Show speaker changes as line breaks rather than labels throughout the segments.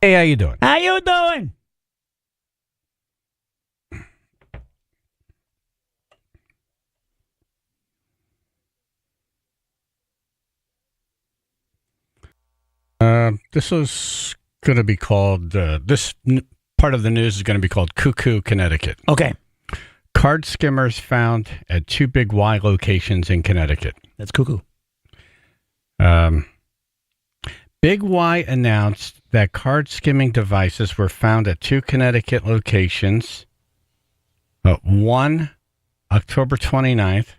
Hey, how you doing?
How you doing?
This is going to be called, part of the news is going to be called Cuckoo, Connecticut.
Okay.
Card skimmers found at 2 Big Y locations in Connecticut.
That's cuckoo.
Big Y announced that card skimming devices were found at 2 Connecticut locations, one October 29th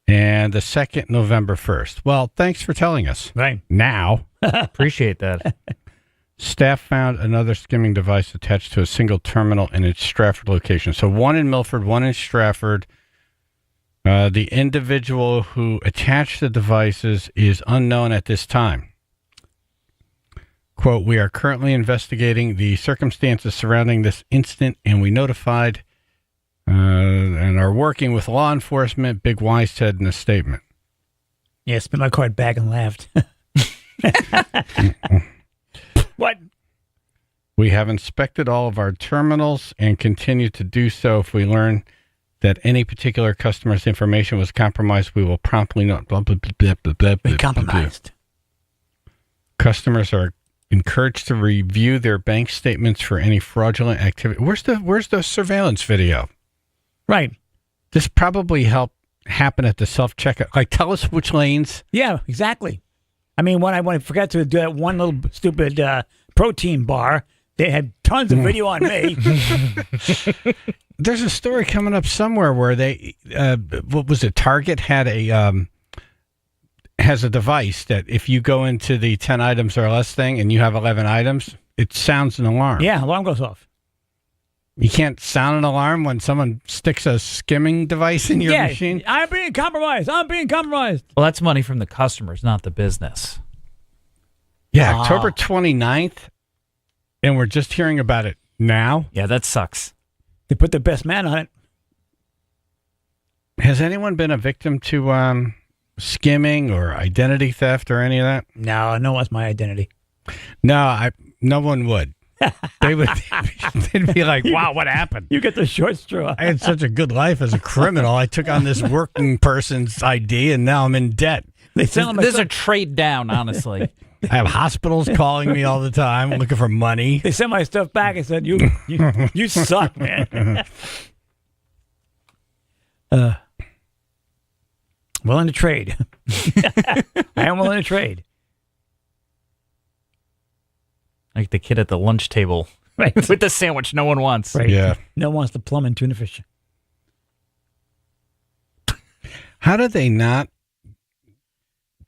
and the second November 1st. Well, thanks for telling us.
Right.
Now.
Appreciate that.
Staff found another skimming device attached to a single terminal in its Stratford location. So one in Milford, one in Stratford. The individual who attached the devices is unknown at this time. Quote, we are currently investigating the circumstances surrounding this incident, and we notified and are working with law enforcement, Big Y said in a statement.
Yeah, spit my card back and laughed. What?
We have inspected all of our terminals and continue to do so. If we learn that any particular customer's information was compromised, we will promptly note.
Be compromised.
Customers are encouraged to review their bank statements for any fraudulent activity. Where's the surveillance video?
Right.
This probably happen at the self-checkout. Like, tell us which lanes.
Yeah, exactly. I mean, when I forgot to do that one little stupid protein bar, they had tons of video on me.
There's a story coming up somewhere where they, what was it? Target had has a device that if you go into the 10 items or less thing and you have 11 items, it sounds an alarm.
Yeah, alarm goes off.
You can't sound an alarm when someone sticks a skimming device in your machine?
I'm being compromised.
Well, that's money from the customers, not the business.
Yeah, October 29th, and we're just hearing about it now.
Yeah, that sucks.
They put their best man on it.
Has anyone been a victim to skimming or identity theft or any of that?
No, that's my identity.
No, no one would. They'd be like, wow, what happened?
You get the short straw.
I had such a good life as a criminal. I took on this working person's ID, and now I'm in debt.
This is a trade down, honestly.
I have hospitals calling me all the time looking for money.
They sent my stuff back and said, you suck, man. Willing to trade. I am willing to trade.
Like the kid at the lunch table, right, with the sandwich no one wants.
Right.
Yeah.
No one wants the plum and tuna fish.
How did they not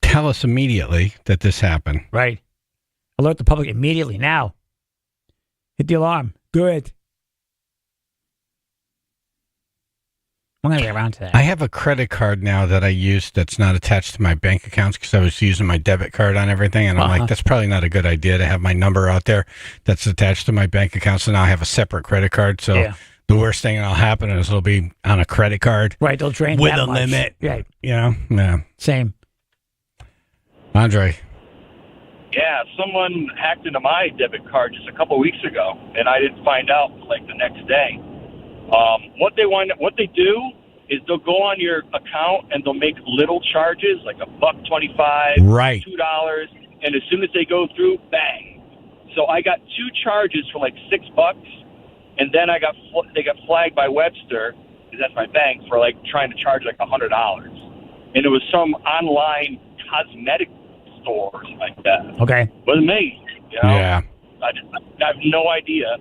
tell us immediately that this happened?
Right. Alert the public immediately now. Hit the alarm. Do it. I'm going to get around to that.
I have a credit card now that I use that's not attached to my bank accounts because I was using my debit card on everything. And I'm like, that's probably not a good idea to have my number out there that's attached to my bank account. So now I have a separate credit card. So the worst thing that'll happen is it'll be on a credit card.
Right. They'll drain
with
that
a
much.
limit.
Right.
You know? Yeah.
Same.
Andre.
Yeah, someone hacked into my debit card just a couple of weeks ago, and I didn't find out till like the next day. What they do is they'll go on your account and they'll make little charges like $1.25,
right,
$2, and as soon as they go through, bang. So I got 2 charges for like $6, and then they got flagged by Webster, because that's my bank, for like trying to charge like $100, and it was some online cosmetic store or something like that.
Okay,
it wasn't me. You know?
Yeah,
I have no idea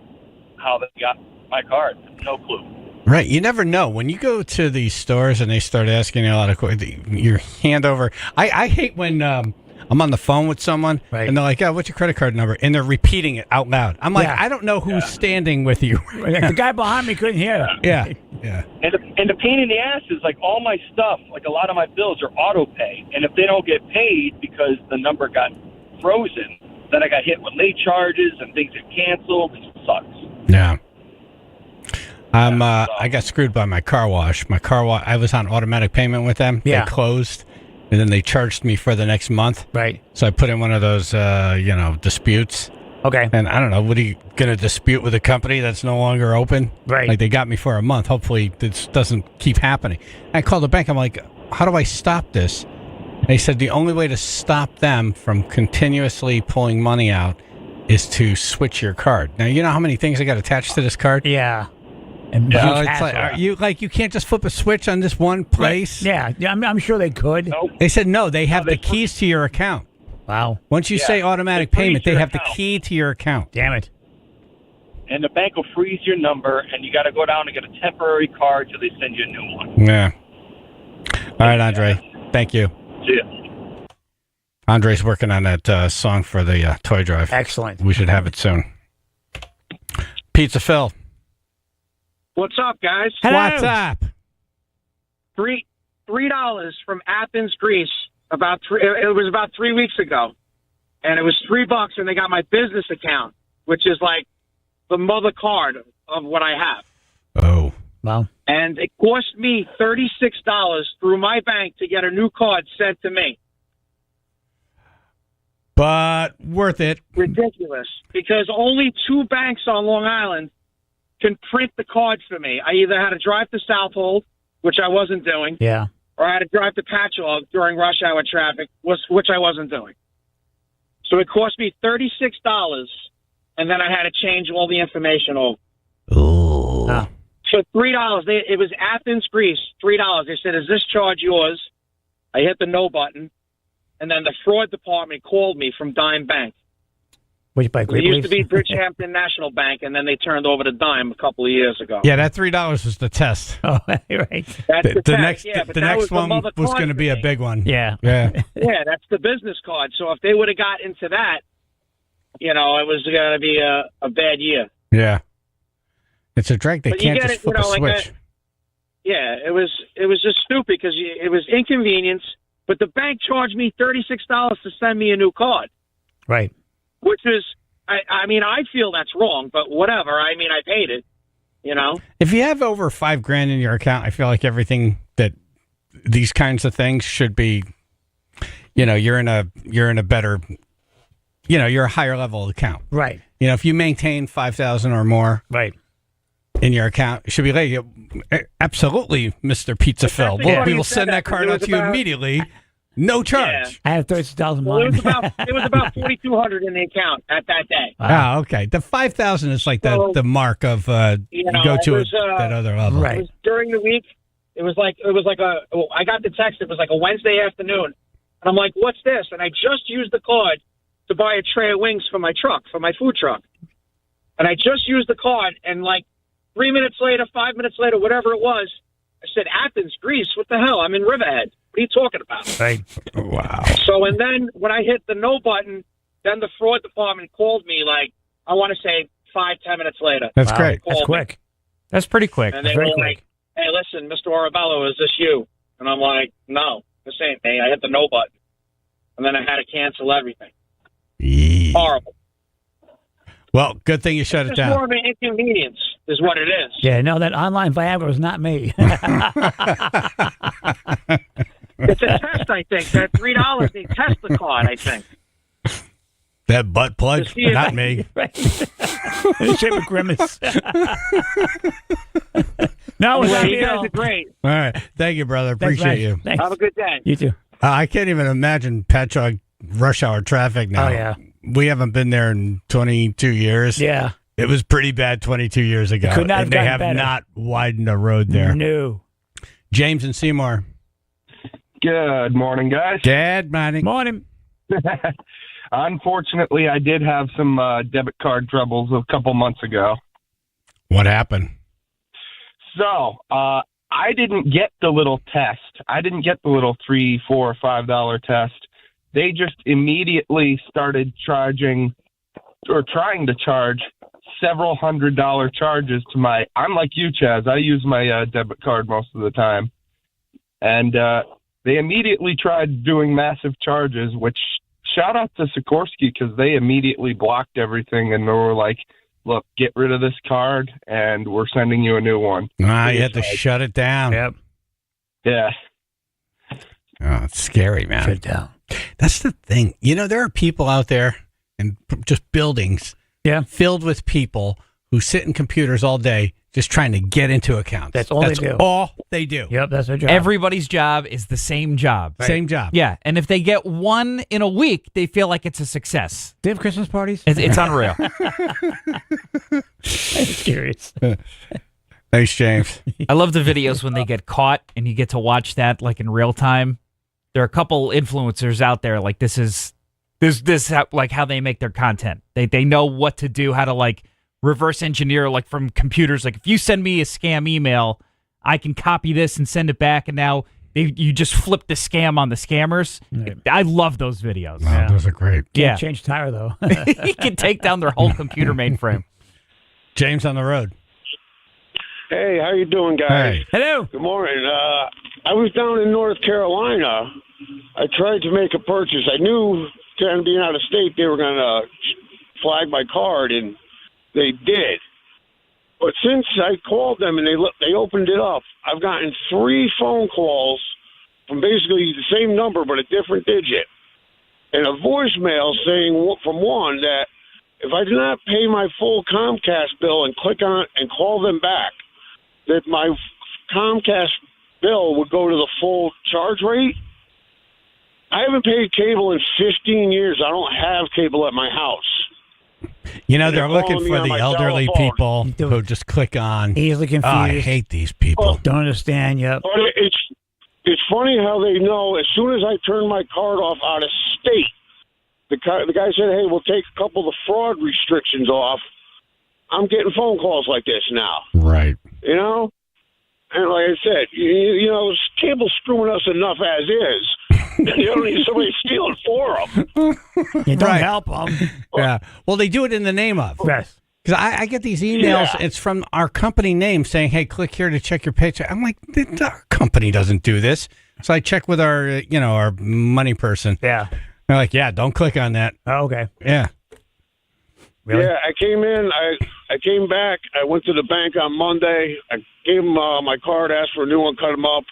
how they got my card. No clue.
Right. You never know. When you go to these stores and they start asking you a lot of questions, your hand over. I hate when I'm on the phone with someone and they're like, what's your credit card number? And they're repeating it out loud. I'm like, I don't know who's standing with you.
The guy behind me couldn't hear.
Yeah.
And the pain in the ass is like all my stuff, like a lot of my bills are auto pay. And if they don't get paid because the number got frozen, then I got hit with late charges and things get canceled. It sucks.
Yeah. I got screwed by my car wash. I was on automatic payment with them.
Yeah.
They closed, and then they charged me for the next month.
Right.
So I put in one of those, disputes,
Okay.
And I don't know, what are you going to dispute with a company that's no longer open?
Right.
Like, they got me for a month. Hopefully this doesn't keep happening. I called the bank. I'm like, how do I stop this? They said the only way to stop them from continuously pulling money out is to switch your card. Now, you know how many things I got attached to this card?
Yeah. And
You know,
huge
it's like,
hassle.
you can't just flip a switch on this one place?
Yeah. I'm sure they could.
Nope.
They said no, they have the keys to your account.
Wow.
Once you say automatic
They freeze
payment, they
your
have the
account.
key to your account.
Damn it.
And the bank will freeze your number, and you got to go down and get a temporary card till they send you a new one.
Yeah. All right, Andre. Thank you.
See ya.
Andre's working on that song for the toy drive.
Excellent.
We should have it soon. Pizza Phil.
What's up, guys?
Hello.
What's up?
$3 from Athens, Greece. It was about 3 weeks ago, and it was $3, and they got my business account, which is like the mother card of what I have.
Oh.
Wow.
And it cost me $36 through my bank to get a new card sent to me.
But worth it.
Ridiculous, because only 2 banks on Long Island can print the card for me. I either had to drive to Southold, which I wasn't doing,
Yeah.
or I had to drive to Patchogue during rush hour traffic, which I wasn't doing. So it cost me $36, and then I had to change all the information over.
Oh.
Ah.
So $3. It was Athens, Greece. $3. They said, "Is this charge yours?" I hit the no button, and then the fraud department called me from Dime Bank.
Which by
It
Great
used to be
Lakes?
Bridgehampton National Bank, and then they turned over to Dime a couple of years ago.
Yeah, that $3 was the test.
Oh, right.
That's
The,
the, test,
next,
yeah, but
the
that
next
was the
one
mother
was
card
going to
for
be a
me.
big one.
Yeah.
Yeah.
Yeah, that's the business card. So if they would have got into that, it was going to be a bad year.
Yeah. It's a drag. They
But you
can't
get
just
it,
flip a switch.
Yeah, it was just stupid because it was inconvenience. But the bank charged me $36 to send me a new card,
Right.
which is, I mean, I feel that's wrong, but whatever. I mean, I paid it,
If you have over $5,000 in your account, I feel like everything that these kinds of things should be, you're in a better, you're a higher level account.
Right.
If you maintain 5,000 or more
Right.
in your account, it should be like, absolutely, Mr. Pizza Phil.
funny
We
you
will
said
send
that,
that card
because it
out
was
to you
about-
immediately, no charge.
I have $36 in
Well,
mine.
it was about $4,200 in the account at that day.
Ah, okay. The 5,000 is like
So,
the mark of you go
it
to
was,
that other level.
Right.
It was during the week. It was like I got the text. It was like a Wednesday afternoon, and I'm like, "What's this?" And I just used the card to buy a tray of wings for my truck, for my food truck, and I just used the card. And like 3 minutes later, 5 minutes later, whatever it was, I said, "Athens, Greece. What the hell? I'm in Riverhead. What are you talking about?"
Right.
Wow.
So, and then when I hit the no button, then the fraud department called me. Like I want to say 5-10 minutes later.
That's
Wow.
great.
That's
Called me.
quick.
That's pretty quick.
And they
Very
were
quick.
like, "Hey, listen, Mr. Orabello, is this you?" And I'm like, "No, this ain't me." I hit the no button. And then I had to cancel everything.
Yee.
Horrible.
Well, good thing you shut it
It's more
down.
of an inconvenience is what it is.
Yeah, no, that online Viagra was not me.
It's a test, I think. That $3, they test the card, I think.
That butt plug,
To see if-
not me.
Right. In the shape of grimace. No, it's not
Anyway,
me
you
at
guys
all.
are great.
All right. Thank you, brother.
Thanks,
Appreciate
man.
you.
Thanks.
Have a good day.
You too.
I can't even imagine Patchogue rush hour traffic now.
Oh, yeah.
We haven't been there in 22 years.
Yeah.
It was pretty bad 22 years ago.
Could not have
and they
gotten
have
better.
not widened the road there.
No.
James and Seymour.
Good morning, guys.
Dad, morning.
Morning.
Unfortunately, I did have some debit card troubles a couple months ago.
What happened?
So, I didn't get the little test. I didn't get the little $3, $4, $5 test. They just immediately started charging or trying to charge several $100 charges to my. I'm like you, Chaz. I use my debit card most of the time, and they immediately tried doing massive charges. Which shout out to Sikorsky because they immediately blocked everything and they were like, "Look, get rid of this card, and we're sending you a new one."
You had to shut it down.
Yep.
Yeah.
Oh, it's scary, man.
Shut down.
That's the thing. There are people out there, and just buildings filled with people who sit in computers all day just trying to get into accounts.
That's all they do.
All they do.
Yep, that's their job.
Everybody's job is the same job.
Right. Same job.
Yeah, and if they get one in a week, they feel like it's a success.
They have Christmas parties?
It's unreal.
I'm curious.
Thanks, James.
I love the videos when they get caught and you get to watch that like in real time. There are a couple influencers out there like this like how they make their content. They know what to do, how to like reverse engineer like from computers. Like if you send me a scam email, I can copy this and send it back, and now you just flip the scam on the scammers.
Right.
I love those videos.
Wow, those are great.
Can't change tire, though.
He can take down their whole computer mainframe.
James on the road.
Hey, how you doing, guys?
Hey.
Hello.
Good morning. I was down in North Carolina. I tried to make a purchase. I knew, kind of being out of state, they were going to flag my card, and they did. But since I called them and they opened it up, I've gotten 3 phone calls from basically the same number but a different digit, and a voicemail saying from one that if I do not pay my full Comcast bill and click on it and call them back, that my Comcast bill would go to the full charge rate. I haven't paid cable in 15 years. I don't have cable at my house.
You know, they're looking for the elderly people who just click on.
Easily confused.
Oh, I hate these people.
Don't understand. Yep.
But it's funny how they know as soon as I turn my card off out of state, the guy said, hey, we'll take a couple of the fraud restrictions off. I'm getting phone calls like this now.
Right.
You know? And like I said, you know, cable's screwing us enough as is. You don't need somebody stealing for them.
You don't help them.
Yeah. Well, they do it in the name of.
Yes.
Because I get these emails.
Yeah.
It's from our company name saying, hey, click here to check your paycheck. I'm like, our company doesn't do this. So I check with our, our money person.
Yeah.
They're like, yeah, don't click on that.
Oh, okay.
Yeah.
Really?
Yeah, I came in. I came back. I went to the bank on Monday. I gave them my card, asked for a new one, cut them up.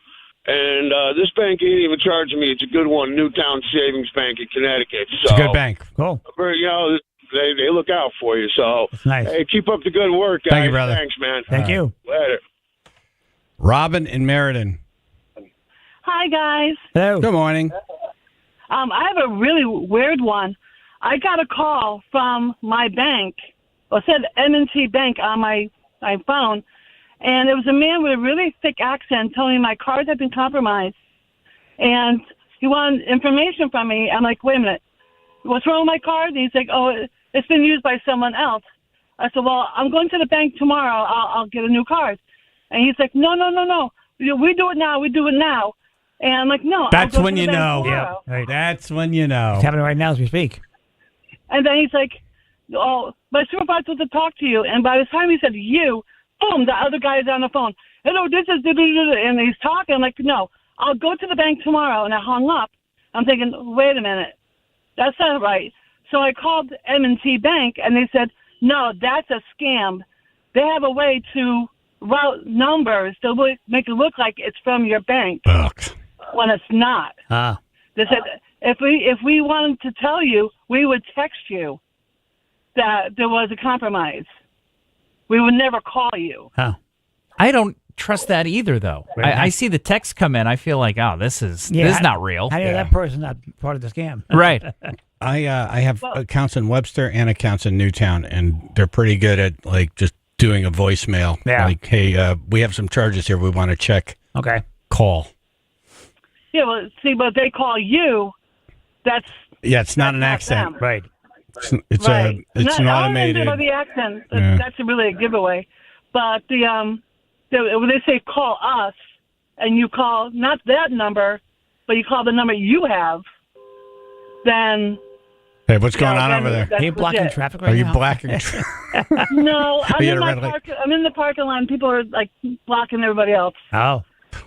And this bank ain't even charging me. It's a good one, Newtown Savings Bank in Connecticut. So,
It's a good bank.
Cool.
You know, they look out for you. So,
That's nice.
hey, keep up the good work, guys.
Thank you, brother.
Thanks, man.
Thank you.
Later.
Robin in Meriden.
Hi, guys.
Hello.
Good morning.
I have a really weird one. I got a call from my bank. Well, it said M&T Bank on my phone, and it was a man with a really thick accent telling me my cards had been compromised, and he wanted information from me. I'm like, wait a minute, what's wrong with my card? And he's like, oh, it's been used by someone else. I said, well, I'm going to the bank tomorrow. I'll get a new card. And he's like, no. We do it now. We do it now. And I'm like, no.
That's
I'll go
when
to the
you
bank
know.
tomorrow.
Yeah. Right.
That's when you know.
It's happening right now as we speak.
And then he's like, oh, my supervisor wants to talk to you. And by the time he said you, boom, the other guy is on the phone. Hello, this is, and he's talking. I'm like, no, I'll go to the bank tomorrow. And I hung up. I'm thinking, wait a minute, that's not right. So I called M&T Bank, and they said, no, that's a scam. They have a way to route numbers to make it look like it's from your bank when it's not. They said, if we wanted to tell you, we would text you that there was a compromise. We would never call you.
I don't trust that either, though. I see the text come in. I feel like, oh, this is not real.
How do you know that person's not part of the scam?
Right.
I have accounts in Webster and accounts in Newtown, and they're pretty good at like just doing a voicemail.
Yeah.
Like, hey, we have some charges here. We want to check.
Okay.
Call.
Yeah, well, see, but they call you.
It's not an accent.
them.
Right.
It's
Right.
an automated.
About the accent,
Yeah.
that's really a giveaway. But when they say call us, and you call not that number, but you call the number you have, then
Hey, what's going on over there?
Are you blocking
legit.
traffic right
Are you
now?
blocking?
No, I'm
you
in
at a
my
red light?
I'm in the parking lot, and people are like blocking everybody else.
Oh.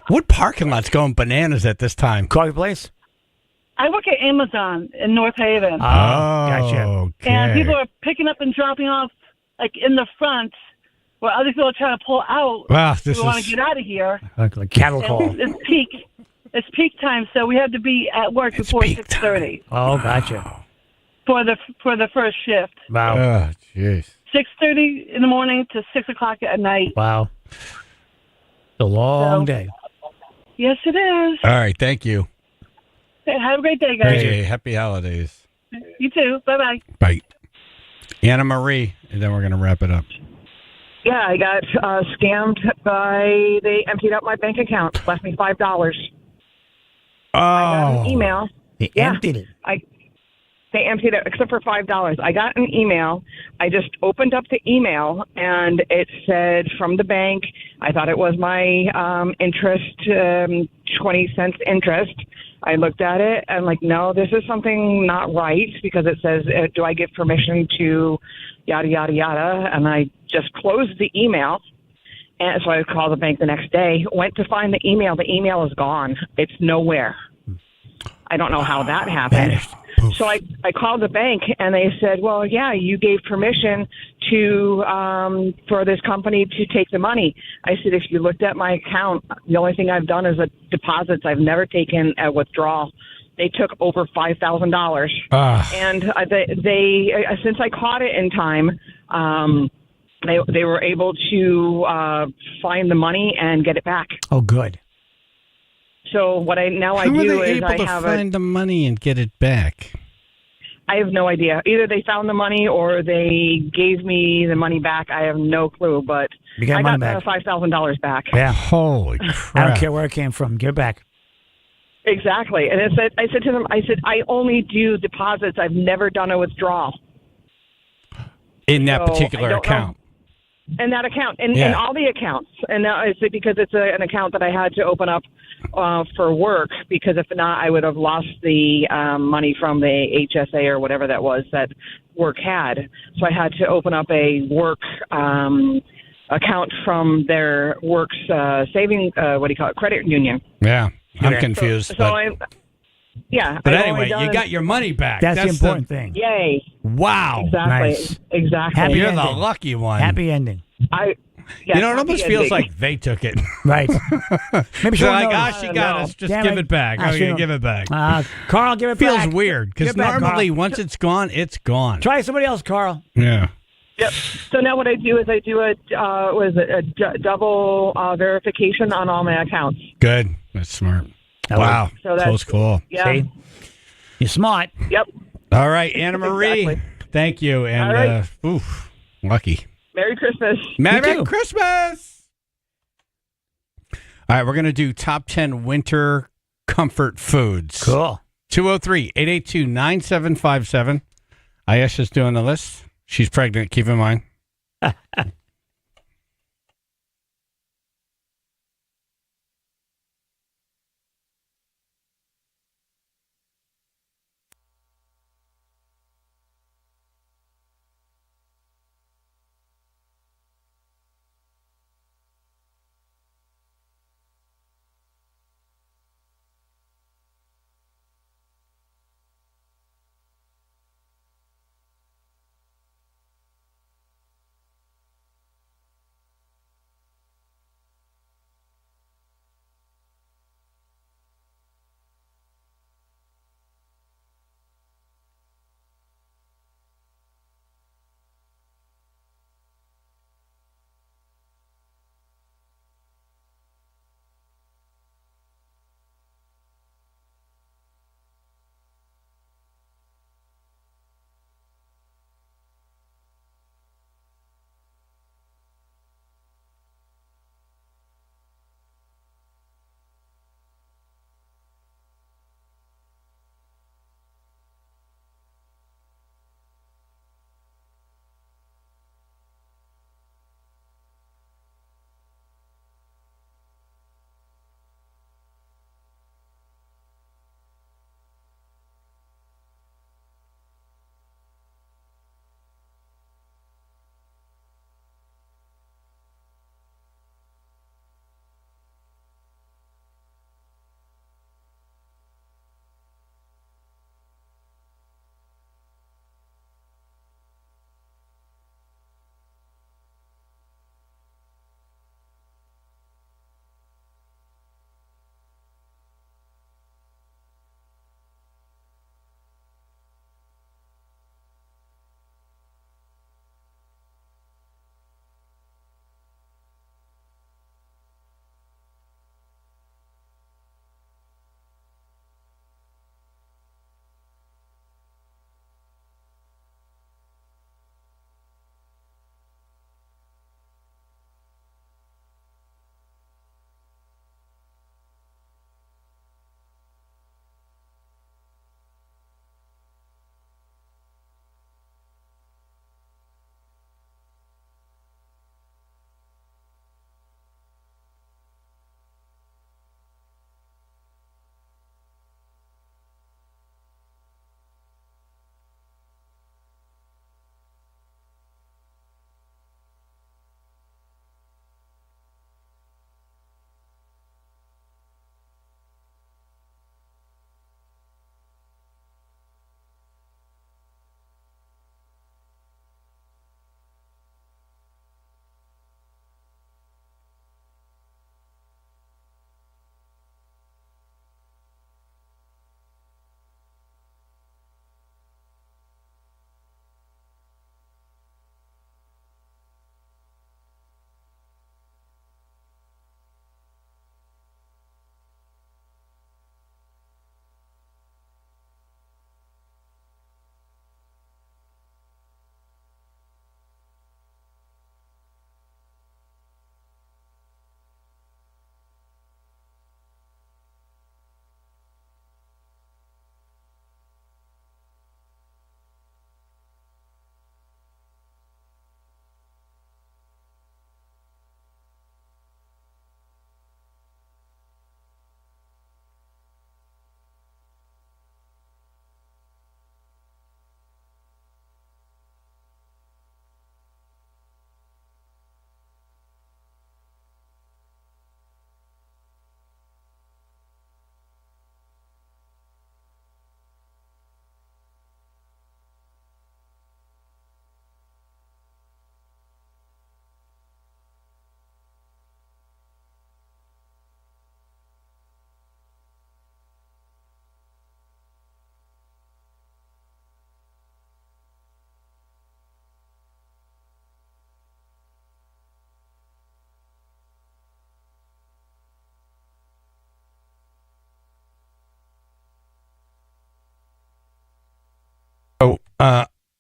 What parking lot's going bananas at this time?
Call your place?
I work at Amazon in North Haven,
Gotcha.
Okay.
and people are picking up and dropping off like in the front, where other people are trying to pull out.
Wow, this
we want
is
to get out of here.
Like cattle call.
And it's peak. It's peak time, so we have to be at work before
peak
6:30.
Oh, gotcha.
for the first shift.
Wow.
Oh, jeez.
6:30 in the morning to 6 o'clock at night.
Wow. It's a long day.
Yes, it is.
All right. Thank you.
Hey, have a great day, guys.
Hey, happy holidays.
You too. Bye-bye.
Bye. Anna Marie, and then we're going to wrap it up.
Yeah, I got scammed by. They emptied out my bank account, left me $5.
Oh.
I got an email.
They emptied it.
They emptied it except for $5. I got an email. I just opened up the email and it said from the bank. I thought it was my interest, 20 cents interest. I looked at it and like, no, this is something not right because it says, do I give permission to yada, yada, yada? And I just closed the email. And so I called the bank the next day, went to find the email. The email is gone. It's nowhere. I don't know how that happened. So I called the bank and they said, well, yeah, you gave permission to for this company to take the money. I said, if you looked at my account, the only thing I've done is deposits. I've never taken a withdrawal. They took over $5,000. And they since I caught it in time, they were able to find the money and get it back.
Oh, good.
So what I do is
How are they able to find the money and get it back?
I have no idea. Either they found the money or they gave me the money back. I have no clue, but
You got
I
money
got
back.
$5,000 back.
Yeah.
Holy crap.
I don't care where it came from. Give it back.
Exactly. And I said to them, I only do deposits. I've never done a withdrawal.
In that
So,
particular
I don't know.
account.
In that account, in all the accounts. And now it's because it's an account that I had to open up for work, because if not, I would have lost the money from the HSA or whatever that was that work had. So I had to open up a work account from their work's saving, credit union.
Yeah, I'm confused. But
I've
anyway,
only
you got your money back.
That's the important thing.
Yay.
Wow.
Exactly.
Nice.
Exactly.
Happy
You're
ending.
the lucky one.
Happy ending.
You know, it almost feels like they took it.
Right. Maybe
They're
she'll
like,
know.
she got us. Just
Damn
give
it.
it back.
Ah,
Okay,
she-
give it back.
Carl, give it
Feels
back.
weird because
Give it back,
normally
Carl.
once it's gone, it's gone.
Try somebody else, Carl.
Yeah.
Yep. So now what I do is I do a double verification on all my accounts.
Good. That's smart. Wow.
So that's
cool.
Yeah.
See? You're smart.
Yep.
All right, Anna Marie.
Exactly.
Thank you. And
All right.
lucky.
Merry Christmas.
Merry
too.
Christmas. All right, we're going to do top 10 winter comfort foods.
Cool.
203-882-9757. Ayesha's doing the list. She's pregnant, keep in mind.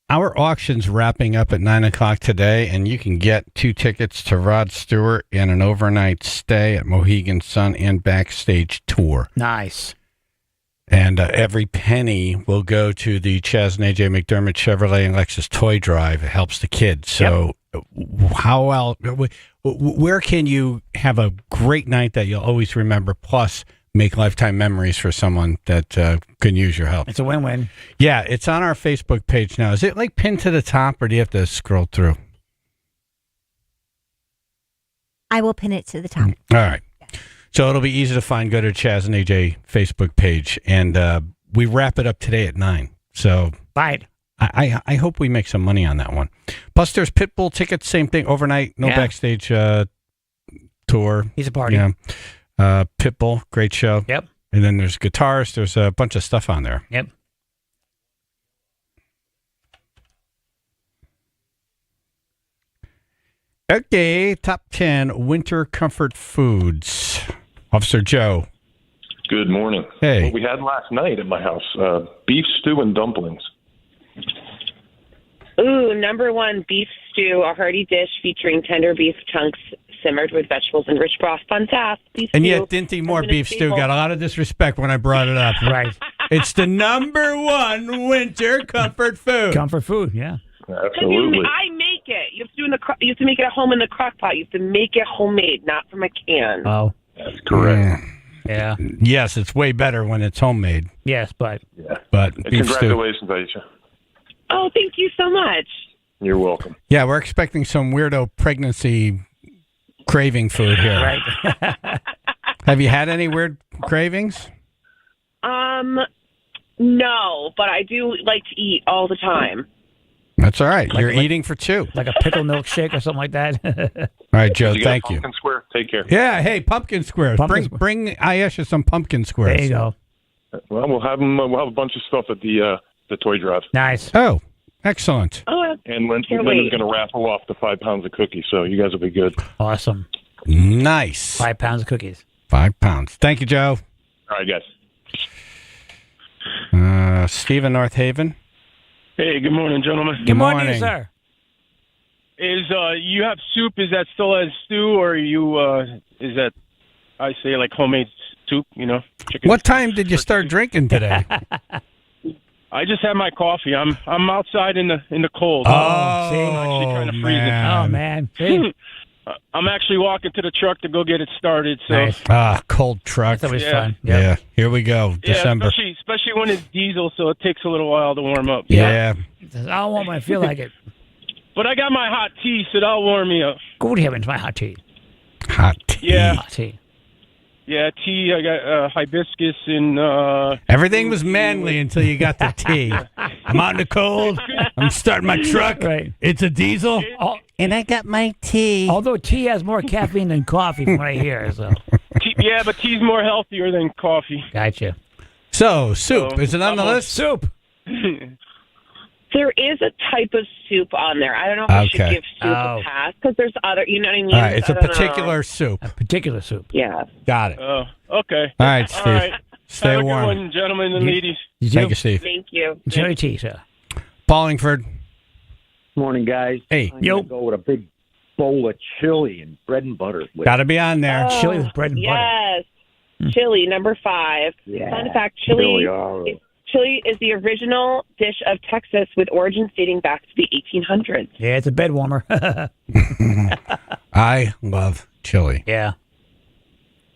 Our auction's wrapping up at 9 o'clock today, and you can get 2 tickets to Rod Stewart and an overnight stay at Mohegan Sun and backstage tour.
Nice.
And every penny will go to the Chaz and AJ McDermott Chevrolet and Lexus Toy Drive. It helps the kids. So where can you have a great night that you'll always remember, plus make lifetime memories for someone that can use your help?
It's a win-win.
Yeah, it's on our Facebook page now. Is it like pinned to the top, or do you have to scroll through?
I will pin it to the top.
All right. So it'll be easy to find. Go to Chaz and AJ Facebook page, and we wrap it up today at 9. So
Right.
I hope we make some money on that one. Plus, there's Pitbull tickets, same thing, overnight, no backstage tour.
He's a party.
Yeah. Pitbull, great show.
Yep.
And then there's guitars. There's a bunch of stuff on there.
Yep.
Okay, top 10 winter comfort foods. Officer Joe.
Good morning.
Hey.
What we had last night at my house, beef stew and dumplings.
Ooh, number 1, beef stew, a hearty dish featuring tender beef chunks simmered with vegetables and rich broth. Fun task.
And yet, Dinty Moore beef stew got a lot of disrespect when I brought it up.
Right.
It's the number 1 winter comfort food.
Comfort food, yeah.
Absolutely.
I make it. You have to do you have to make it at home in the crock pot. You have to make it homemade, not from a can.
Oh.
That's correct.
Yeah.
Yes, it's way better when it's homemade.
Yes, but.
Yeah.
But
And
beef stew.
congratulations, Aisha.
Oh, thank you so much.
You're welcome.
Yeah, we're expecting some weirdo pregnancy craving food here.
Right.
Have you had any weird cravings?
No, but I do like to eat all the time.
That's all right. You're eating for 2.
Like a pickle milkshake or something like that.
All right, Joe,
You
thank
got
you.
Pumpkin Square? Take care.
Yeah, hey, pumpkin squares. Bring Ayesha some pumpkin squares.
There you go.
Well, we'll have them. We'll have a bunch of stuff at the toy drive.
Nice.
Oh, excellent.
Oh,
And Linda's
can't
going
wait.
to raffle off the 5 pounds of cookies, so you guys will be good.
Awesome.
Nice.
5 pounds of cookies.
5 pounds. Thank you, Joe.
All right, guys.
Steve in North Haven.
Hey, good morning, gentlemen.
Good morning, sir.
Is you have soup? Is that still as stew, or you is that I say like homemade soup? You know, chicken.
What time did you start drinking today?
I just had my coffee. I'm outside in the cold.
Oh,
I'm actually kind of freezing.
man.
Oh, man. See?
I'm actually walking to the truck to go get it started. So
Nice.
Cold truck.
That's always
Yeah.
fun. Yep.
Yeah, here we go. December.
especially when it's diesel, so it takes a little while to warm up.
Yeah.
I don't want when I feel like it.
But I got my hot tea, so that'll warm me up.
Good heavens, my hot tea.
Hot tea.
Yeah.
Hot tea.
Yeah, tea. I got hibiscus and.
Everything was manly until you got the tea. I'm out in the cold. I'm starting my truck.
Right.
It's a diesel. And I got my tea.
Although tea has more caffeine than coffee from what I hear. So.
Yeah, but tea's more healthier than coffee.
Gotcha.
So, soup. Is it on the list?
Soup.
There is a type of soup on there. I don't know if I should
Okay.
give soup a pass because there's other. You know what I mean?
All right, it's a
I don't know.
particular soup.
A particular soup.
Yeah.
Got it.
Oh, okay.
All right, Steve.
All right.
Stay
Have a
warm.
good one, gentlemen and ladies.
Thank you, Steve.
Thank you.
Enjoy your tea, sir.
Paulingford.
Morning, guys.
Hey.
I'm gonna go with a big bowl of chili and bread and butter. With
Got to be on there.
Oh,
Chili with bread and butter.
Yes. Chili, number 5.
Yeah.
Fun fact, chili
Chili,
chili is the original dish of Texas with origins dating back to the 1800s.
Yeah, it's a bed warmer.
I love chili.
Yeah.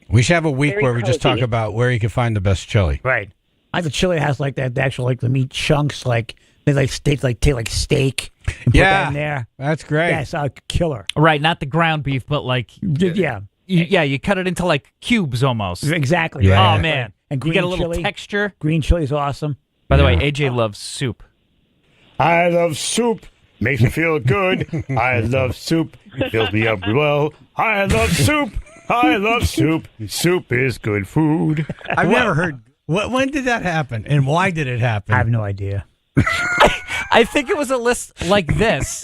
We should have a week
Very
where we just talk
cozy.
about where you can find the best chili.
Right. I think the chili has like that, the actual like the meat chunks, like they like steak, like take like steak and put that in there.
That's great.
Yeah, it's a killer.
Right, not the ground beef, but like
Yeah.
you cut it into like cubes almost.
Exactly.
Yeah.
Oh man,
And
you
green
get a little
chili.
texture.
Green chili is awesome.
By the way, AJ loves soup.
I love soup. Makes me feel good. I love soup. It fills me up well. I love soup. I love soup. Soup is good food.
I've never heard. When did that happen, and why did it happen?
I have no idea.
I think it was a list like this,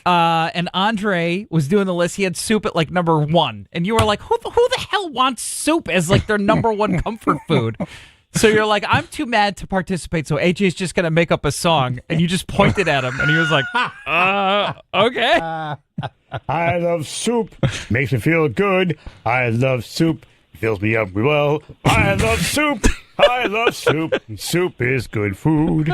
and Andre was doing the list. He had soup at like number 1, and you were like, "Who the hell wants soup as like their number 1 comfort food?" So you're like, I'm too mad to participate, so AJ's just going to make up a song, and you just pointed at him, and he was like, okay.
I love soup. Makes me feel good. I love soup. Fills me up well. I love soup. I love soup. Soup is good food.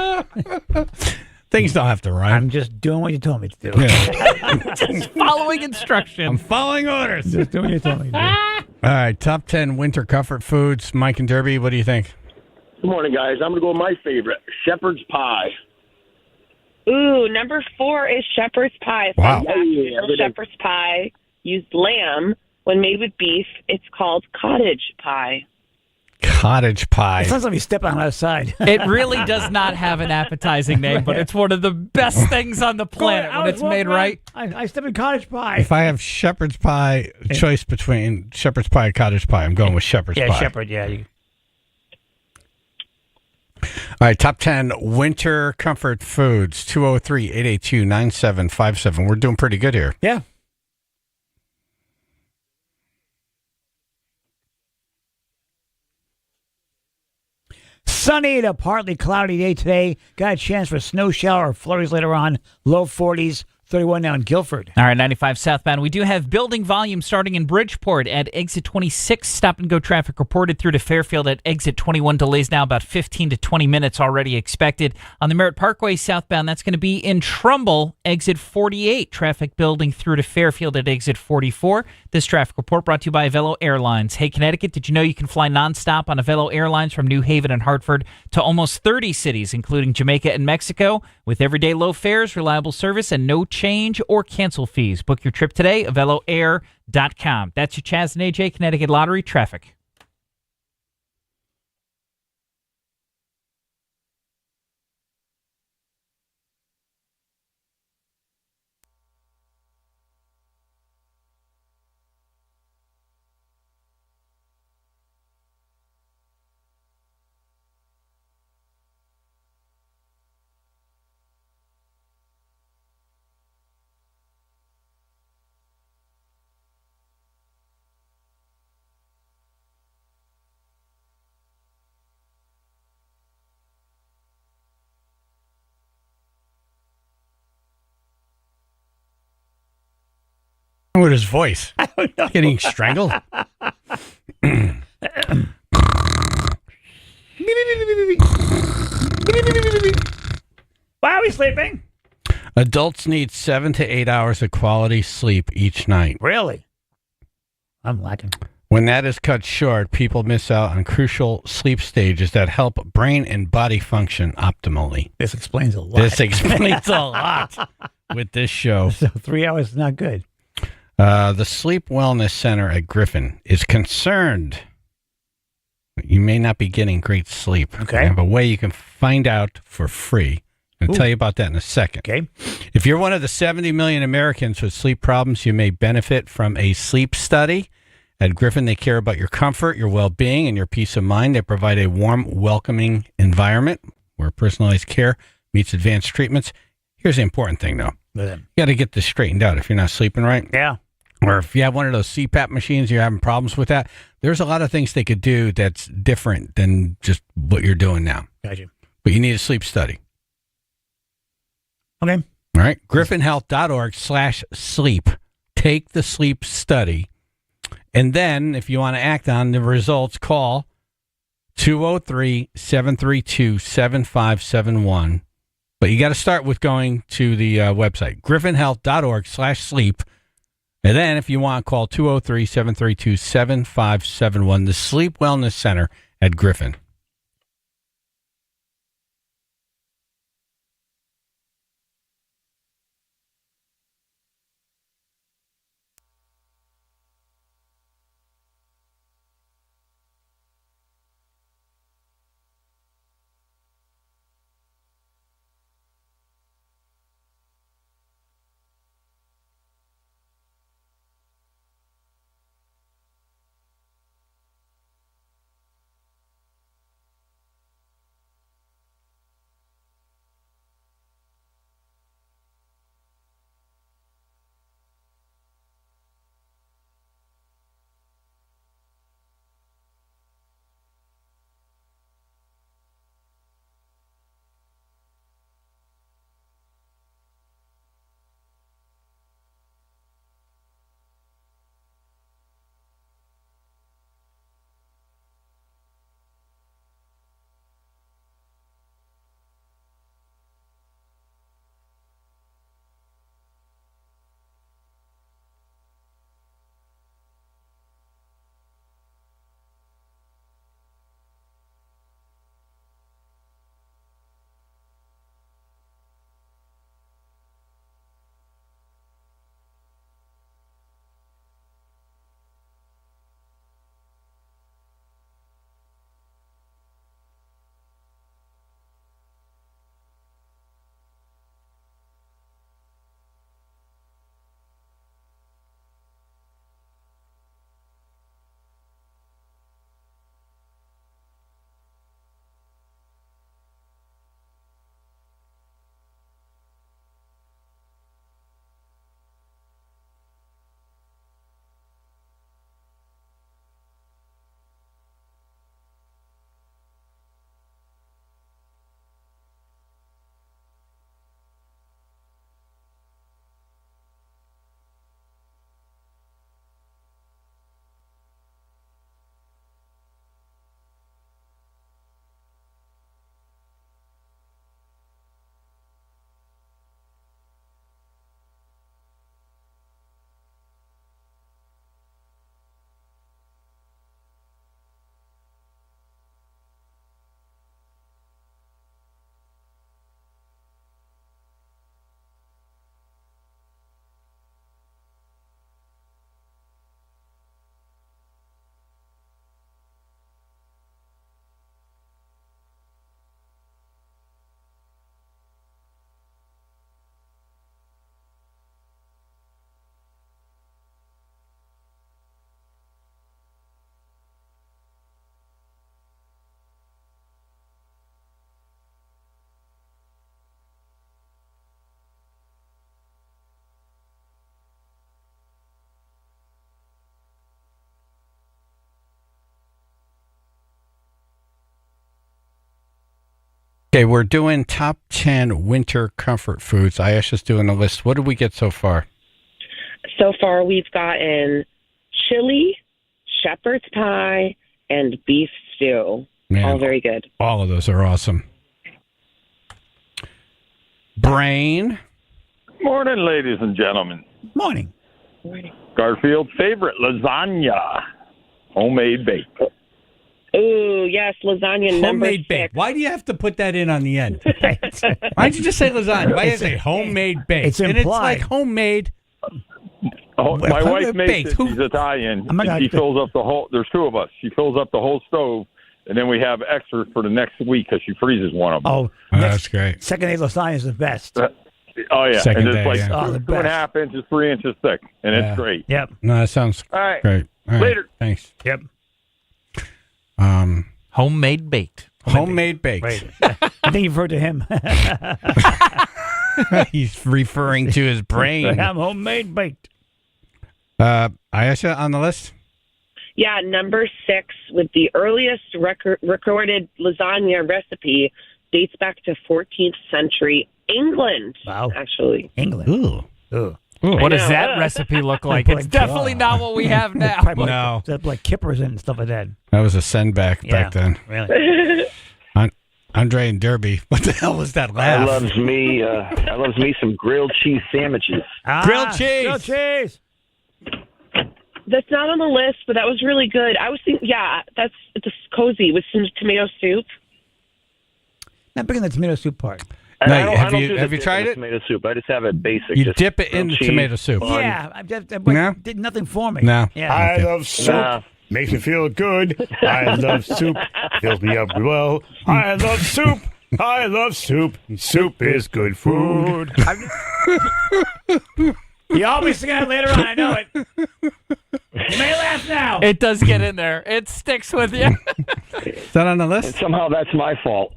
Things don't have to rhyme.
I'm just doing what you told me to do.
Yeah.
Just following instructions.
I'm following orders.
Just doing what you told me to do.
All right, top 10 winter comfort foods. Mike and Derby, what do you think?
Good morning, guys. I'm going to go with my favorite, shepherd's pie.
Ooh, number 4 is shepherd's pie.
Wow.
Fun fact, original shepherd's pie used lamb. When made with beef, it's called cottage pie.
Cottage pie.
It sounds like you step on the other side.
It really does not have an appetizing name, but it's one of the best things on the planet when it's made right.
I step in cottage pie.
If I have shepherd's pie, choice between shepherd's pie and cottage pie, I'm going with shepherd's pie.
Yeah, shepherd, yeah.
All right, top 10 winter comfort foods. 203-882-9757. We're doing pretty good here.
Yeah. Sunny to partly cloudy day today. Got a chance for a snow shower or flurries later on. Low 40s, 31 now in Guilford.
All right, 95 southbound. We do have building volume starting in Bridgeport at exit 26. Stop and go traffic reported through to Fairfield at exit 21. Delays now about 15 to 20 minutes already expected. On the Merritt Parkway southbound, that's going to be in Trumbull, exit 48. Traffic building through to Fairfield at exit 44. This traffic report brought to you by Velo Airlines. Hey, Connecticut, did you know you can fly nonstop on Velo Airlines from New Haven and Hartford to almost 30 cities, including Jamaica and Mexico, with everyday low fares, reliable service, and no change or cancel fees. Book your trip today at veloair.com. That's your Chaz and AJ Connecticut Lottery traffic.
With his voice. Getting strangled.
Why are we sleeping?
Adults need 7 to 8 hours of quality sleep each night.
Really? I'm lacking.
When that is cut short, people miss out on crucial sleep stages that help brain and body function optimally.
This explains a lot.
This explains a lot with this show.
So 3 hours is not good.
The Sleep Wellness Center at Griffin is concerned you may not be getting great sleep.
Okay.
They have a way you can find out for free. I'll tell you about that in a second.
Okay.
If you're one of the 70 million Americans with sleep problems, you may benefit from a sleep study. At Griffin, they care about your comfort, your well-being, and your peace of mind. They provide a warm, welcoming environment where personalized care meets advanced treatments. Here's the important thing, though. You got to get this straightened out if you're not sleeping right.
Yeah.
Or if you have one of those CPAP machines, you're having problems with that. There's a lot of things they could do that's different than just what you're doing now.
Gotcha.
But you need a sleep study.
Okay.
All right. griffinhealth.org/sleep. Take the sleep study. And then if you want to act on the results, call 203-732-7571. But you got to start with going to the website, griffinhealth.org/sleep. And then if you want, call 203-732-7571, the Sleep Wellness Center at Griffin. Okay, we're doing top 10 winter comfort foods. Ayesha's doing the list. What did we get so far?
So far, we've gotten chili, shepherd's pie, and beef stew.
Man,
all very good.
All of those are awesome. Brain.
Morning, ladies and gentlemen.
Morning.
Garfield's favorite, lasagna. Homemade baked.
Ooh, yes, lasagna number
Homemade
6.
baked. Why do you have to put that in on the end? Why don't you just say lasagna? Why do you say homemade baked?
It's
and
implied.
it's like homemade.
My wife makes
baked.
it. She's Italian.
I'm not
And she
gonna-
fills up the whole. There's two of us. She fills up the whole stove, and then we have extra for the next week because she freezes one of them.
Oh,
that's great.
Second day lasagna is the best.
Oh yeah,
Second
and it's
day,
like
yeah.
the
2.5 inches, 3 inches thick, and
Yeah.
it's great.
Yep.
No, that sounds
All right.
great. All right,
Later.
Thanks.
Yep.
Homemade baked.
Homemade baked.
Right. I think you've heard to him.
He's referring to his brain.
I'm homemade baked.
Ayesha on the list?
Yeah, number 6 with the earliest recorded lasagna recipe dates back to 14th century England.
Wow.
Actually.
England.
Ooh.
Ooh.
What does
know.
that recipe look like? It's definitely not what we have now.
Probably
No.
like kippers and stuff like that.
That was a send back
Yeah.
back then.
Really.
Andre and Derby. What the hell was that
I
laugh?
loves me some grilled cheese sandwiches.
Grilled cheese.
Grilled cheese.
That's not on the list, but that was really good. I was thinking, yeah, it's cozy with some tomato soup.
Not big in the tomato soup part.
And
No,
I don't-
have
I don't
you-
do the
have you
dip
tried
in the
it?
Tomato soup. I just have it basic.
You
just
dip it in
grilled
the
cheese,
tomato soup.
bun.
Yeah,
No?
did nothing for me.
No.
Yeah.
I
Okay.
love soup.
Nah.
Makes me feel good. I love soup. Fills me up well. I love soup. I love soup. Soup is good food.
You always sing it later on. I know it. You may laugh now.
It does get in there. It sticks with you.
Is that on the
And
list?
somehow that's my fault.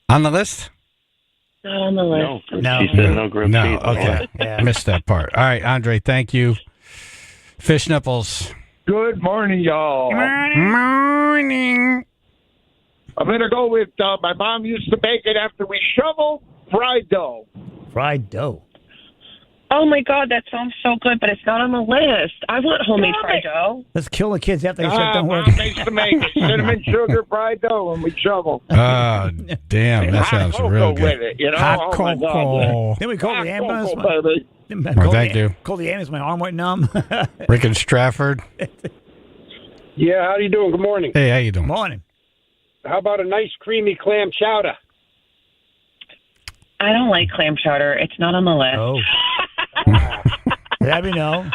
On the list?
Not on the list.
No.
She said no grilled
No.
cheese.
Okay.
Yeah.
Missed that part. All right, Andre, thank you. Fish nipples.
Good morning, y'all.
Morning.
I'm going to go with my mom used to bake it after we shovel fried dough.
Fried dough.
Oh my God, that sounds so good, but it's not on the list. I want homemade fried dough.
Let's kill the kids after they said don't work.
Mom used to make it. Cinnamon sugar fried dough and we shovel.
Oh, damn. That
Hot
sounds
cocoa
real
with
good.
it, you know?
Hot
Oh, my God.
cocoa.
Then we call
Hot
the ambulance.
cocoa, baby.
Well, thank you.
Call the ambulance. My arm went numb.
Rick and Stratford.
Yeah, how you doing? Good morning.
Hey, how you doing?
Morning.
How about a nice creamy clam chowder?
I don't like clam chowder. It's not on the list.
Oh. Let me know.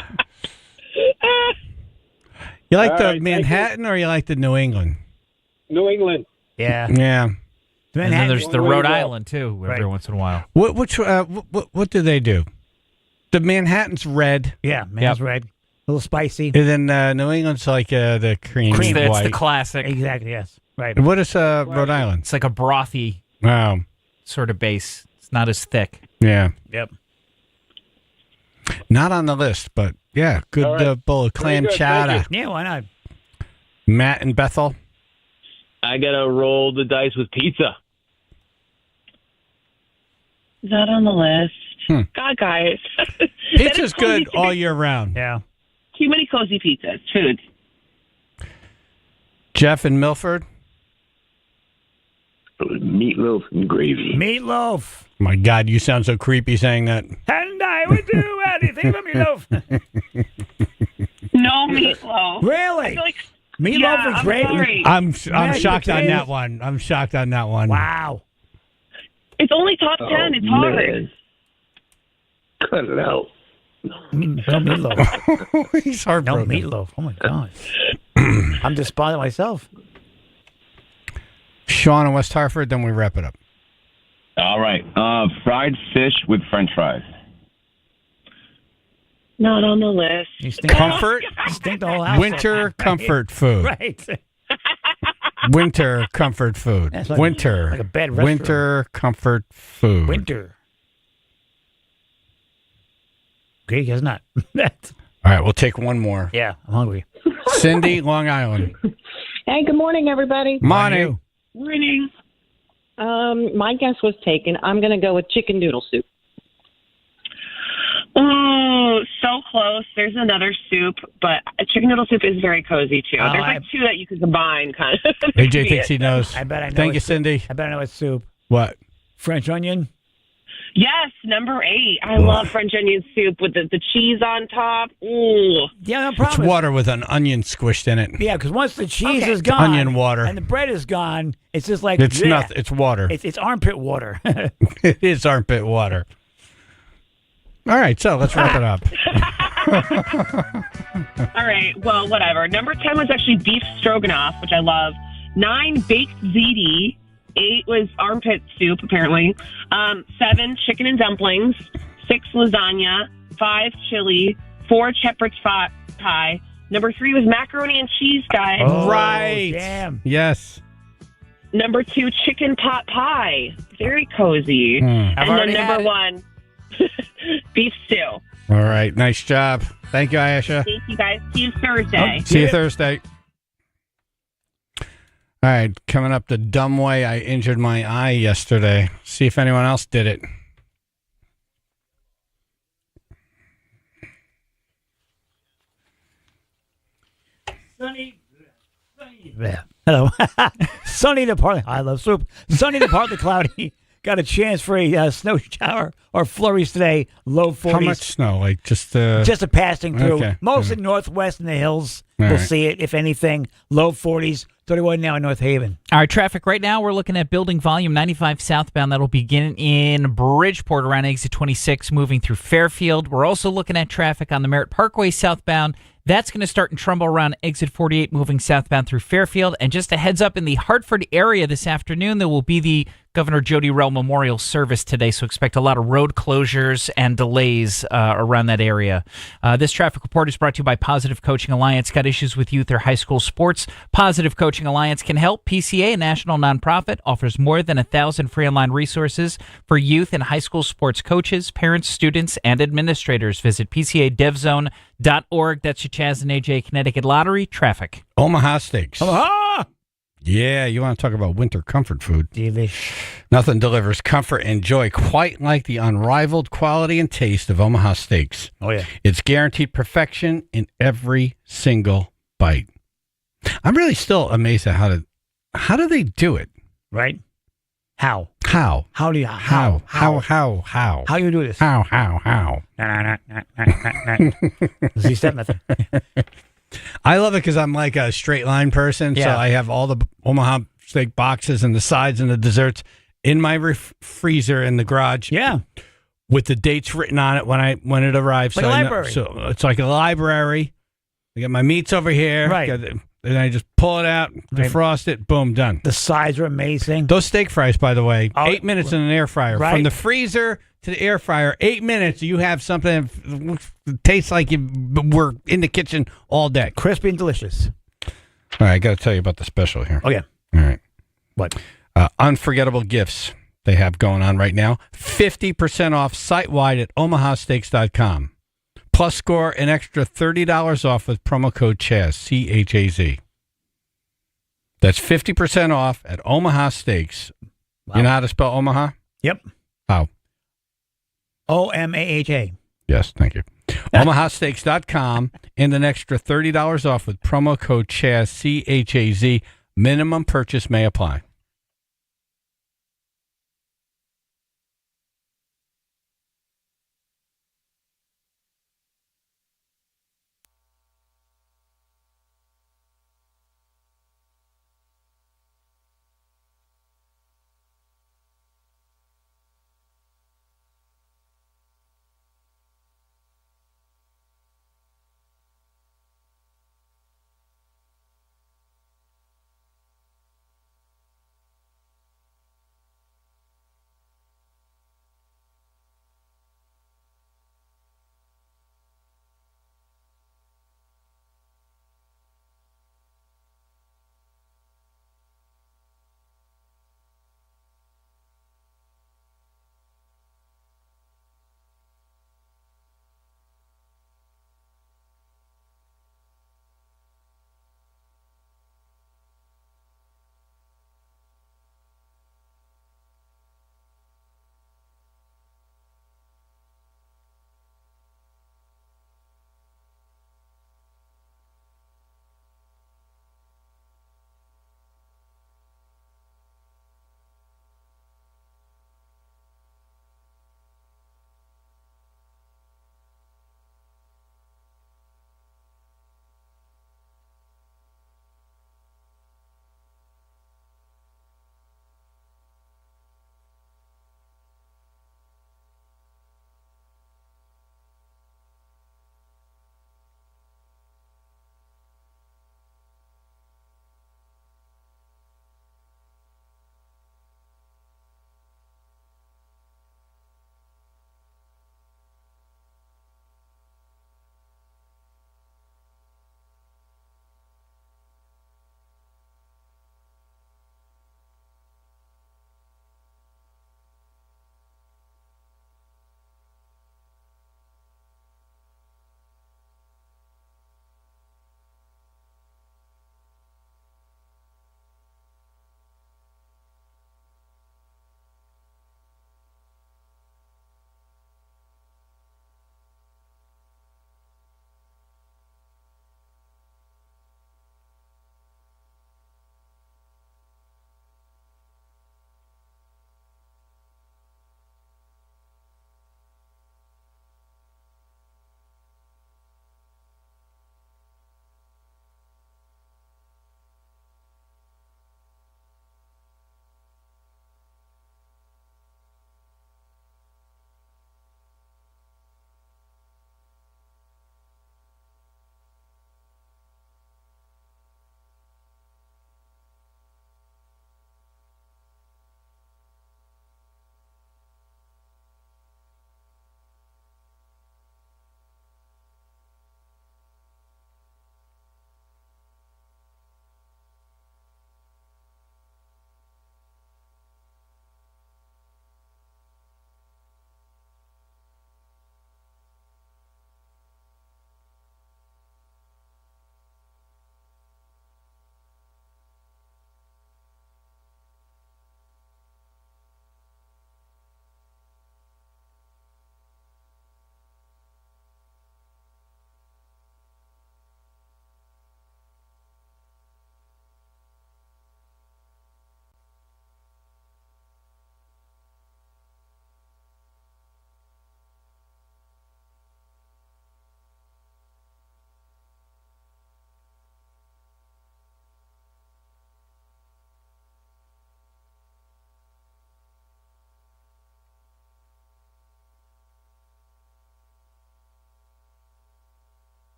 You like
All
the
right, thank
Manhattan or you like the New England?
New England.
Yeah.
Yeah.
And then there's the
Where
Rhode
you go?
Island too. Every
Right.
once in a while.
What do they do? The Manhattan's red,
Yeah, man's red. A little spicy.
and then New England's like the cream
It's the
white.
classic.
Exactly, yes. Right.
And what is Rhode Island?
It's like a brothy
Wow.
sort of base. It's not as thick.
Yeah.
Yep.
Not on the list, but yeah, good
All right.
bowl of
Very
clam
good, thank
chowder.
Yeah, why not?
Matt and Bethel.
I gotta roll the dice with pizza.
Not on the list. God, guys.
Pizza's good all year round.
Yeah.
Too many cozy pizzas. Food.
Jeff and Milford.
Meatloaf and gravy.
Meatloaf.
My God, you sound so creepy saying that.
And I would do anything for meatloaf.
No meatloaf.
Really?
I feel like,
Meatloaf
yeah,
is
I'm
great.
sorry.
I'm
Mashed
shocked on
potatoes.
that one. I'm shocked on that one.
Wow.
It's only top 10. It's hard.
Man. Cut it out.
No meatloaf.
He's
No
heartbroken.
meatloaf. Oh my God. I'm despondent myself.
Sean and West Hartford, then we wrap it up.
All right. Fried fish with French fries.
Not on the list.
You stink.
Comfort,
You stink the whole house.
winter comfort food.
Right.
Winter comfort food.
That's like-
Winter.
like a bad restaurant.
Winter comfort food.
Winter. Okay, guess not.
All right, we'll take one more.
Yeah, I'm hungry.
Cindy, Long Island.
Hey, good morning, everybody.
Morning.
Morning.
My guess was taken. I'm going to go with chicken noodle soup.
Oh, so close. There's another soup, but chicken noodle soup is very cozy too.
Oh,
There's like two that you could combine, kind of.
AJ thinks he knows.
I bet I know.
Thank you,
it's-
Cindy.
I bet I know it's soup.
What?
French onion.
Yes, number 8. I love French onion soup with the cheese on top. Ooh.
Yeah, no
It's
problem.
water with an onion squished in it.
Yeah, because once the cheese
Okay.
is gone,
Onion water.
and the bread is gone, it's just like
It's
bleh.
nothing. It's water.
It's armpit water.
It is armpit water. All right, so let's wrap it up.
All right. Well, whatever. Number 10 was actually beef stroganoff, which I love. 9, baked ziti. 8 was armpit soup, apparently. 7, chicken and dumplings. 6, lasagna. 5, chili. 4, shepherd's pie. Number 3 was macaroni and cheese, guys.
Oh,
Right.
Damn.
Yes.
Number 2, chicken pot pie. Very cozy.
Hmm.
I've
And then
already had
number
it.
1, beef stew.
All right. Nice job. Thank you, Ayesha.
Thank you, guys. See you Thursday.
See you Thursday. All right. Coming up the dumb way I injured my eye yesterday. See if anyone else did it.
Yeah. Hello. Sunny to partly. I love soup. Sunny to partly cloudy. Got a chance for a snow shower or flurries today. Low 40s.
How much snow? Like just
Just a passing through.
Okay.
Mostly northwest in the hills.
All
We'll
right.
see it, if anything. Low 40s. 31 now in North Haven.
All right, traffic right now, we're looking at building volume 95 southbound. That'll begin in Bridgeport around exit 26, moving through Fairfield. We're also looking at traffic on the Merritt Parkway southbound. That's going to start in Trumbull around exit 48, moving southbound through Fairfield. And just a heads up, in the Hartford area this afternoon, there will be the Governor Jody Rell Memorial Service today, so expect a lot of road closures and delays around that area. This traffic report is brought to you by Positive Coaching Alliance. Got issues with youth or high school sports? Positive Coaching Alliance can help. PCA, a national nonprofit, offers more than 1,000 free online resources for youth and high school sports coaches, parents, students, and administrators. Visit PCADevZone.org. That's your Chaz and AJ Connecticut Lottery traffic.
Omaha Steaks.
Omaha!
Yeah, you want to talk about winter comfort food.
Delish.
Nothing delivers comfort and joy quite like the unrivaled quality and taste of Omaha Steaks.
Oh, yeah.
It's guaranteed perfection in every single bite. I'm really still amazed at how do they do it?
Right? How?
How?
How do you?
How
you do this?
How?
See step method.
I love it because I'm like a straight line person, so
Yeah.
I have all the Omaha steak boxes and the sides and the desserts in my freezer in the garage.
Yeah.
With the dates written on it when it arrives.
Like
so
a
I know-
library.
so it's like a library. I got my meats over here.
Right.
And I just pull it out, defrost it, boom, done.
The sides are amazing.
Those steak fries, by the way,
Oh,
8 minutes in an air fryer.
right.
From the freezer to the air fryer, 8 minutes, you have something that tastes like you were in the kitchen all day.
Crispy and delicious.
All right, I got to tell you about the special here.
Oh, yeah.
All right.
What?
Unforgettable gifts they have going on right now. 50% off site-wide at omahasteaks.com. Plus, score an extra $30 off with promo code CHAZ, C-H-A-Z. That's 50% off at Omaha Steaks.
Wow.
You know how to spell Omaha?
Yep.
How?
OMAHA.
Yes, thank you. omahasteaks.com and an extra $30 off with promo code CHAZ, C-H-A-Z. Minimum purchase may apply.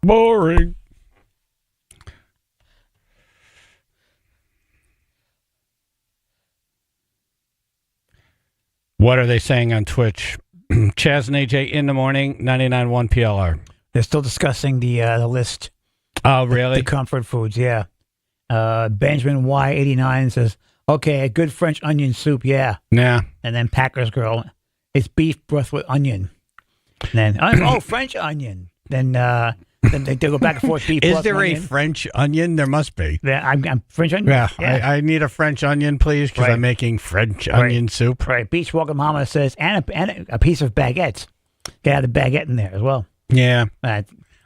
Boring. What are they saying on Twitch? Chaz and AJ in the morning, 99.1 PLR.
They're still discussing the list.
Oh, really?
The comfort foods, yeah. Benjamin Y89 says, okay, a good French onion soup, yeah.
Yeah.
And then Packers Girl, it's beef broth with onion. And then, French onion. Then they go back and forth. Beef
Is
broth
there a
onion.
French onion? There must be.
Yeah, I'm French onion?
Yeah, I need a French onion, please, because
Right.
I'm making French onion soup.
Right. Beach Walker Mama says, and a piece of baguette. Got the baguette in there as well.
Yeah.
Right.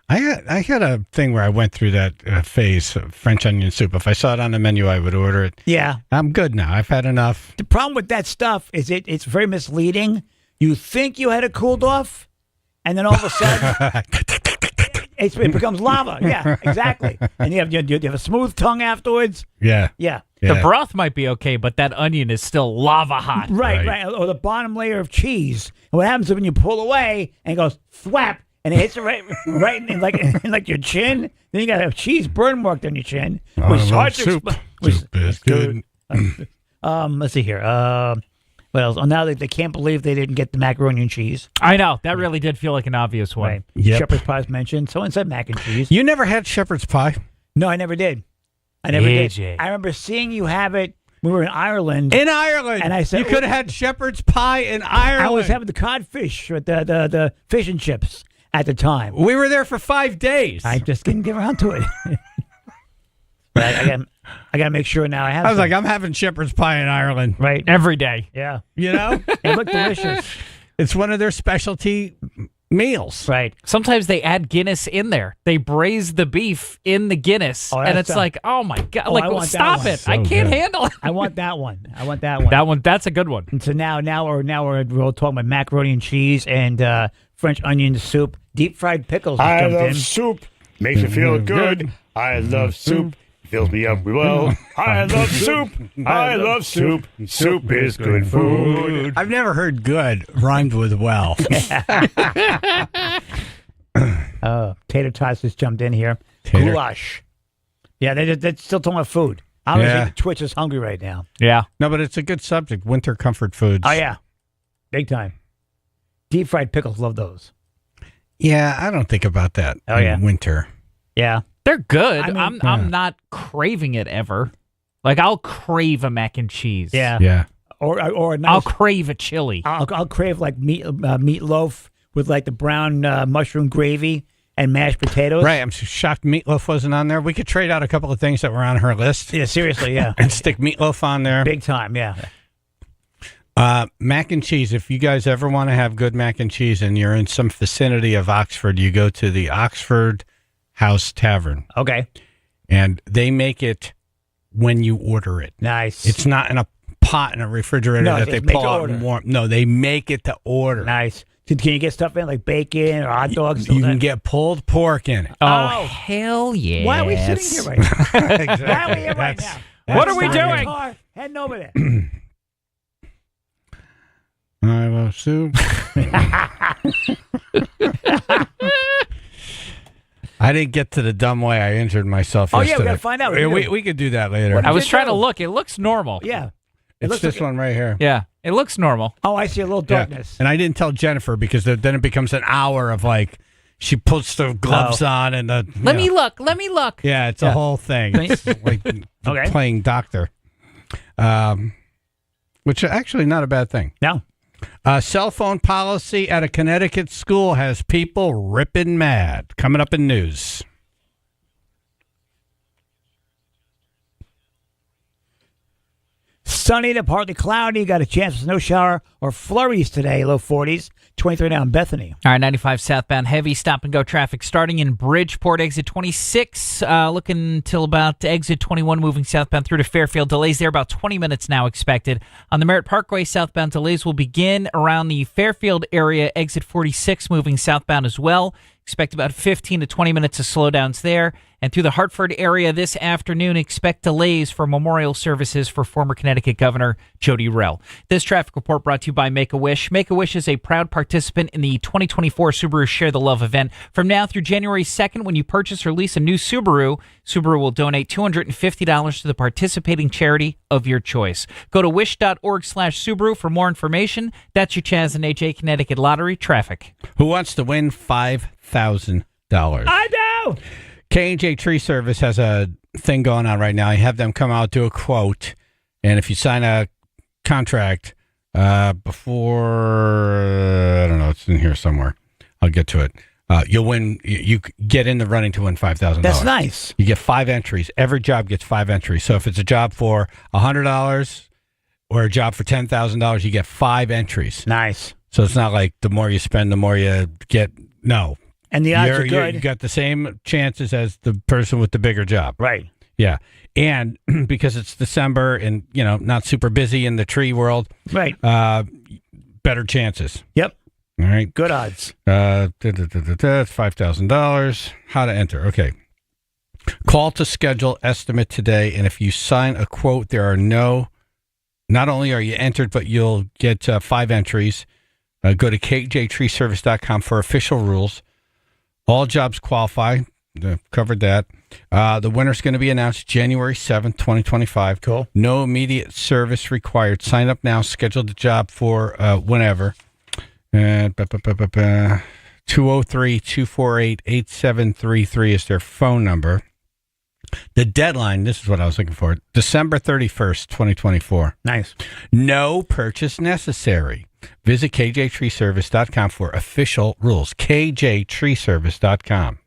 I had a thing where I went through that phase of French onion soup. If I saw it on the menu, I would order it.
Yeah.
I'm good now. I've had enough.
The problem with that stuff is it's very misleading. You think you had it cooled off, and then all of a sudden it becomes lava. Yeah, exactly. And you have a smooth tongue afterwards.
Yeah.
Yeah.
The broth might be okay, but that onion is still lava hot.
Right. Or the bottom layer of cheese. And what happens is when you pull away and it goes thwap, and it hits it right in like your chin. Then you got to have cheese burn mark on your chin, which is hard to
soup.
explain.
Soup is good.
Let's see here. What else? Oh, now they can't believe they didn't get the macaroni and cheese.
I know. That really did feel like an obvious one.
Right.
Yep.
Shepherd's pie's mentioned. Someone said mac and cheese.
You never had shepherd's pie?
No, I never did. I never
AJ.
did. I remember seeing you have it. We were in Ireland.
In Ireland.
And I said,
you could have had shepherd's pie in Ireland.
I was having the codfish with the fish and chips at the time.
We were there for 5 days.
I just didn't get around to it. But I got to make sure now I have
I was
some.
like, I'm having shepherd's pie in Ireland.
Right.
Every day.
Yeah.
You know?
It looked delicious.
It's one of their specialty meals.
Right.
Sometimes they add Guinness in there. They braise the beef in the Guinness,
Oh,
and
that's
it's like, oh my god!
I
Like,
want that
stop
one.
it!
So
I can't
good.
handle it.
I want that one.
That's a good one.
And so now we're all talking about macaroni and cheese and French onion soup, deep fried pickles.
I
jumped
love
in.
soup. Makes me feel good. I love soup. Fills me up well. I love soup. I love soup. Soup is good food.
I've never heard good rhymed with well.
Tater tots just jumped in here.
Tater.
Goulash. Yeah, they're still talking about food. I don't
Yeah.
think Twitch is hungry right now.
Yeah.
No, but it's a good subject. Winter comfort foods.
Oh, yeah. Big time. Deep fried pickles, love those.
Yeah, I don't think about that
Oh,
in
yeah.
winter.
Yeah.
They're good.
I mean,
I'm not craving it ever. Like, I'll crave a mac and cheese.
Yeah.
Yeah.
Or a nice,
I'll crave a chili.
I'll crave like meatloaf with like the brown mushroom gravy and mashed potatoes.
Right. I'm shocked meatloaf wasn't on there. We could trade out a couple of things that were on her list
Yeah, seriously, yeah.
and stick meatloaf on there.
Big time, yeah.
Mac and cheese. If you guys ever want to have good mac and cheese and you're in some vicinity of Oxford, you go to the Oxford House Tavern.
Okay.
And they make it when you order it.
Nice.
It's not in a pot in a refrigerator
No,
that
it's
they
make
pull
to
out
order.
and warm. No, they make it to order.
Nice. So can you get stuff in like bacon or hot dogs?
You can get pulled pork in it.
Oh, hell yeah.
Why are we sitting here right now?
Exactly.
Why are we here right now?
What are we
Stop your
doing?
car, heading over there.
I love soup. I didn't get to the dumb way I injured myself
Oh, yeah, we
yesterday.
gotta find out.
Yeah, we could do that later.
What
I was
did
trying to
you do?
look. It looks normal.
Yeah. It
It's
looks
this
like-
one right here.
Yeah. It looks normal.
Oh, I see a little
Yeah.
darkness.
And I didn't tell Jennifer because then it becomes an hour of like, she puts the gloves on and the.
Let me
you know.
look. Let me look.
Yeah, it's a whole thing. It's like
Okay.
playing doctor. Which actually not a bad thing.
No.
Cell phone policy at a Connecticut school has people ripping mad. Coming up in news.
Sunny to partly cloudy. Got a chance for snow shower or flurries today. Low 40s. 23 now in Bethany.
All right, 95 southbound heavy stop and go traffic starting in Bridgeport, exit 26. Looking till about exit 21, moving southbound through to Fairfield. Delays there about 20 minutes now expected. On the Merritt Parkway, southbound delays will begin around the Fairfield area, exit 46, moving southbound as well. Expect about 15 to 20 minutes of slowdowns there. And through the Hartford area this afternoon, expect delays for memorial services for former Connecticut Governor Jody Rell. This traffic report brought to you by Make-A-Wish. Make-A-Wish is a proud participant in the 2024 Subaru Share the Love event. From now through January 2nd, when you purchase or lease a new Subaru, Subaru will donate $250 to the participating charity of your choice. Go to wish.org/Subaru for more information. That's your Chaz and AJ Connecticut Lottery traffic.
Who wants to win $5,000?
I know.
K&J Tree Service has a thing going on right now. I have them come out, do a quote, and if you sign a contract before, I don't know, it's in here somewhere. I'll get to it. You'll win. You get in the running to win $5,000.
That's nice.
You get 5 entries. Every job gets 5 entries. So if it's a job for $100 or a job for $10,000, you get 5 entries.
Nice.
So it's not like the more you spend, the more you get. No.
And the odds are good.
You got the same chances as the person with the bigger job.
Right.
Yeah. And because it's December and, not super busy in the tree world.
Right.
Better chances.
Yep.
All right.
Good odds.
$5,000. How to enter. Okay. Call to schedule estimate today. And if you sign a quote, there are not only are you entered, but you'll get 5 entries. Go to kjtreeservice.com for official rules. All jobs qualify. Covered that. The winner's going to be announced January 7th, 2025.
Cool.
No immediate service required. Sign up now. Schedule the job for whenever. 203-248-8733 is their phone number. The deadline, this is what I was looking for, December 31st, 2024.
Nice.
No purchase necessary. Visit kjtreeservice.com for official rules. kjtreeservice.com.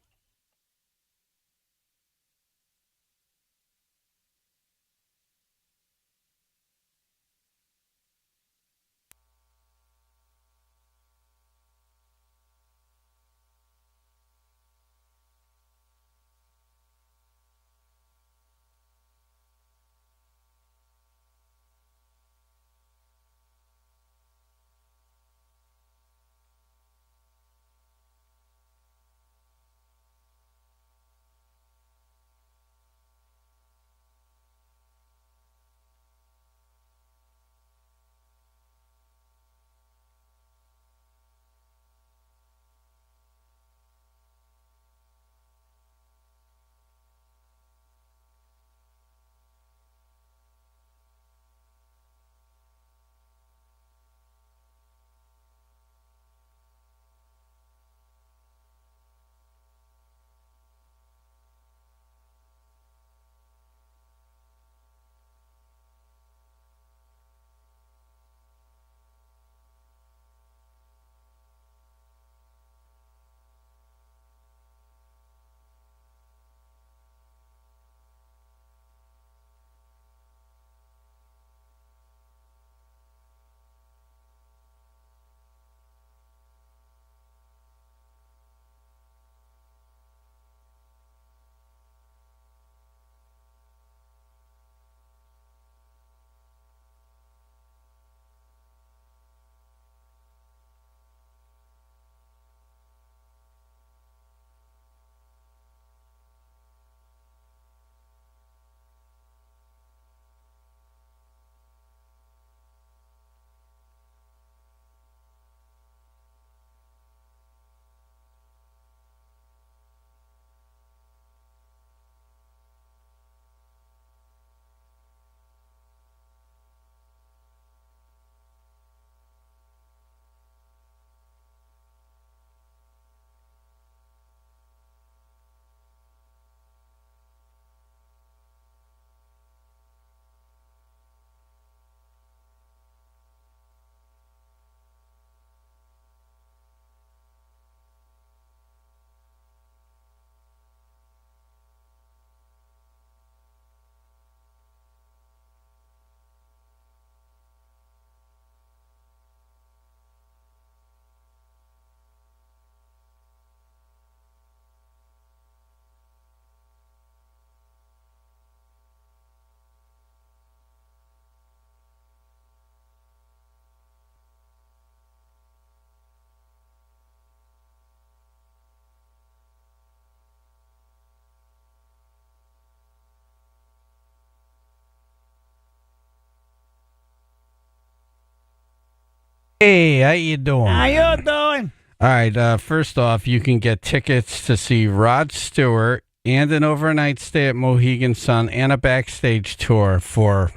Hey, how you doing?
How you doing?
All right, first off, you can get tickets to see Rod Stewart and an overnight stay at Mohegan Sun and a backstage tour for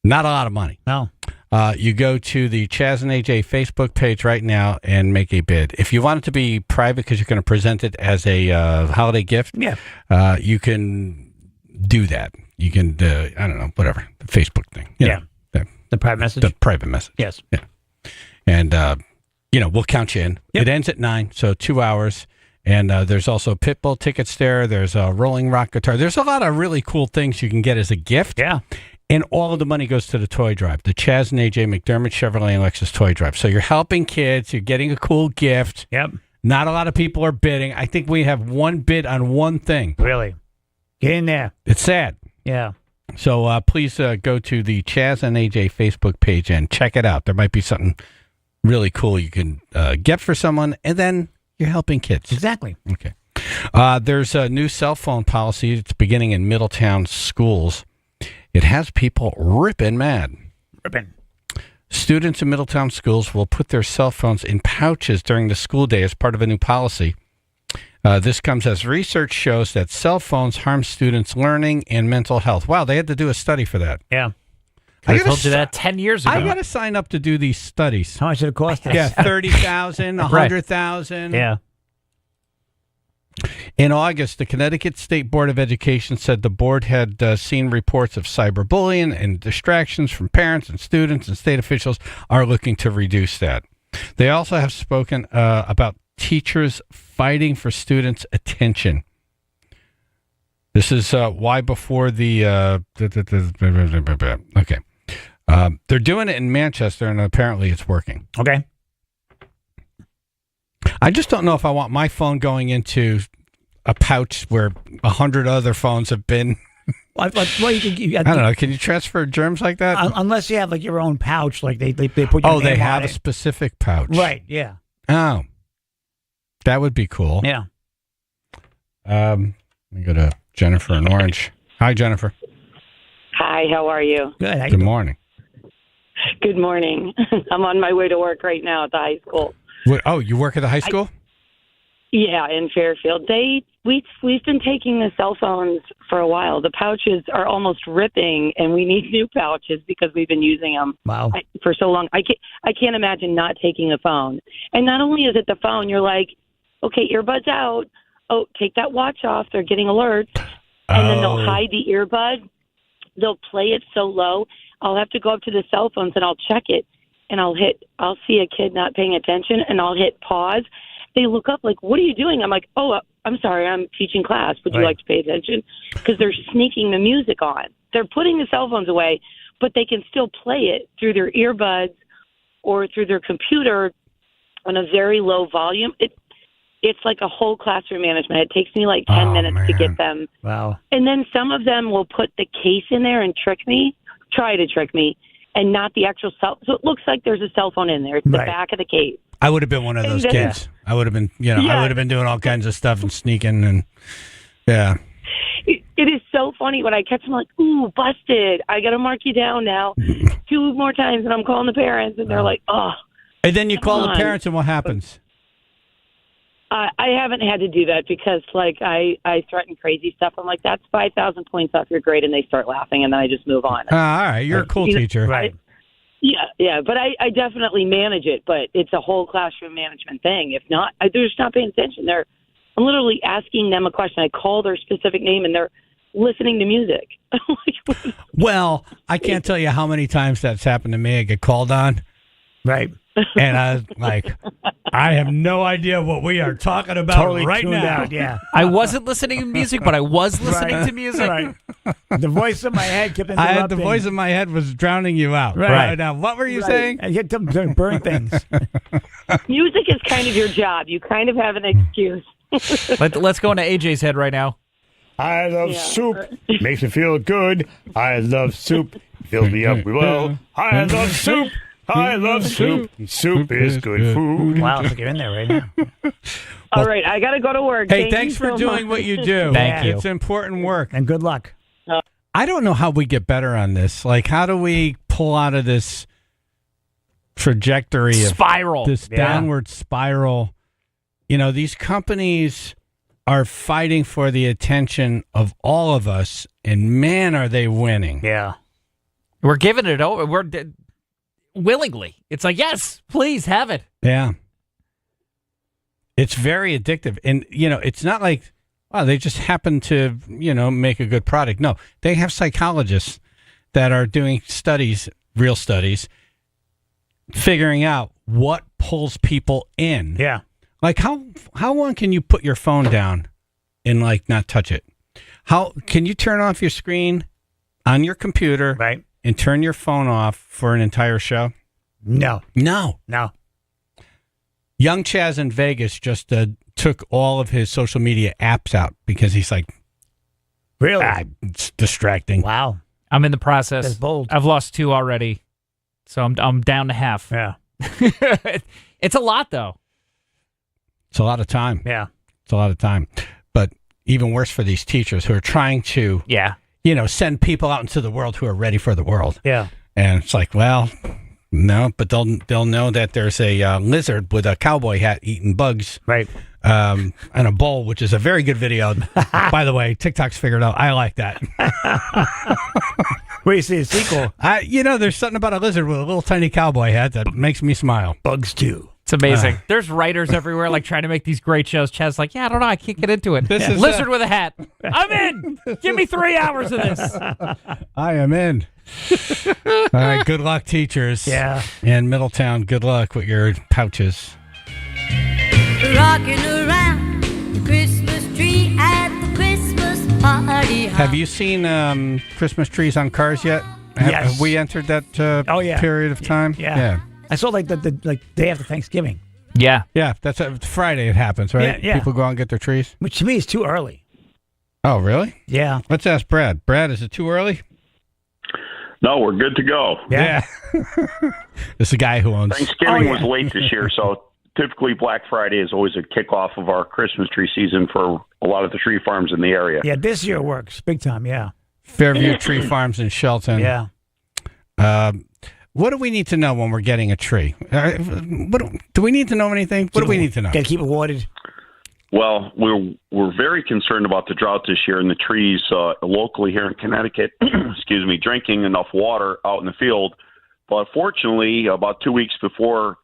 not a lot of money.
No.
You go to the Chaz and AJ Facebook page right now and make a bid. If you want it to be private because you're going to present it as a holiday gift, you can do that. You can, I don't know, whatever, the Facebook thing. You know,
the private message?
The private message.
Yes.
Yeah. And, we'll count you in. It ends at 9, so 2 hours. And there's also Pitbull tickets there. There's a Rolling Rock guitar. There's a lot of really cool things you can get as a gift.
Yeah.
And all of the money goes to the toy drive, the Chaz and AJ McDermott Chevrolet and Lexus toy drive. So you're helping kids. You're getting a cool gift.
Yep.
Not a lot of people are bidding. I think we have one bid on one thing.
Really? Get in there.
It's sad.
Yeah.
So please go to the Chaz and AJ Facebook page and check it out. There might be something really cool you can get for someone, and then you're helping kids.
Exactly.
Okay. There's a new cell phone policy. It's beginning in Middletown schools. It has people ripping mad.
Ripping.
Students in Middletown schools will put their cell phones in pouches during the school day as part of a new policy. This comes as research shows that cell phones harm students' learning and mental health. Wow, they had to do a study for that.
Yeah.
I told you that 10 years ago.
I got to sign up to do these studies.
How much did it cost us?
Yeah, 30,000, 100,000.
Yeah.
In August, the Connecticut State Board of Education said the board had seen reports of cyberbullying and distractions from parents and students, and state officials are looking to reduce that. They also have spoken about teachers fighting for students' attention. This is why before the okay. They're doing it in Manchester, and apparently it's working.
Okay.
I just don't know if I want my phone going into a pouch where 100 other phones have been.
Well,
I don't know. Can you transfer germs like that?
Unless you have like your own pouch, like they put your name
they
on
have
it.
a specific pouch.
Right. Yeah.
Oh, that would be cool.
Yeah.
Let me go to Jennifer in Orange. Hi, Jennifer.
Hi, how are you?
Good.
Good morning.
Good morning. I'm on my way to work right now at the high school.
Oh, you work at the high school?
Yeah, in Fairfield. We've been taking the cell phones for a while. The pouches are almost ripping, and we need new pouches because we've been using them for so long. I can't imagine not taking the phone. And not only is it the phone, you're like, okay, earbuds out. Oh, take that watch off. They're getting alerts. And then they'll hide the earbud. They'll play it so low. I'll have to go up to the cell phones and I'll check it. And I'll see a kid not paying attention, and I'll hit pause. They look up like, what are you doing? I'm like, oh, I'm sorry, I'm teaching class. Would you like to pay attention? Because they're sneaking the music on. They're putting the cell phones away, but they can still play it through their earbuds or through their computer on a very low volume. It's like a whole classroom management. It takes me like 10 minutes to get them.
Wow.
And then some of them will put the case in there and try to trick me, and not the actual cell. So it looks like there's a cell phone in there. It's the back of the case.
I would have been one of those kids. I would have been, I would have been doing all kinds of stuff and sneaking and, yeah.
It is so funny when I catch them like, ooh, busted. I got to mark you down now 2 more times, and I'm calling the parents, and they're like, oh.
And then you call the parents, and what happens?
I haven't had to do that because, like, I threaten crazy stuff. I'm like, that's 5,000 points off your grade, and they start laughing, and then I just move on.
All right. You're a cool teacher.
Right.
Yeah, but I definitely manage it, but it's a whole classroom management thing. If not, they're just not paying attention. I'm literally asking them a question. I call their specific name, and they're listening to music.
Well, I can't tell you how many times that's happened to me. I get called on.
Right.
And I was like, I have no idea what we are talking about right
tuned
now.
out, yeah.
I wasn't listening to music, but I was listening to music.
Right. The voice in my head kept interrupting.
I had the voice in my head was drowning you out.
Right.
Now, what were you saying?
I get them to burn things.
Music is kind of your job. You kind of have an excuse.
Let's go into AJ's head right now.
I love soup. Makes me feel good. I love soup. Fills me up well. I love soup. I love soup. Soup is good food.
Wow, it's like you're in there right now.
All right, I got to go to work.
Hey,
Thank
thanks
you
for
so
doing
much.
what you do.
Thank you.
It's important work.
And good luck.
I don't know how we get better on this. Like, how do we pull out of this trajectory
spiral.
of this downward spiral. You know, these companies are fighting for the attention of all of us, and man, are they winning.
Yeah.
We're giving it over. Willingly. It's like, yes, please have it.
Yeah. It's very addictive. And, you know, it's not like, oh, they just happen to, you know, make a good product. No, they have psychologists that are doing studies, real studies, figuring out what pulls people in.
Yeah.
Like how long can you put your phone down and like not touch it? How can you turn off your screen on your computer
right,
and turn your phone off for an entire show?
No.
Young Chaz in Vegas just took all of his social media apps out because he's like,
really?
It's distracting.
Wow.
I'm in the process.
That's bold.
I've lost 2 already, so I'm down to half.
Yeah.
It's a lot, though.
It's a lot of time.
Yeah.
It's a lot of time. But even worse for these teachers who are trying to, you know, send people out into the world who are ready for the world.
Yeah.
And it's like, well, no, but they'll know that there's a lizard with a cowboy hat eating bugs.
Right.
And a bowl, which is a very good video. By the way, TikTok's figured out. I like that.
Where you see a sequel?
You know, there's something about a lizard with a little tiny cowboy hat that makes me smile.
Bugs too.
It's amazing. There's writers everywhere like trying to make these great shows. Chaz's like, I don't know. I can't get into it.
This is
Lizard with a hat. I'm in. Give me 3 hours of this.
I am in. All right. Good luck, teachers.
Yeah.
And Middletown, good luck with your pouches.
Rocking around the Christmas tree at the Christmas party.
Have you seen Christmas trees on cars yet? Have we entered that period of time?
Yeah. I saw like the day after Thanksgiving.
Yeah.
Yeah, that's Friday it happens, right?
Yeah.
People go out and get their trees?
Which to me is too early.
Oh, really?
Yeah.
Let's ask Brad. Brad, is it too early?
No, we're good to go.
Yeah. This is a guy who owns...
Thanksgiving was late this year, so typically Black Friday is always a kickoff of our Christmas tree season for a lot of the tree farms in the area.
Yeah, this year works big time. Yeah.
Fairview Tree Farms in Shelton.
Yeah.
What do we need to know when we're getting a tree? Do we need to know anything? What do we need to know?
Got to keep it watered.
Well, we're very concerned about the drought this year and the trees locally here in Connecticut, drinking enough water out in the field. But fortunately, about 2 weeks before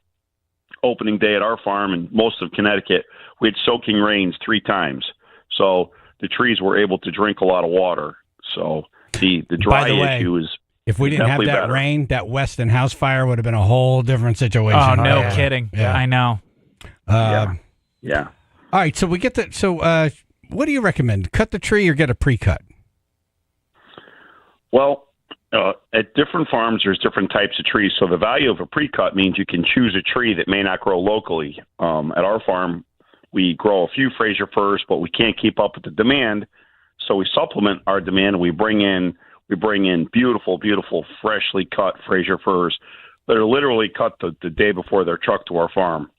opening day at our farm and most of Connecticut, we had soaking rains 3 times. So the trees were able to drink a lot of water. So the dry issue is...
If we didn't have that rain, that Weston house fire would have been a whole different situation.
Oh, no kidding.
Yeah.
I know.
Yeah.
All right, so we get the. So, what do you recommend? Cut the tree or get a pre-cut?
Well, at different farms, there's different types of trees. So the value of a pre-cut means you can choose a tree that may not grow locally. At our farm, we grow a few Fraser firs, but we can't keep up with the demand. So we supplement our demand, and we bring in beautiful, beautiful, freshly cut Fraser firs that are literally cut the day before they're trucked to our farm.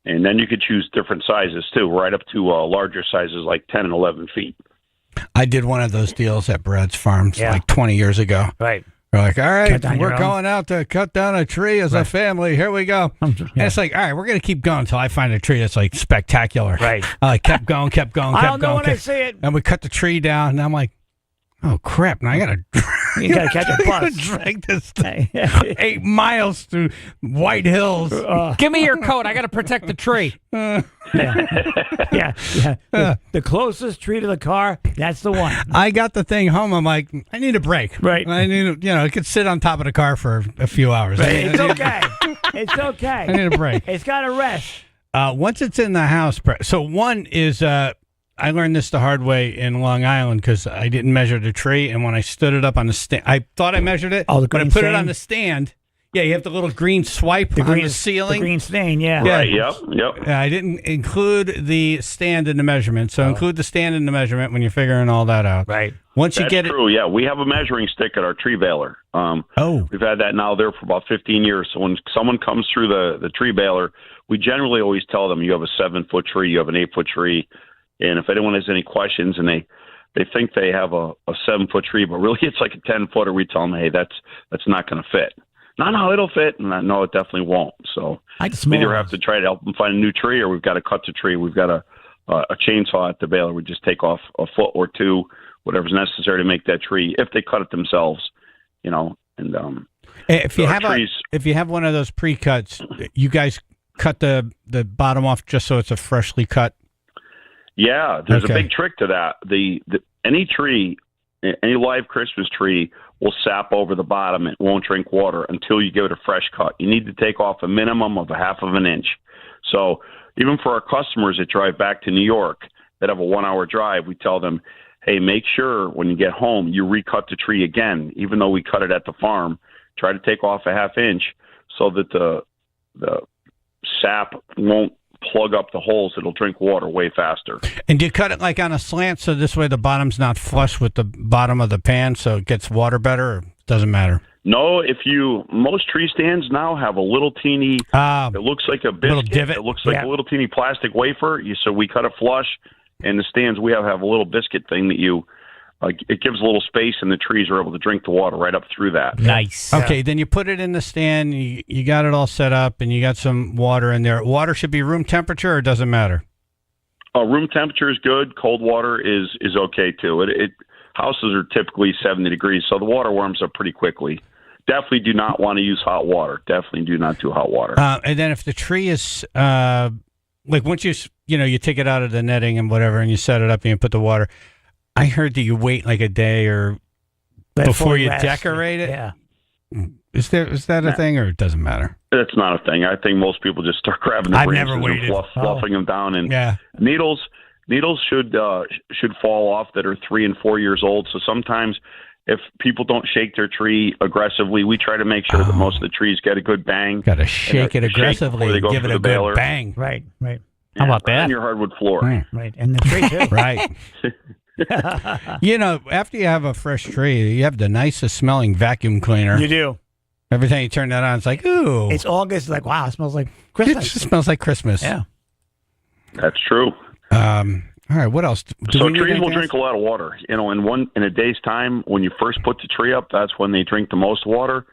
And then you could choose different sizes, too, right up to larger sizes like 10 and 11 feet.
I did one of those deals at Brad's Farm like 20 years ago.
Right.
We're like, all right, we're
your
going out to cut down a tree as a family. Here we go. And it's like, all right, we're going to keep going until I find a tree that's like spectacular.
Right.
I kept going.
I don't know when I see it.
And we cut the tree down, and I'm like, oh, crap. Now I got to...
You got to catch a bus.
Drag this thing 8 miles through White Hills.
Give me your coat. I got to protect the tree.
Yeah. The closest tree to the car, that's the one.
I got the thing home. I'm like, I need a break.
Right.
I need, it could sit on top of the car for a few hours.
Right. It's okay. It's okay.
I need a break.
It's got to rest.
Once it's in the house, so one is... I learned this the hard way in Long Island because I didn't measure the tree, and when I stood it up on the stand, I thought I measured it.
Oh,
but I put it on the stand. Yeah, you have the little green swipe on the ceiling.
The green stain, yeah.
Right, yep.
Yeah, I didn't include the stand in the measurement, so include the stand in the measurement when you're figuring all that out.
Right.
Once you
That's
get
true, yeah. We have a measuring stick at our tree baler. We've had that now there for about 15 years. So when someone comes through the tree baler, we generally always tell them you have a 7-foot tree, you have an 8-foot tree. And if anyone has any questions and they think they have a 7-foot tree, but really it's like a 10-footer, we tell them, hey, that's not going to fit. No, it'll fit. And no, it definitely won't. So we either have to try to help them find a new tree, or we've got to cut the tree. We've got a chainsaw at the baler. We just take off a foot or two, whatever's necessary to make that tree, if they cut it themselves, and
if you have one of those pre-cuts, you guys cut the bottom off just so it's a freshly cut.
Yeah, there's a big trick to that. Any tree, any live Christmas tree will sap over the bottom. It won't drink water until you give it a fresh cut. You need to take off a minimum of a half of an inch. So even for our customers that drive back to New York that have a 1-hour drive, we tell them, hey, make sure when you get home you recut the tree again, even though we cut it at the farm. Try to take off a half inch so that the sap won't plug up the holes. It'll drink water way faster.
And do you cut it like on a slant so this way the bottom's not flush with the bottom of the pan so it gets water better, or doesn't matter?
No, most tree stands now have a little teeny, it looks like a biscuit.
Little divot.
It looks like a little teeny plastic wafer. So we cut it flush, and the stands we have a little biscuit thing that it gives a little space, and the trees are able to drink the water right up through that.
Nice.
Okay, then you put it in the stand, you got it all set up, and you got some water in there. Water should be room temperature, or doesn't matter?
Room temperature is good. Cold water is okay, too. Houses are typically 70 degrees, so the water warms up pretty quickly. Definitely do not want to use hot water. Definitely do not do hot water.
And then if the tree is, once you take it out of the netting and whatever, and you set it up and you put the water, I heard that you wait like a day or before you decorate it.
Yeah.
Is that a thing, or it doesn't matter?
It's not a thing. I think most people just start grabbing the branches and fluffing them down. And needles should fall off that are 3 and 4 years old. So sometimes if people don't shake their tree aggressively, we try to make sure that most of the trees get a good bang.
Got to shake it aggressively and give it a good bang.
Right.
How about that?
On your hardwood floor.
Right. And the tree too.
Right. After you have a fresh tree, you have the nicest smelling vacuum cleaner.
You do.
Every time you turn that on, it's like, ooh.
It's August. Like, wow, it smells like Christmas.
It just smells like Christmas.
Yeah.
That's true.
All right, what else?
So trees will drink a lot of water. In a day's time, when you first put the tree up, that's when they drink the most water.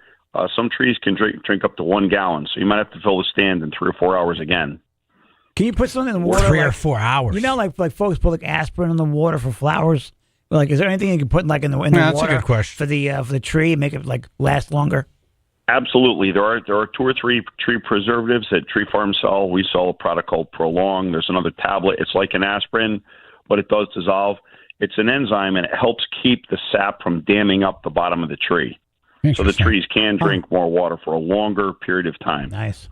Some trees can drink up to 1 gallon, so you might have to fill the stand in 3 or 4 hours again.
Can you put something in the water?
3 or 4 hours.
Like folks put aspirin in the water for flowers. Like, is there anything you can put in the water?
That's a good question.
For the tree, make it last longer.
Absolutely. There are 2 or 3 tree preservatives that tree farms sell. We sell a product called Prolong. There's another tablet. It's like an aspirin, but it does dissolve. It's an enzyme, and it helps keep the sap from damming up the bottom of the tree. So the trees can drink more water for a longer period of time.
Nice.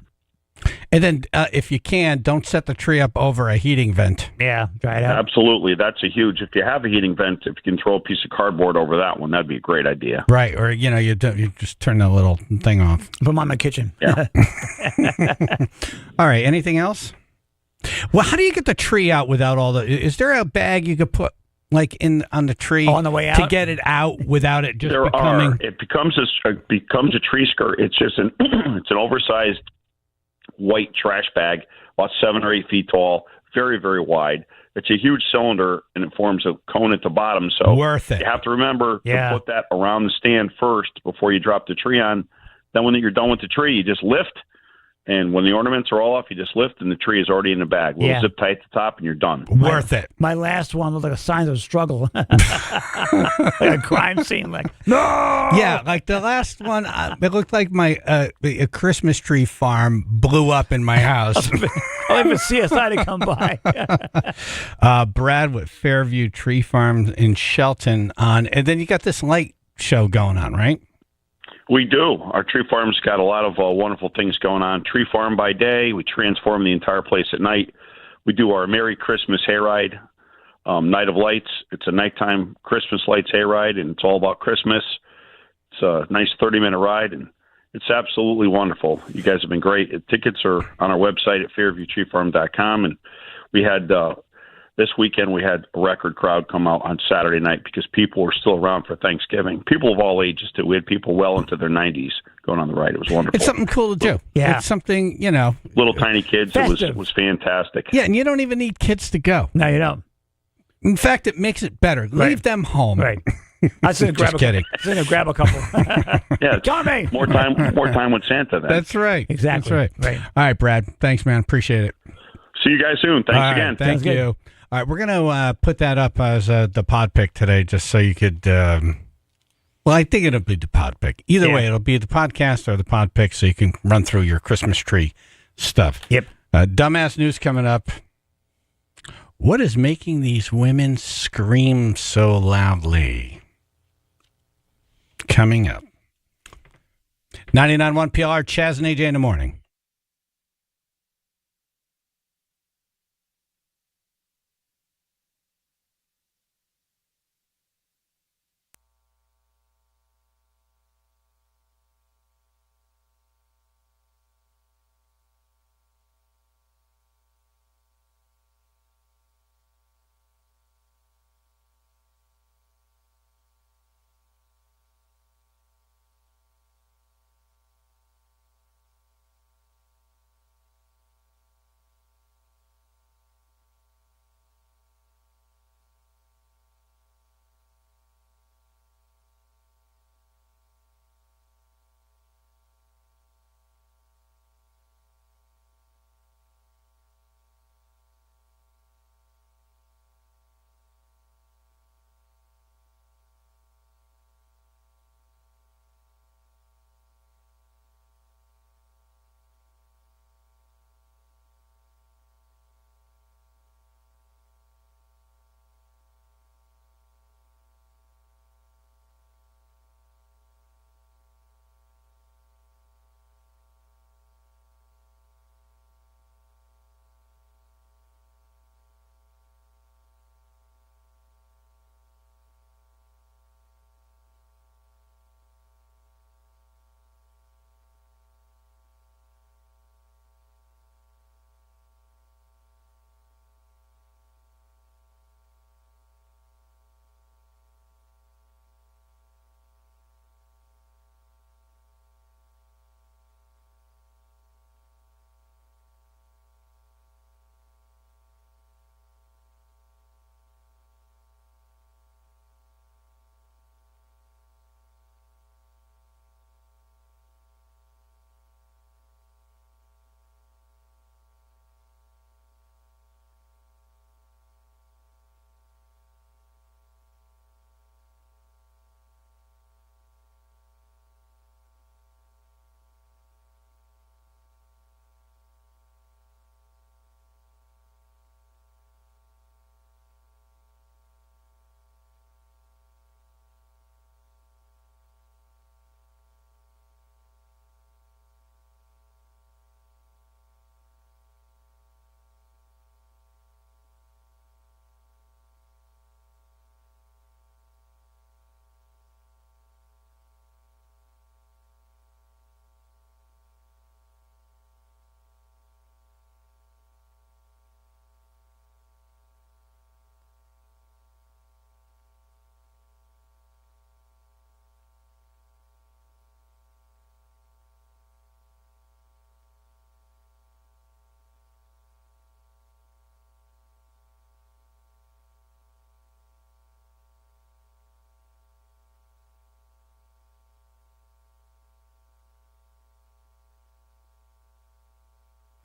And then if you can, don't set the tree up over a heating vent.
Yeah, dry it out.
Absolutely. That's a huge, if you have a heating vent, if you can throw a piece of cardboard over that one, that'd be a great idea.
Right. Or, you just turn the little thing off.
Put them on my kitchen.
Yeah.
All right. Anything else? Well, how do you get the tree out without is there a bag you could put on the tree
on the way out
to get it out without it just
it becomes a tree skirt. It's just it's an oversized white trash bag, about 7 or 8 feet tall, very, very wide. It's a huge cylinder, and it forms a cone at the bottom. So
worth it.
You have to remember to put that around the stand first before you drop the tree on. Then when you're done with the tree, you just lift. And when the ornaments are all off, you just lift, and the tree is already in the bag. Little zip tie at the top, and you're done.
Worth it.
My last one looked like a sign of struggle. Like a crime scene. No!
Yeah, like the last one, it looked like a Christmas tree farm blew up in my house.
I'll even CSI to come by.
Brad with Fairview Tree Farm in Shelton and then you got this light show going on, right?
We do. Our tree farm's got a lot of wonderful things going on. Tree farm by day. We transform the entire place at night. We do our Merry Christmas hayride, Night of Lights. It's a nighttime Christmas lights hayride, and it's all about Christmas. It's a nice 30-minute ride, and it's absolutely wonderful. You guys have been great. Tickets are on our website at fairviewtreefarm.com, and we had this weekend we had a record crowd come out on Saturday night because people were still around for Thanksgiving. People of all ages, too. We had people well into their 90s going on the ride. It was wonderful.
It's something cool to do.
Yeah.
It's something,
Little tiny kids. It was fantastic.
Yeah, and you don't even need kids to go.
No, you don't.
In fact, it makes it better. Leave them home.
Right. I was going
Just kidding.
grab a couple.
Yeah,
Tommy.
more time with Santa then.
That's right.
Exactly.
That's right. All right, Brad. Thanks, man. Appreciate it.
See you guys soon. Thanks
All right,
again.
Thank you. All right, we're going to put that up as the pod pick today just so you could well, I think it'll be the pod pick. Either way, it'll be the podcast or the pod pick so you can run through your Christmas tree stuff.
Yep.
Dumbass news coming up. What is making these women scream so loudly? Coming up. 99.1 PLR, Chaz and AJ in the morning.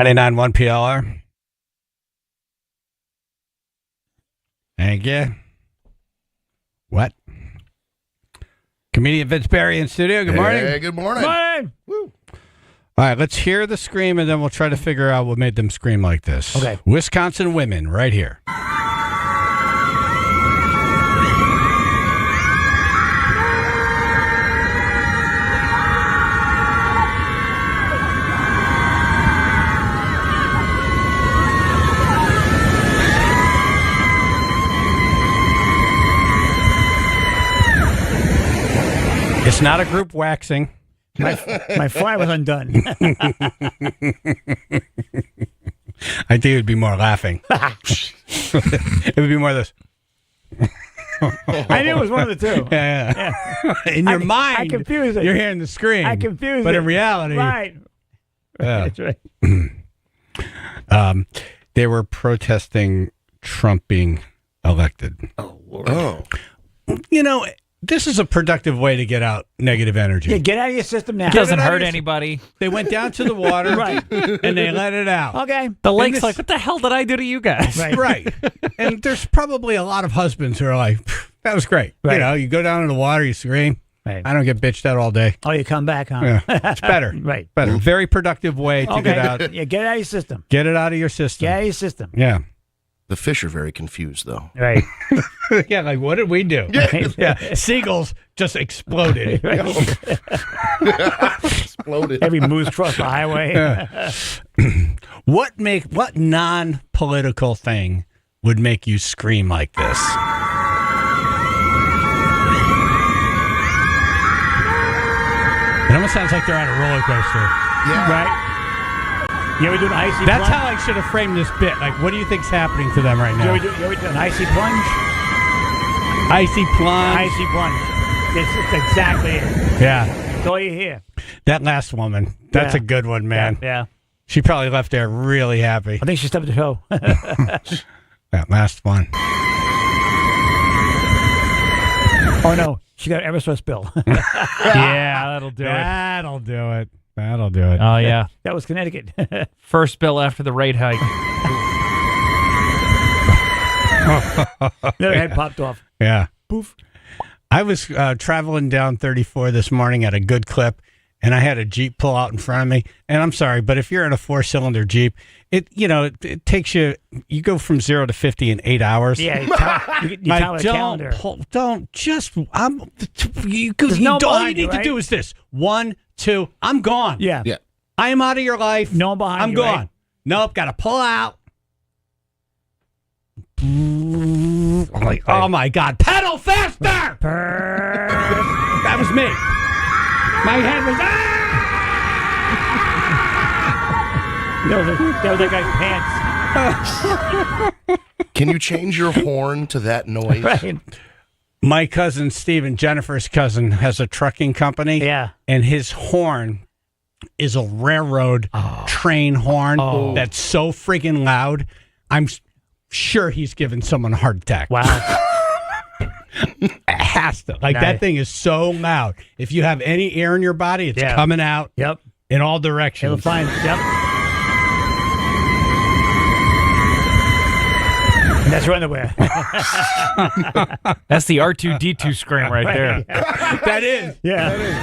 $99.1 PLR. Thank you. What? Comedian Vince Barry in studio. Good morning.
Hey, good morning.
Morning.
Woo.
All right, let's hear the scream, and then we'll try to figure out what made them scream like this.
Okay.
Wisconsin women, right here. It's not a group waxing.
My fly was undone.
I think it would be more laughing. It would be more of this.
I knew it was one of the two.
Yeah. In your mind,
I confused it.
you're hearing the scream.
I confused
but
it.
in reality,
Right.
Yeah.
That's right.
They were protesting Trump being elected.
Oh, Lord.
Oh.
You know,
this is a productive way to get out negative energy.
Yeah, get out of your system now.
It doesn't hurt anybody.
They went down to the water
Right.
and they let it out.
Okay.
The lake's like, what the hell did I do to you guys?
Right. And there's probably a lot of husbands who are like, that was great.
Right.
You know, you go down in the water, you scream.
Right.
I don't get bitched at all day.
Oh, you come back, huh?
Yeah, it's better.
Right.
Better. Very productive way to get out.
Yeah, get it out of your system.
Get it out of your system.
Get out of your system.
Yeah.
The fish are very confused, though.
Right.
Yeah, like, what did we do? Yeah. Seagulls just exploded.
Exploded.
Every moose crossed the highway.
Yeah. What non-political thing would make you scream like this? It almost sounds like they're on a roller coaster.
Yeah.
Right? You ever do an icy
That's
plunge?
how I should have framed this bit. Like, what do you think's happening to them right now?
You ever do an icy plunge?
Icy plunge.
Icy plunge. It's exactly it.
Yeah.
That's all you hear.
That last woman. That's
Yeah.
a good one, man.
Yeah.
She probably left there really happy.
I think she stepped the toe.
That last one.
Oh, no. She got an Eversource bill.
Yeah, that'll do it.
That'll do it. That'll do it.
Oh, yeah.
That was Connecticut.
First bill after the rate hike.
Their head popped off.
Yeah.
Poof.
I was traveling down 34 this morning at a good clip, and I had a Jeep pull out in front of me. And I'm sorry, but if you're in a 4-cylinder Jeep, it takes you go from 0 to 50 in 8 hours.
Yeah, you time with a calendar.
Don't just all you
no
need
behind you,
to
right?
do is this 1, 2, I'm gone.
Yeah.
I am out of your life.
No one behind
I'm
you,
gone.
right?
Nope, got to pull out. I'm like, oh my God, pedal faster! That was me. My head was
That was that guy's pants.
Can you change your horn to that noise?
Right.
My cousin Steven, Jennifer's cousin, has a trucking company.
Yeah.
And his horn is a railroad train horn that's so freaking loud. I'm sure he's giving someone a heart attack.
Wow.
It has to. Like, that thing is so loud. If you have any air in your body, it's coming out in all directions.
It'll find. Yep. And that's your underwear.
That's the R2-D2 scream right there.
That is.
Yeah.
That is.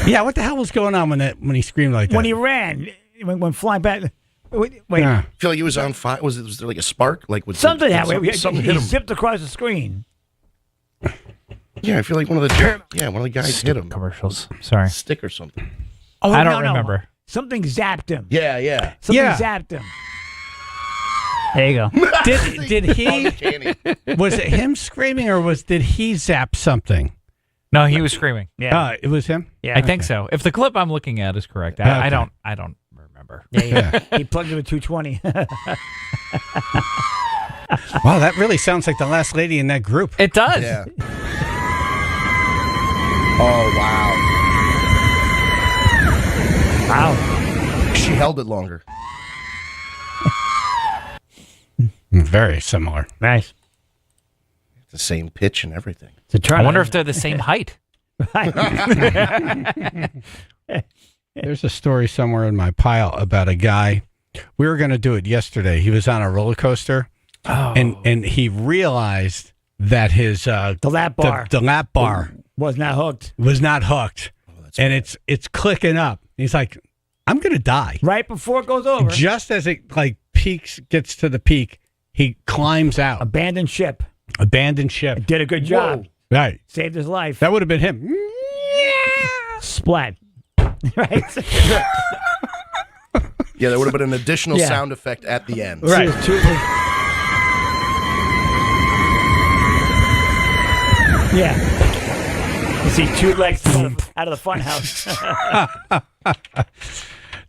Yeah, what the hell was going on when he screamed like that?
When he ran, when flying back. Wait.
Yeah.
I feel like he was on fire. Was there like a spark? Like
Something happened.
Something
He
hit him.
zipped across the screen.
Yeah, I feel like one of the guys hit him.
Commercials. Sorry.
Stick or something.
Oh,
I don't remember.
Something zapped him.
Yeah.
Something zapped him. There you go.
Did he? Was it him screaming, or did he zap something?
No, he was screaming.
Yeah.
It was him.
Yeah.
I think so. If the clip I'm looking at is correct, I don't remember.
Yeah. He plugged it with 220.
Wow, that really sounds like the last lady in that group.
It does.
Yeah. Oh wow.
Wow.
She held it longer.
Very similar.
Nice.
The same pitch and everything.
I wonder if they're the same height.
There's a story somewhere in my pile about a guy. We were going to do it yesterday. He was on a roller coaster, and he realized that his
the lap bar
was not hooked, and it's clicking up. He's like, I'm going to die
right before it goes over.
Just as it gets to the peak, he climbs out.
Abandoned ship.
Did
a good job.
Whoa. Right.
Saved his life.
That would have been him.
Splat. Right.
Yeah, there would have been an additional sound effect at the end.
Right.
Yeah. You see two legs out of the fun house.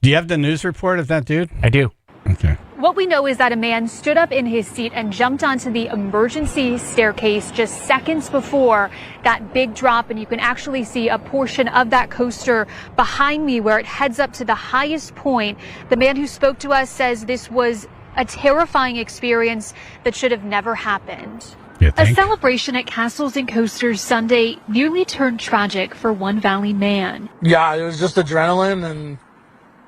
Do you have the news report of that dude?
I do.
Okay.
What we know is that a man stood up in his seat and jumped onto the emergency staircase just seconds before that big drop. And you can actually see a portion of that coaster behind me where it heads up to the highest point. The man who spoke to us says this was a terrifying experience that should have never happened.
You
A
think?
celebration at Castles and Coasters Sunday nearly turned tragic for one Valley man.
Yeah, it was just adrenaline, and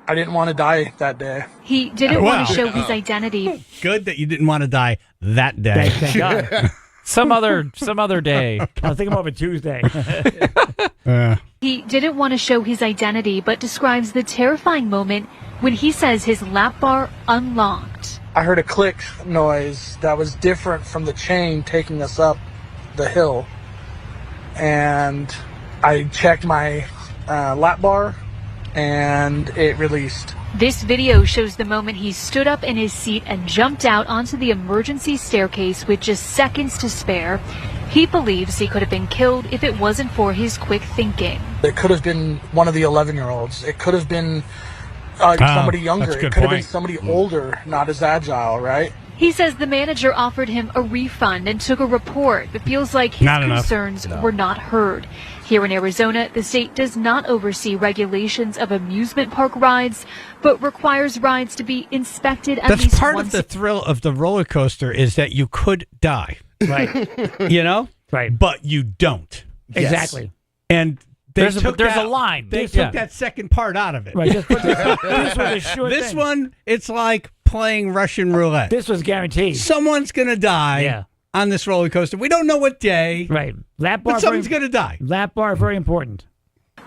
I didn't want to die that day.
He didn't want to show his identity.
Good that you didn't want to die that day.
Thank God.
Some other day.
I was thinking more of a Tuesday.
He didn't want to show his identity, but describes the terrifying moment when he says his lap bar unlocked.
I heard a click noise that was different from the chain taking us up the hill. And I checked my lap bar, and it released.
This video shows the moment he stood up in his seat and jumped out onto the emergency staircase with just seconds to spare. He believes he could have been killed if it wasn't for his quick thinking.
It could have been one of the 11-year-olds. It could have been somebody younger.
that's a
It
good
could have been
point.
somebody older, not as agile, right?
He says the manager offered him a refund and took a report, but feels like his
Not enough.
concerns were not heard. Here in Arizona, the state does not oversee regulations of amusement park rides, but requires rides to be inspected at
That's
least
part
once
of the thrill of the roller coaster is that you could die.
Right.
You know?
Right.
But you don't.
Exactly.
And
There's
took
a
that-
line.
They
Yeah.
took that second part out of it.
Right. Just put this was a sure
This
thing.
one, it's like playing Russian roulette.
This was guaranteed.
Someone's going to die
Yeah.
on this roller coaster. We don't know what day,
Right. Lap bar.
but someone's going to die.
Lap bar very important.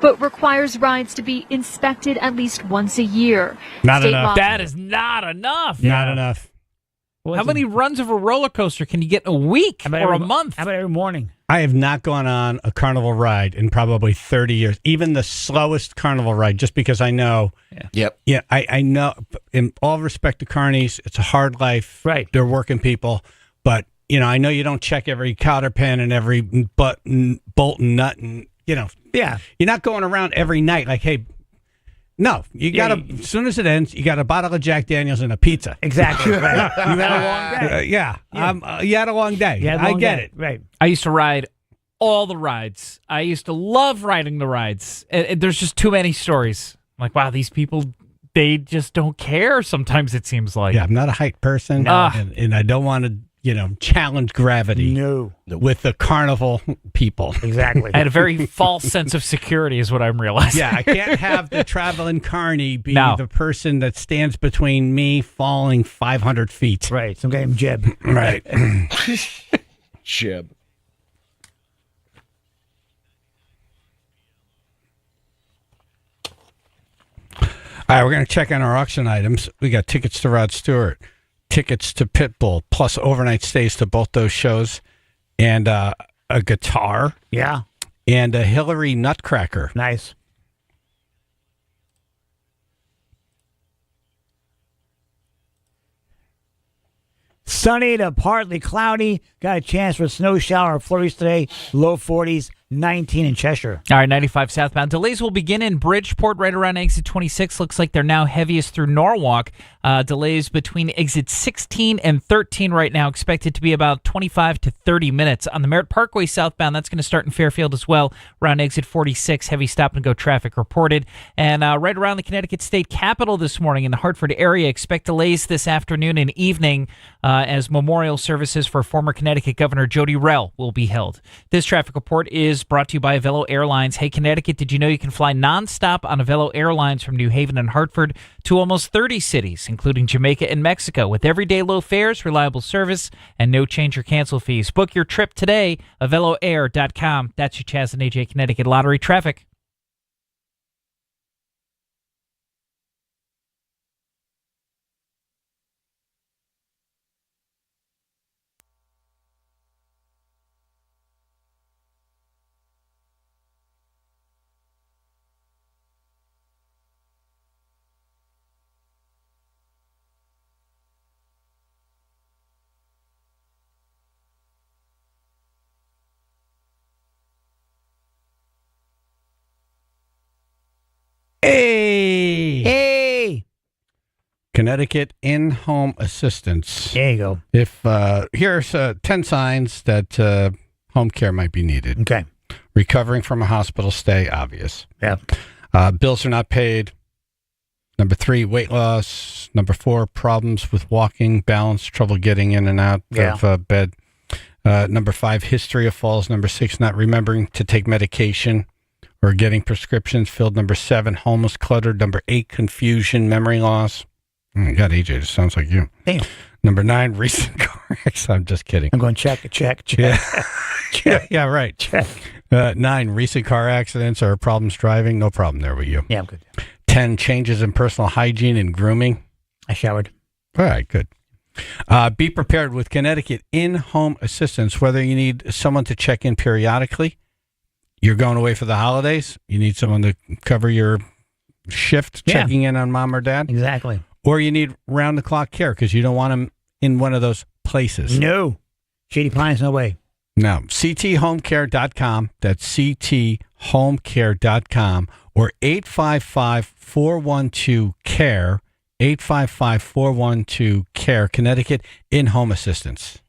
but requires rides to be inspected at least once a year.
Not
State
enough.
law-
That is not enough.
Not enough.
How many runs of a roller coaster can you get in a week
How about
or a
every-
month?
How about every morning?
I have not gone on a carnival ride in probably 30 years, even the slowest carnival ride, just because I know.
Yep.
Yeah, I know. In all respect to carnies, it's a hard life.
Right.
They're working people. But, you know, I know you don't check every cotter pin and every button, bolt and nut. And, you know,
Yeah.
you're not going around every night like, hey, no, you
Yeah,
got to, as soon as it ends, you got a bottle of Jack Daniels and a pizza.
Exactly. Right. You had a long day.
You had a long day.
You had a
I
long
get
day.
it.
Right.
I used to ride all the rides. I used to love riding the rides. And there's just too many stories. I'm like, wow, these people, they just don't care sometimes, it seems like.
Yeah, I'm not a height person, and I don't want to, you know, challenge gravity.
No.
With the carnival people.
Exactly.
I had a very false sense of security is what I'm realizing.
Yeah, I can't have the traveling carny be
No.
the person that stands between me falling 500 feet.
Right. Some guy named Jeb.
Right.
Jib.
All right, we're going to check on our auction items. We got tickets to Rod Stewart, tickets to Pitbull, plus overnight stays to both those shows, and a guitar,
Yeah.
and a Hillary Nutcracker.
Nice. Sunny to partly cloudy. Got a chance for a snow shower or flurries today. Low 40s, 19 in Cheshire.
All right, 95 southbound. Delays will begin in Bridgeport right around exit 26. Looks like they're now heaviest through Norwalk. Delays between exit 16 and 13 right now. Expected to be about 25 to 30 minutes. On the Merritt Parkway southbound, that's going to start in Fairfield as well. Around exit 46, heavy stop-and-go traffic reported. And right around the Connecticut State Capitol this morning in the Hartford area, expect delays this afternoon and evening as memorial services for former Connecticut Governor Jody Rell will be held. This traffic report is brought to you by Avello Airlines. Hey, Connecticut, did you know you can fly nonstop on Avello Airlines from New Haven and Hartford to almost 30 cities, including Jamaica and Mexico, with everyday low fares, reliable service, and no change or cancel fees. Book your trip today, AvelloAir.com. That's your Chaz and AJ Connecticut Lottery traffic.
Hey!
Hey!
Connecticut in-home assistance.
There you go.
If here's 10 signs that home care might be needed.
Okay.
Recovering from a hospital stay, obvious.
Yeah.
Bills are not paid.
Number 3, weight loss. Number 4, problems with walking, balance, trouble getting in and out of bed. Number 5, history of falls. Number 6, not remembering to take medication or getting prescriptions filled. Number 7, homeless clutter. Number 8, confusion, memory loss. Oh my God, AJ, this sounds like you.
Damn.
Number 9, recent car accidents. I'm just kidding.
I'm going check.
Yeah, right.
Check.
9, recent car accidents or problems driving. No problem there with you.
Yeah, I'm good.
10, changes in personal hygiene and grooming.
I showered.
All right, good. Be prepared with Connecticut in-home assistance, whether you need someone to check in periodically, you're going away for the holidays, you need someone to cover your shift, checking in on mom or dad.
Exactly.
Or you need round-the-clock care because you don't want them in one of those places.
No. Shady Pines, no way.
No. cthomecare.com. That's cthomecare.com or 855-412-CARE. 855-412-CARE, Connecticut in-home assistance.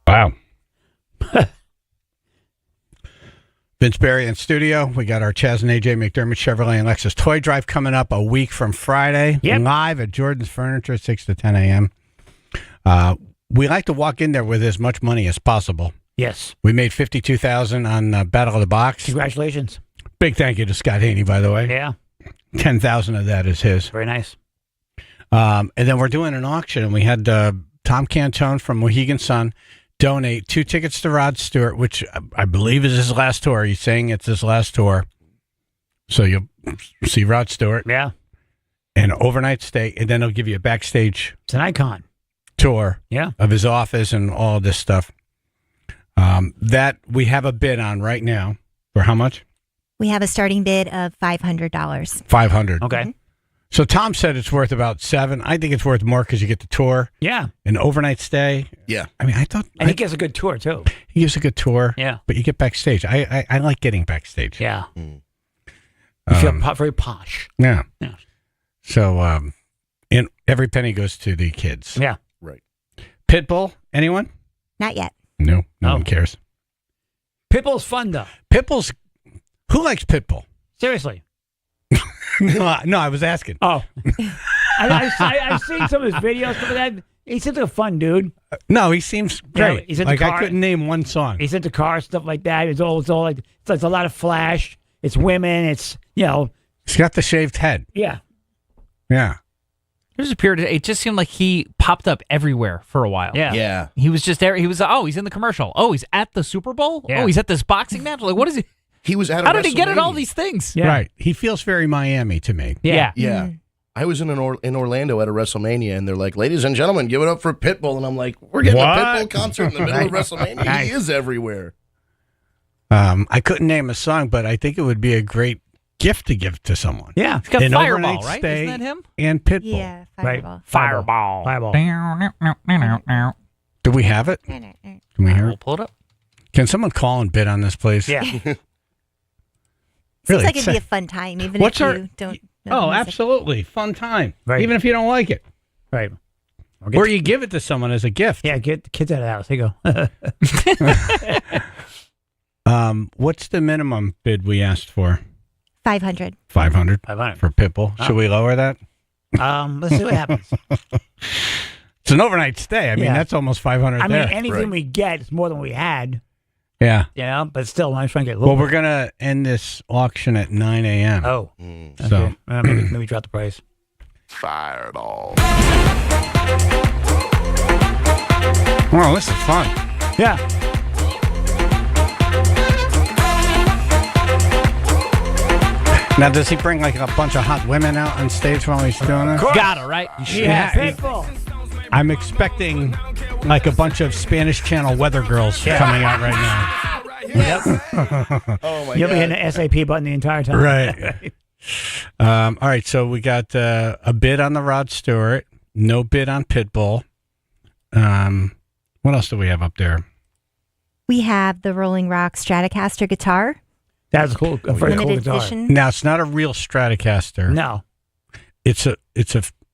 Wow. Vince Berry in studio. We got our Chaz and AJ McDermott Chevrolet and Lexus Toy Drive coming up a week from Friday.
Yep.
Live at Jordan's Furniture, 6 to 10 a.m. We like to walk in there with as much money as possible.
Yes.
We made $52,000 on Battle of the Box.
Congratulations.
Big thank you to Scott Haney, by the way.
Yeah.
10,000 of that is his.
Very nice.
And then we're doing an auction, and we had Tom Cantone from Mohegan Sun donate 2 tickets to Rod Stewart, which I believe is his last tour. He's saying it's his last tour.
So you'll see Rod Stewart.
Yeah.
An overnight stay, and then they'll give you a backstage
It's an icon.
tour
Yeah.
of his office and all this stuff. That we have a bid on right now for how much?
We have a starting bid of $500.
$500.
Okay.
So Tom said it's worth about $7. I think it's worth more because you get the tour,
Yeah.
an overnight stay.
Yeah.
I mean, I thought
And he gives a good tour, too.
he gives a good tour.
Yeah.
But you get backstage. I like getting backstage.
Yeah. You feel very posh.
Yeah.
Yeah.
So, and every penny goes to the kids.
Yeah.
Right.
Pitbull, anyone?
Not yet.
No one cares.
Pitbull's fun, though.
Pitbull's, who likes Pitbull?
Seriously.
No, I was asking.
Oh. I've seen some of his videos, stuff like that. He seems like a fun dude.
No, he seems
Yeah,
great.
he's into
like I
car-
couldn't name one song.
He's into cars, stuff like that. It's all like, it's a lot of flash. It's women. It's,
He's got the shaved head.
yeah.
Yeah.
There's a period. It just seemed like he popped up everywhere for a while.
Yeah.
Yeah.
He was just there. He was. Oh, he's in the commercial. Oh, he's at the Super Bowl.
Yeah.
Oh, he's at this boxing match. Like, what is he?
He was at.
How did he get at all these things?
Yeah.
Right. He feels very Miami to me.
Yeah.
Yeah. I was in Orlando at a WrestleMania, and they're like, "Ladies and gentlemen, give it up for Pitbull." And I'm like, "We're getting
What?
a Pitbull concert in the middle of WrestleMania.
Nice.
He is everywhere."
I couldn't name a song, but I think it would be a great gift to give to someone.
Yeah.
He's got
An
Fireball,
overnight
right?
stay
Isn't that him?
and Pitbull.
Yeah,
Right.
Fireball.
Fireball.
Do we have it? Can we hear
We'll
it?
pull it up.
Can someone call and bid on this, please?
Yeah.
Seems
Really,
like it'd be
say-
a fun time, even
What's
if
our-
you don't know
Oh,
the music.
absolutely. Fun time.
Right.
Even if you don't like it.
Right.
Or you give it to someone as a gift.
Yeah, get the kids out of the house. Here you go.
What's the minimum bid we asked for?
500.
500
500.
for Pitbull. Should we lower that?
Let's see what happens.
It's an overnight stay. I mean,
Yeah.
that's almost 500
I mean,
there.
anything we get is more than we had.
Yeah.
Yeah, but still, I'm trying to get a
Well,
little
we're going to end this auction at 9 a.m.
Oh.
So,
Okay. Maybe drop the price.
Fireball.
well, this is fun.
Yeah.
Now, does he bring like a bunch of hot women out on stage while he's doing this?
Gotta, right?
Yeah, Pitbull.
I'm expecting like a bunch of Spanish Channel weather girls coming out right now.
Yep.
Oh my
You'll
god.
be hitting the SAP button the entire time.
Right. All right, so we got a bid on the Rod Stewart, no bid on Pitbull. What else do we have up there?
We have the Rolling Rock Stratocaster guitar.
That's cool. A very cool
Limited
guitar.
edition.
Now, it's not a real Stratocaster.
No.
It's a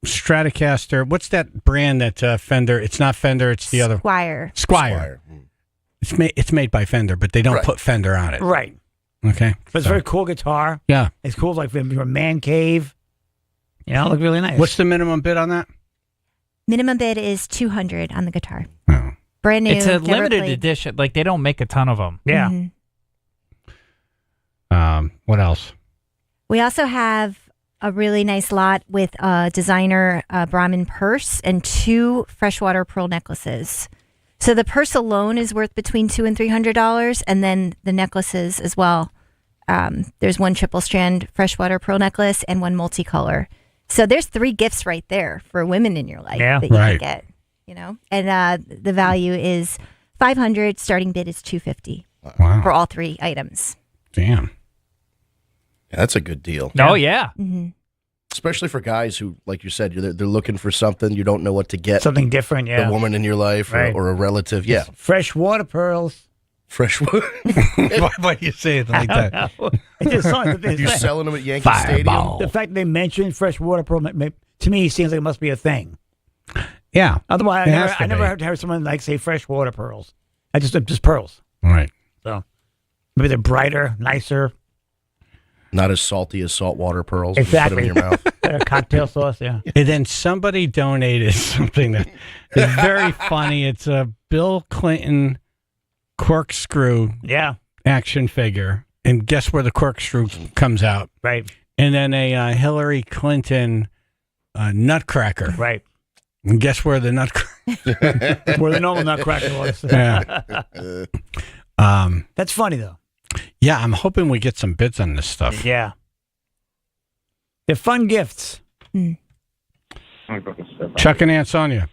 Stratocaster. What's that brand that Fender? It's not Fender. It's the other
Squire.
Squire. It's made by Fender, but they don't
Right.
put Fender on it.
Right.
Okay.
But it's a very cool guitar.
Yeah.
It's cool, like from your man cave. Yeah, look really nice.
What's the minimum bid on that?
Minimum bid is $200 on the guitar.
Oh.
Brand new.
It's a
never
limited
played.
edition. Like, they don't make a ton of them.
Yeah.
Mhm.
What else?
We also have a really nice lot with a designer Brahmin purse and 2 freshwater pearl necklaces. So the purse alone is worth between $200 and $300, and then the necklaces as well. There's one triple strand freshwater pearl necklace and one multicolor. So there's 3 gifts right there for women in your life
Yeah.
that you
Right.
can get. And the value is $500. Starting bid is $250
Wow.
for all 3 items.
Damn.
Yeah, that's a good deal.
Oh, yeah.
Mm-hmm.
Especially for guys who, like you said, they're looking for something. You don't know what to get.
Something different, yeah.
The woman in your life
Right.
or a relative. Yeah.
Fresh water pearls.
Fresh wood.
Why do you say it like
I
that?
don't know. It's just something that they
You're
say.
selling them at Yankee
Fireball.
The fact that they mentioned fresh water pearl, to me, seems like it must be a thing.
Yeah.
Otherwise,
It has to
I never
be.
heard someone like say fresh water pearls. Just pearls.
All right.
So maybe they're brighter, nicer.
Not as salty as saltwater pearls.
Exactly.
You put them in your mouth.
Better cocktail sauce, yeah.
And then somebody donated something that is very funny. It's a Bill Clinton corkscrew
Yeah,
action figure. And guess where the corkscrew comes out?
right,
And then a Hillary Clinton nutcracker.
right.
And guess where the nutcracker?
Where the normal nutcracker was.
Yeah.
That's funny, though.
Yeah, I'm hoping we get some bids on this stuff.
Yeah. They're fun gifts.
Chuck and Aunt Sonia.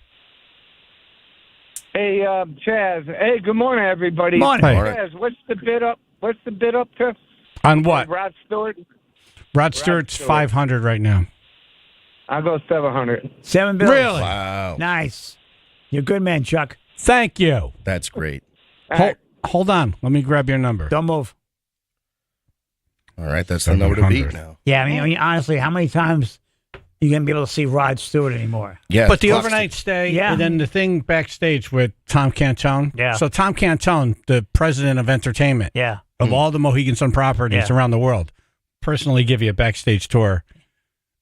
Hey, Chaz. Hey, good morning, everybody.
Morning.
Hey.
Chaz, what's the bid up? What's the bid up to?
On what?
Rod Stewart.
Rod Stewart's 500 right now.
I'll go 700.
7 bills.
Really?
Wow.
Nice. You're a good man, Chuck.
Thank you.
That's great.
Hold on. Let me grab your number.
Don't move.
All right, that's the number to beat
700.
now.
Yeah, I mean, honestly, how many times you going to be able to see Rod Stewart anymore?
Yeah,
But the
plus
overnight stay,
Yeah.
and then the thing backstage with Tom Cantone.
Yeah.
So Tom Cantone, the president of entertainment
Yeah.
of all the Mohegan Sun properties
Yeah.
around the world, personally give you a backstage tour,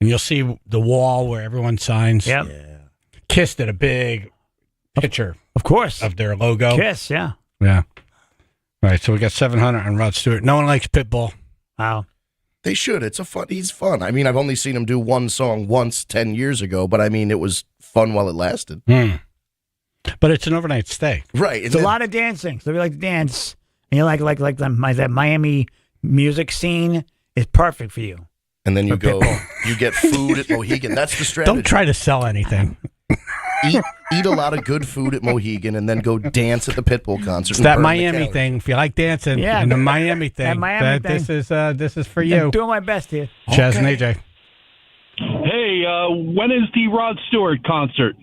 and you'll see the wall where everyone signs.
Yep.
Kiss did a big picture
Of course.
of their logo.
Kiss, yeah.
Yeah. All right, so we got 700 on Rod Stewart. No one likes Pitbull.
Wow.
They should. He's fun. I mean, I've only seen him do one song once 10 years ago, but I mean, it was fun while it lasted.
But it's an overnight stay.
Right.
It's a lot of dancing. So if you like to dance, and you like that Miami music scene is perfect for you.
And then you you get food at Mohegan. That's the strategy.
Don't try to sell anything.
Eat a lot of good food at Mohegan and then go dance at the Pitbull concert.
It's
and
that
burn the
Miami
calories.
thing. If you like dancing,
Yeah.
and the Miami thing,
That Miami thing.
this is for
I'm
you.
doing my best here.
Chaz and AJ.
Hey, when is the Rod Stewart concert?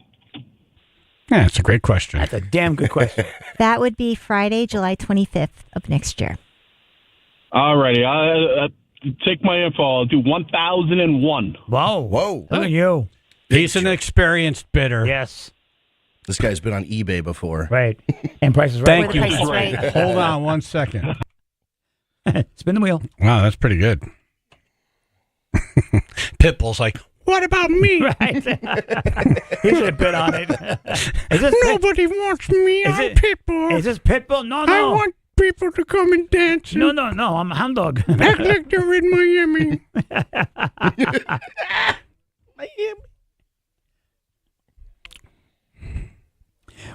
Yeah, it's a great question.
That's a damn good question.
That would be Friday, July 25th of next year.
All righty. Take my info. I'll do 1,001.
Whoa. Look at you.
He's an experienced bidder.
Yes.
This guy's been on eBay before.
Right. And Price is Right.
Thank you.
Price is Right.
Hold on one second.
Spin the wheel.
Wow, that's pretty good.
Pitbull's like, what about me?
Right. He should have bid on it. Is this
Nobody wants me
Is
on
it-
Pitbull.
Is this Pitbull? No,
I
no.
want people to come and dance.
No, I'm a hound dog.
Act like they're in Miami.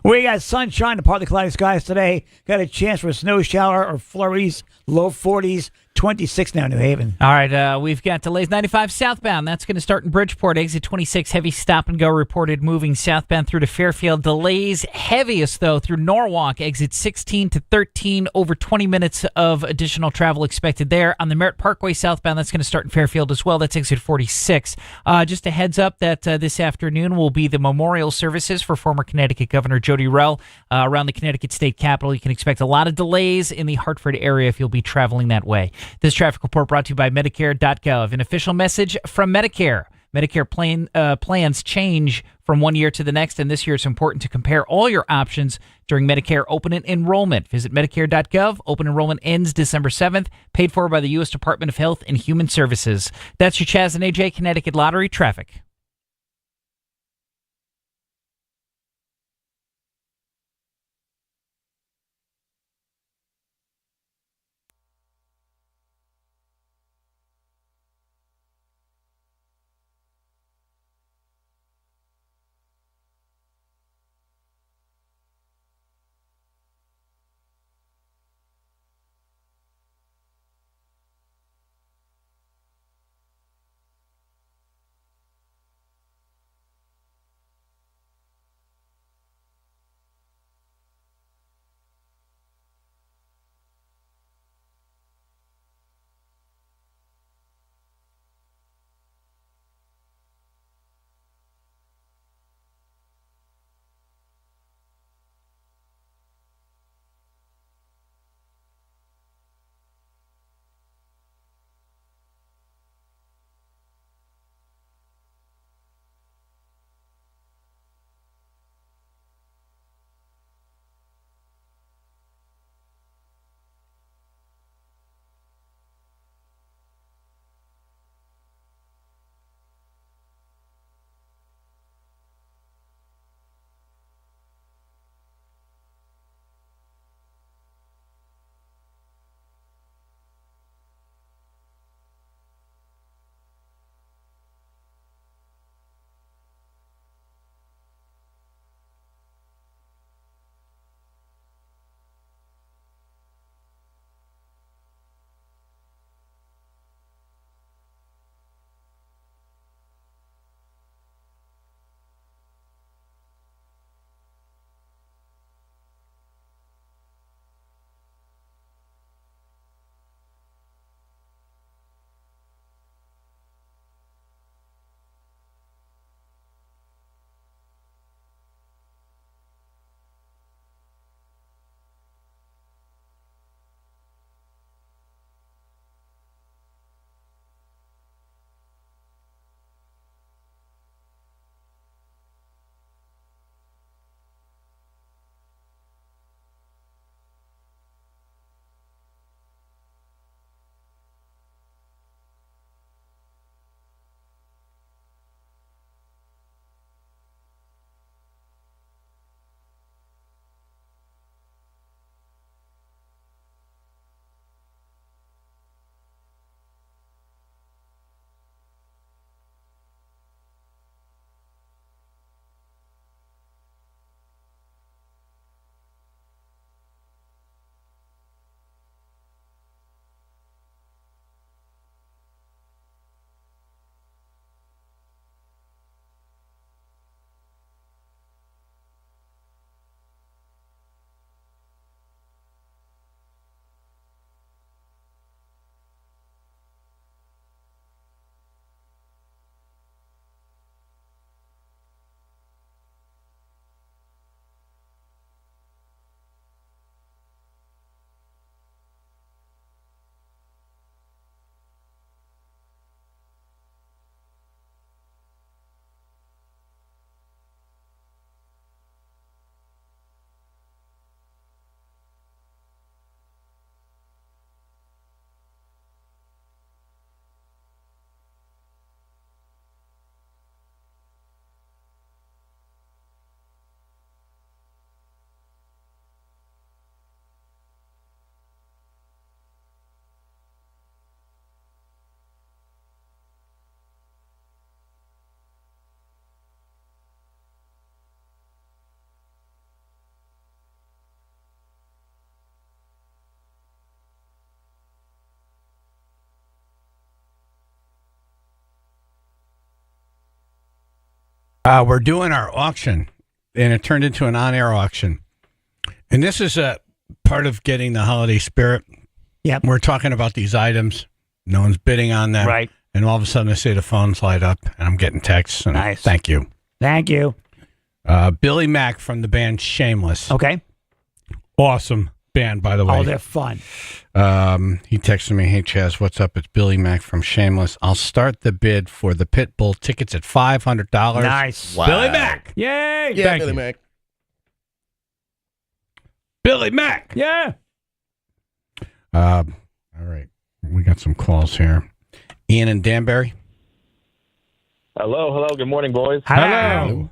We got sunshine to partly cloudy skies today. Got a chance for a snow shower or flurries. Low 40s, 26 now in New Haven.
All right, we've got delays 95 southbound. That's going to start in Bridgeport. Exit 26, heavy stop and go reported moving southbound through to Fairfield. Delays heaviest, though, through Norwalk. Exit 16 to 13, over 20 minutes of additional travel expected there. On the Merritt Parkway southbound, that's going to start in Fairfield as well. That's exit 46. Just a heads up that this afternoon will be the memorial services for former Connecticut Governor Jody Rell around the Connecticut State Capitol. You can expect a lot of delays in the Hartford area if you'll be traveling that way. This traffic report brought to you by Medicare.gov. An official message from Medicare. Medicare plans change from one year to the next, and this year it's important to compare all your options during Medicare open enrollment. Visit Medicare.gov. Open enrollment ends December 7th, paid for by the U.S. Department of Health and Human Services. That's your Chaz and AJ Connecticut Lottery traffic.
We're doing our auction, and it turned into an on-air auction. And this is a part of getting the holiday spirit.
Yep.
We're talking about these items. No one's bidding on them.
Right.
And all of a sudden, I see the phones light up, and I'm getting texts. And
Nice.
Thank you.
Thank you.
Billy Mack from the band Shameless.
Okay.
Awesome band, by the way.
Oh, they're fun.
He texted me, "Hey Chaz, what's up? It's Billy Mack from Shameless. I'll start the bid for the Pitbull tickets at $500."
Nice.
Wow.
Billy Mack.
Yay.
Yeah,
Thank
Billy
you.
Mac.
Billy Mack.
Yeah.
All right, we got some calls here. Ian and Danbury.
Hello. Good morning, boys.
Hello.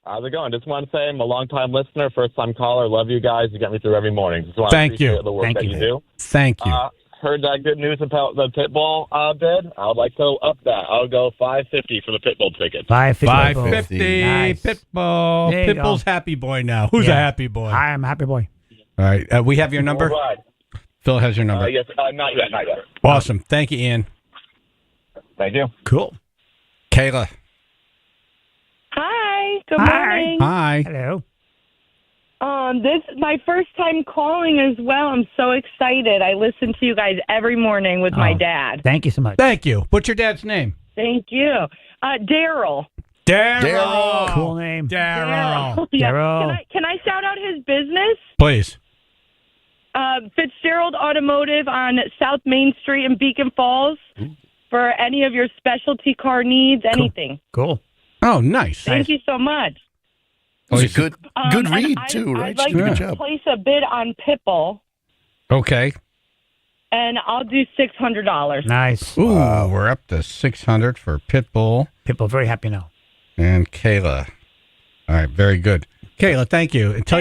How's it going? Just want to say I'm a long-time listener, first-time caller. Love you guys. You get me through every morning. Just want to
Thank you.
appreciate the work
Thank
that
you.
you do.
Thank you.
Heard that good news about the Pitbull bid. I would like to up that. I'll go $550 for the Pitbull ticket.
$550.
Nice.
Pitbull.
There you
Pitbull's
go.
happy boy now. Who's a happy boy?
I am a happy boy.
All right, we have your number.
All right.
Phil has your number.
Yes, not yet.
Awesome. Thank you, Ian.
Thank you.
Cool. Kayla.
Hi. Good morning.
Hi.
Hello.
This is my first time calling as well. I'm so excited. I listen to you guys every morning with my dad.
Thank you so much.
Thank you. What's your dad's name?
Thank you. Daryl.
Daryl.
Cool name.
Daryl.
Yeah.
Daryl.
Can I shout out his business?
Please.
Fitzgerald Automotive on South Main Street in Beacon Falls for any of your specialty car needs, anything.
Cool.
Oh, nice.
Thank you so much.
It was a good
And
read, too, right?
I'd like
Good
to
job.
place a bid on Pitbull,
Okay.
and I'll do $600.
Nice.
Ooh, we're up to 600 for Pitbull
Pitbull, very happy now.
and Kayla. All right, very good. Kayla, thank you. And tell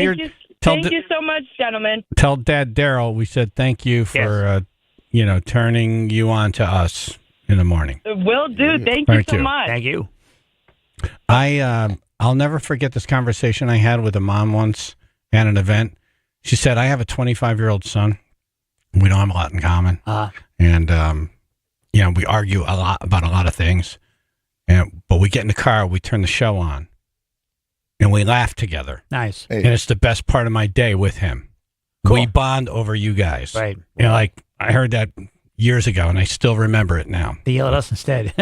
Thank you so much, gentlemen.
tell Dad Daryl we said thank you for turning you on to us in the morning.
Will do. Thank you so much.
Thank you.
I'll never forget this conversation I had with a mom once at an event. She said, "I have a 25-year-old son. We don't have a lot in common, and we argue a lot about a lot of things. But we get in the car, we turn the show on, and we laugh together.
Nice.
And it's the best part of my day with him.
Cool.
We bond over you guys.
Right.
Like I heard that years ago, and I still remember it now.
They yell at us instead.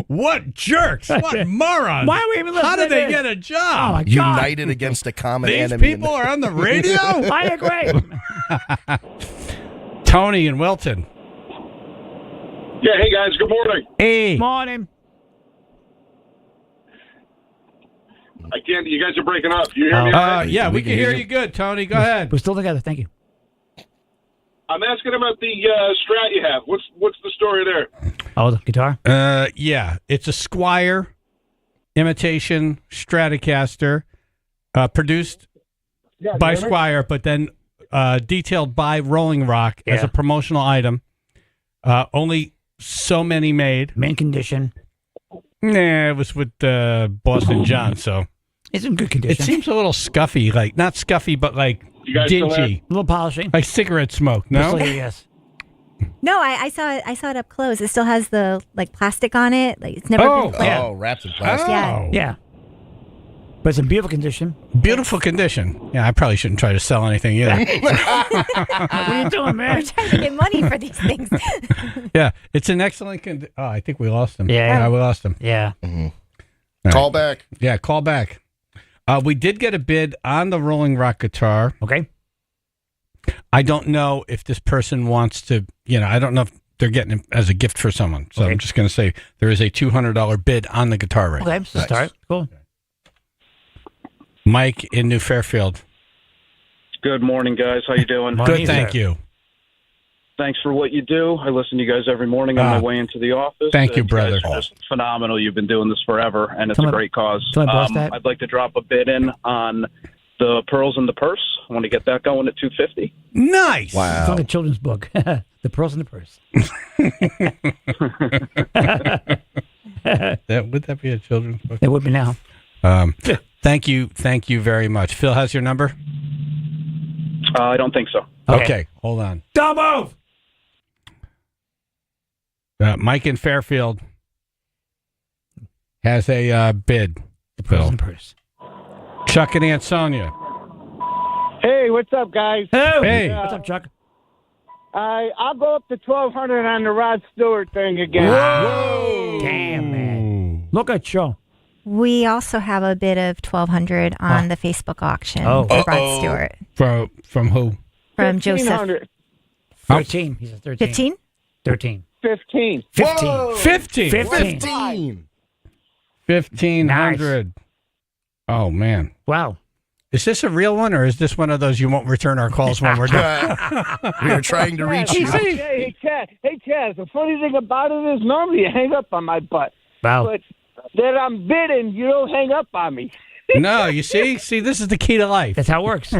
What jerks! What morons!
Why are we even listening
How did
to
they
this?
get a job?
Oh, my God.
United against a common
These
enemy.
people are on the radio?
I agree.
Tony and Wilton.
Yeah, hey guys, good morning.
Hey.
Morning.
I can't. You guys are breaking up. You hear me? all right?
Yeah, we can hear you good, Tony. Go ahead.
We're still together. Thank you.
I'm asking about the Strat you have. What's the story there?
Oh, the guitar?
Yeah, it's a Squier imitation Stratocaster, produced by Squier, but then detailed by Rolling Rock as a promotional item. Only so many made.
Mint condition.
Nah, it was with Boston John, so
it's in good condition.
It seems a little scuffy, like not scuffy, but like dingy,
A little polishing,
like cigarette smoke. No,
yes.
No, I saw it up close. It still has the plastic on it. Like it's never been cleaned.
Wrapped in plastic.
Yeah.
But it's in beautiful condition.
Beautiful condition. Yeah, I probably shouldn't try to sell anything either.
What are you doing, man?
We're trying to get money for these things.
Yeah, it's an excellent condition. Oh, I think we lost him.
Yeah.
We lost him.
Yeah.
Mm-hmm.
Call back.
Yeah, call back. We did get a bid on the Rolling Rock guitar.
Okay.
I don't know if this person wants to, I don't know if they're getting it as a gift for someone. So I'm just going to say there is a $200 bid on the guitar right now.
Okay, so start. Cool.
Mike in New Fairfield.
Good morning, guys. How you doing?
Good, thank you.
Thanks for what you do. I listen to you guys every morning on my way into the office.
Thank you,
guys
brother.
are just phenomenal. You've been doing this forever, and it's
Tell
a
me-
great cause.
tell my boss that.
I'd like to drop a bid in on the Pearls in the Purse. I want to get that going at $250.
Nice.
It's like a children's book. The Pearls in the Purse.
Would that be a children's book?
It would be now.
Thank you very much. Phil has your number?
I don't think so.
Okay, hold on.
Don't move.
Mike in Fairfield. has a bid.
The Pearls and the Purse.
Chuck and Aunt Sonia.
Hey, what's up, guys?
Hey.
What's up, Chuck?
I'll go up to 1,200 on the Rod Stewart thing again.
Whoa! Damn, man. Look at you.
We also have a bid of 1,200 on the Facebook auction.
Oh.
For Rod Stewart.
From who?
From Joseph.
1,500.
13. He says 13.
15?
13.
15.
15.
Whoa.
15.
15.
1,500. Oh, man.
Wow.
Is this a real one, or is this one of those you won't return our calls when we're done?
We are trying to reach you.
Hey, Chaz, the funny thing about it is normally you hang up on my butt.
Wow.
But that I'm bidding, you don't hang up on me.
No, you see? See, this is the key to life.
That's how it works.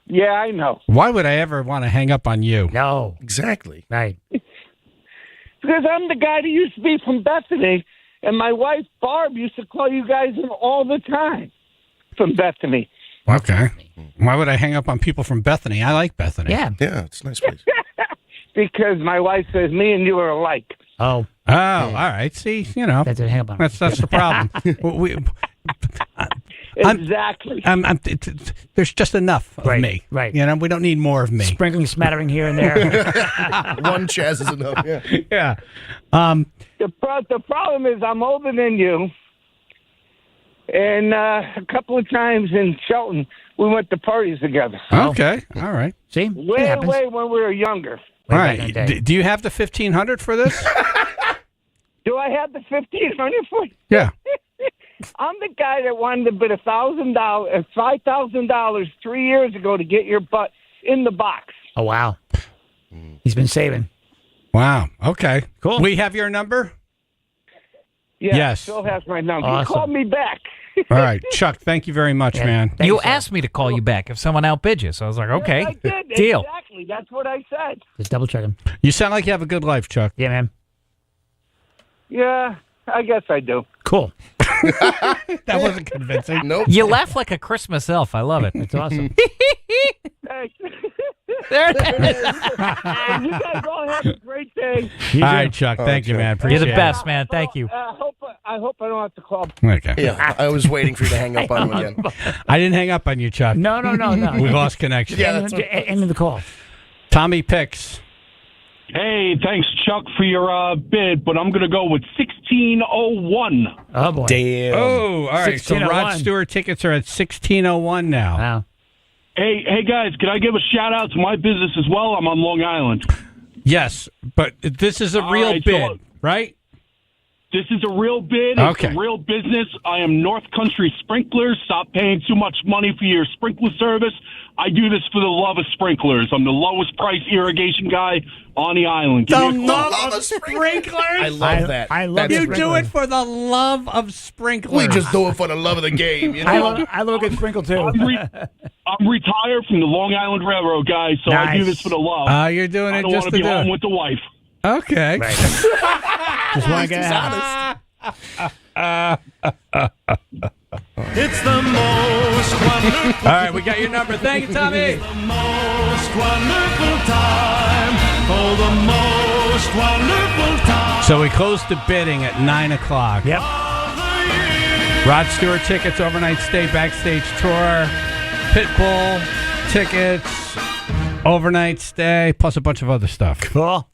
Yeah, I know.
Why would I ever want to hang up on you?
No.
Exactly.
Right.
Because I'm the guy that used to be from Bethany, and my wife, Barb, used to call you guys in all the time from Bethany.
Okay. Why would I hang up on people from Bethany? I like Bethany.
Yeah.
Yeah, it's a nice place.
Because my wife says me and you are alike.
Oh.
Oh, all right. See, you know,
That's a hang up on.
that's the problem.
Exactly.
There's just enough of
Right,
me.
right.
You know, we don't need more of me.
Sprinkling, smattering here and there.
One Chaz is enough. Yeah.
Yeah.
The problem is I'm older than you. And a couple of times in Shelton, we went to parties together.
Okay. All right.
See?
Way when we were younger.
All right. Do you have the 1,500 for this?
Do I have the 1,500 for you?
Yeah.
I'm the guy that wanted to bid $5,000 3 years ago to get your butt in the box.
Oh, wow. He's been saving.
Wow. Okay.
Cool.
We have your number?
Yeah,
Yes.
Still has my number.
Awesome.
He called me back.
All right. Chuck, thank you very much, man.
Thanks,
You
sir.
asked me to call you back if someone outbid you, so I was like, okay,
I did.
deal.
Exactly. That's what I said.
Just double checking.
You sound like you have a good life, Chuck.
Yeah, man.
Yeah, I guess I do.
Cool.
That wasn't convincing.
Nope.
You laugh like a Christmas elf. I love it.
That's awesome.
Hey.
There it is.
You guys all have a great day.
All right, Chuck. Thank you,
Chuck.
man.
You're
Appreciate
the best, man. Thank you.
I hope I don't have to call.
it. Okay.
Yeah, I was waiting for you to hang up on him again.
I didn't hang up on you, Chuck.
No.
We lost connection.
Yeah,
End of the call.
Tommy picks.
Hey, thanks, Chuck, for your bid, but I'm going to go with 1601.
Oh, boy.
Damn.
Oh, all right. So
1601.
Rod Stewart tickets are at 1601 now.
Wow.
Hey, guys, can I give a shout out to my business as well? I'm on Long Island.
Yes, but this is a
All
real
right,
bid,
so-
right?
This is a real bid.
Okay.
It's a real business. I am North Country Sprinklers. Stop paying too much money for your sprinkler service. I do this for the love of sprinklers. I'm the lowest price irrigation guy on the island. Give me a call.
love of sprinklers.
I love that.
I love
That's
You
sprinklers.
do it for the love of sprinklers.
We just do it for the love of the game. You know?
I love a good sprinkle, too.
I'm retired from the Long Island Railroad, guys, so I do
Nice.
this for the love.
You're doing
I
it
don't
just
want
to
to be
do
home
it.
with the wife.
Okay.
Just want to get
He's
out.
honest.
It's the most wonderful.
All right, we got your number. Thank you, Tommy.
The most wonderful time. Oh, the most wonderful time.
So we closed the bidding at 9 o'clock.
Yep.
Rod Stewart tickets, overnight stay, backstage tour, Pitbull tickets, overnight stay, plus a bunch of other stuff.
Cool.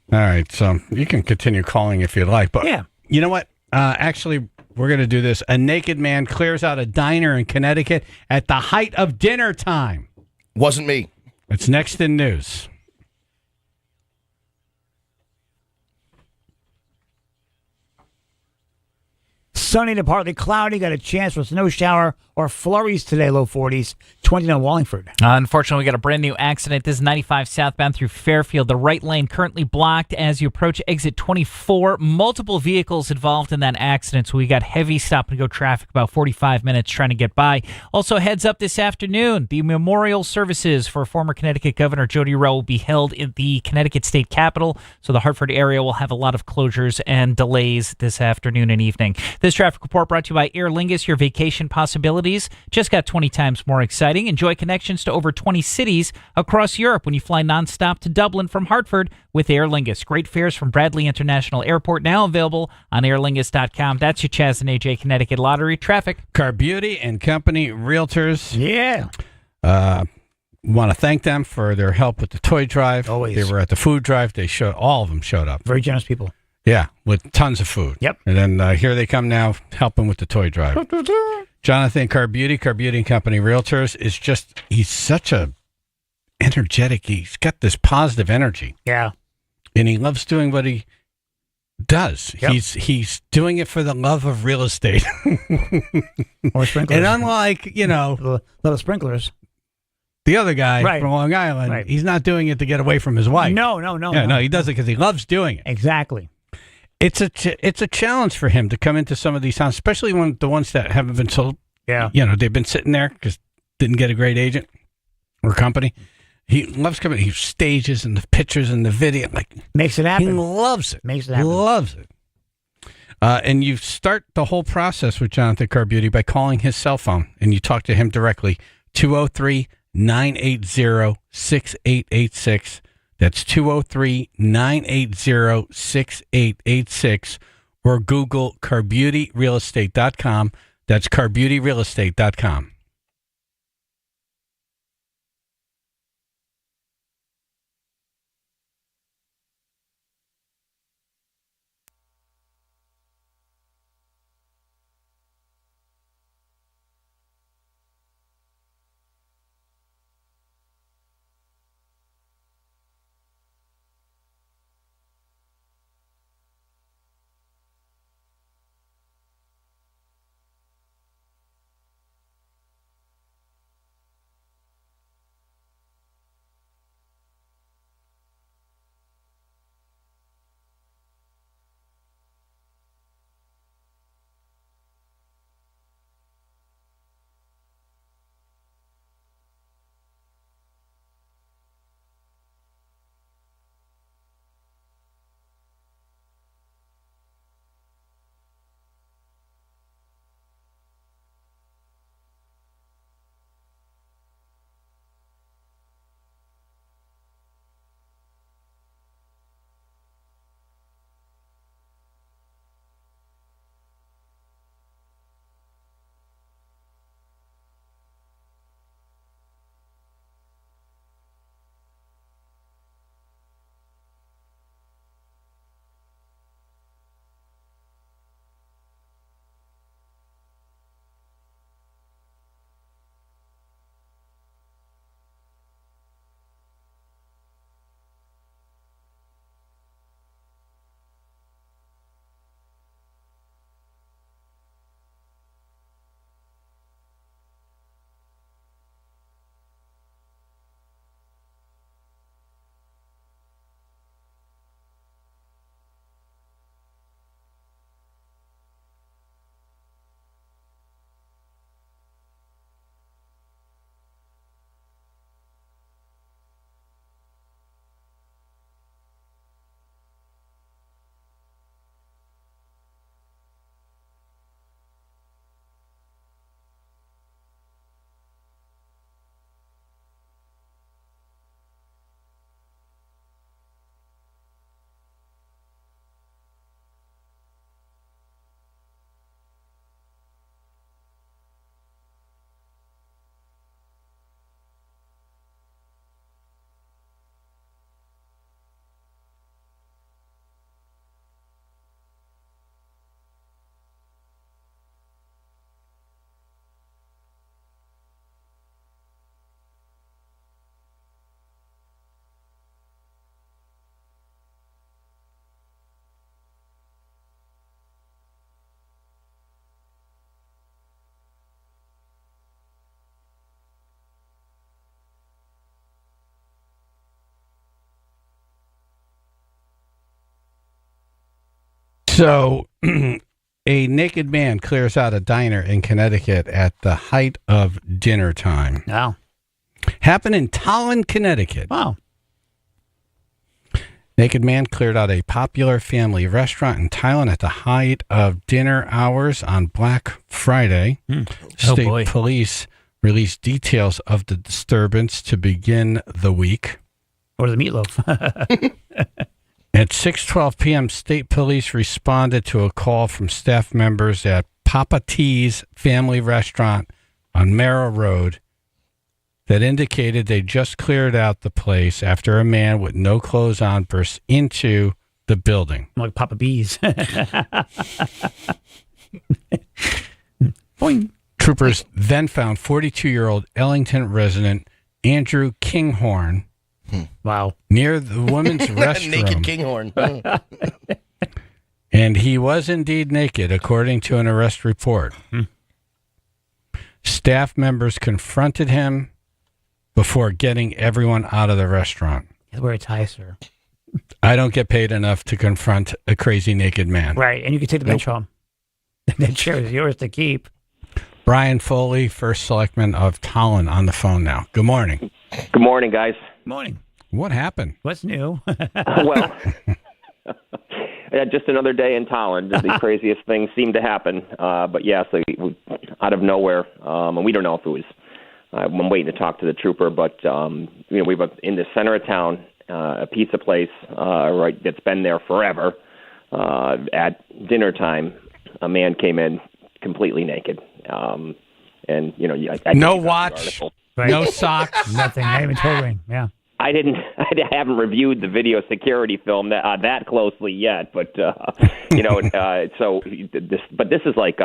All right, so you can continue calling if you like, but
Yeah.
you know what? Actually, we're going to do this. A naked man clears out a diner in Connecticut at the height of dinner time.
Wasn't me.
It's next in news.
Sunny to partly cloudy. Got a chance for a snow shower or flurries today, low 40s. 29 Wallingford.
Unfortunately, we got a brand new accident. This is 95 southbound through Fairfield. The right lane currently blocked as you approach exit 24. Multiple vehicles involved in that accident, so we got heavy stop-and-go traffic, about 45 minutes trying to get by. Also, heads up this afternoon, the memorial services for former Connecticut Governor Jody Rowe will be held in the Connecticut State Capitol, so the Hartford area will have a lot of closures and delays this afternoon and evening. This traffic report brought to you by Aer Lingus, your vacation possibilities just got 20 times more exciting. Enjoy connections to over 20 cities across Europe when you fly nonstop to Dublin from Hartford with Aer Lingus. Great fares from Bradley International Airport, now available on airlingus.com. That's your Chaz and AJ Connecticut Lottery traffic.
Car Beauty and Company Realtors.
Yeah.
Want to thank them for their help with the toy drive.
Always.
They were at the food drive. All of them showed up.
Very generous people.
Yeah, with tons of food.
Yep.
And then here they come now helping with the toy drive. Jonathan, Car Beauty and Company Realtors he's such a energetic. He's got this positive energy.
Yeah.
And he loves doing what he does.
Yep.
He's doing it for the love of real estate.
Or sprinklers.
And unlike,
little sprinklers.
The other guy
Right.
from Long Island,
Right.
He's not doing it to get away from his wife.
No.
No, he does it because he loves doing it.
Exactly.
It's a challenge for him to come into some of these towns, especially the ones that haven't been sold.
Yeah.
They've been sitting there because didn't get a great agent or company. He loves coming. He stages and the pictures and the video,
makes it happen.
He loves it.
Makes it happen.
Loves it. And you start the whole process with Jonathan Car Beauty by calling his cell phone, and you talk to him directly. 203-980-6886. That's 203-980-6886. Or Google carbeautyrealestate.com. That's carbeautyrealestate.com. So, a naked man clears out a diner in Connecticut at the height of dinner time.
Wow.
Happened in Tallinn, Connecticut.
Wow.
Naked man cleared out a popular family restaurant in Thailand at the height of dinner hours on Black Friday. State police released details of the disturbance to begin the week.
Or the meatloaf.
At 6:12 p.m., state police responded to a call from staff members at Papa T's Family Restaurant on Merrill Road that indicated they just cleared out the place after a man with no clothes on burst into the building.
Like Papa Bees. Boing.
Troopers then found 42-year-old Ellington resident Andrew Kinghorn.
Wow.
Near the women's restroom.
Naked Kinghorn.
And he was indeed naked, according to an arrest report. Staff members confronted him before getting everyone out of the restaurant.
That's where it's high, sir.
I don't get paid enough to confront a crazy naked man.
Right, and you can take the bench home. That chair is yours to keep.
Brian Foley, first selectman of Tallinn, on the phone now. Good morning.
Good morning, guys.
Morning.
What happened?
What's new?
Well, just another day in Tallinn. The craziest things seem to happen. But yeah, so out of nowhere, and we don't know if it was. I'm waiting to talk to the trooper, but we were in the center of town, a pizza place, right, that's been there forever. At dinner time, a man came in completely naked, and I
no watch, no socks,
nothing. Not even toe ring. Yeah.
I haven't reviewed the video security film that closely yet, but this is like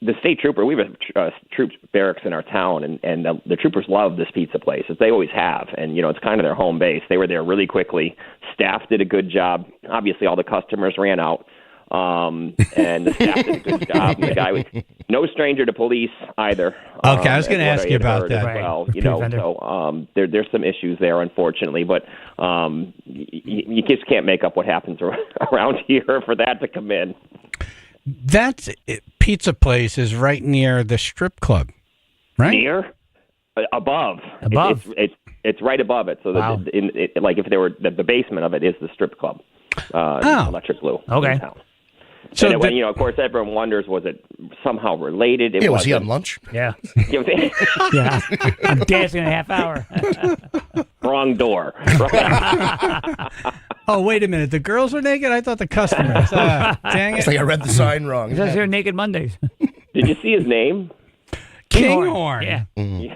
the state trooper. We have a troops barracks in our town, and the troopers love this pizza place, as they always have, and it's kind of their home base. They were there really quickly. Staff did a good job. Obviously, all the customers ran out. And the staff did a good job. And the guy was no stranger to police either.
Okay, I was going to ask you about that.
Well, so there's some issues there, unfortunately, but you just can't make up what happens around here for that to come in.
That pizza place is right near the strip club, right?
Near, above. It's right above it. So
wow.
Like if there were the basement of it is the strip club. Electric Blue.
Okay.
So of course, everyone wonders, was it somehow related?
Was he on lunch?
Yeah. Yeah. I'm dancing in a half hour.
Wrong door.
Oh, wait a minute. The girls are naked? I thought the customers. Dang it.
It's like I read the sign wrong.
It says here Naked Mondays.
Did you see his name?
Kinghorn.
Yeah.
Yeah.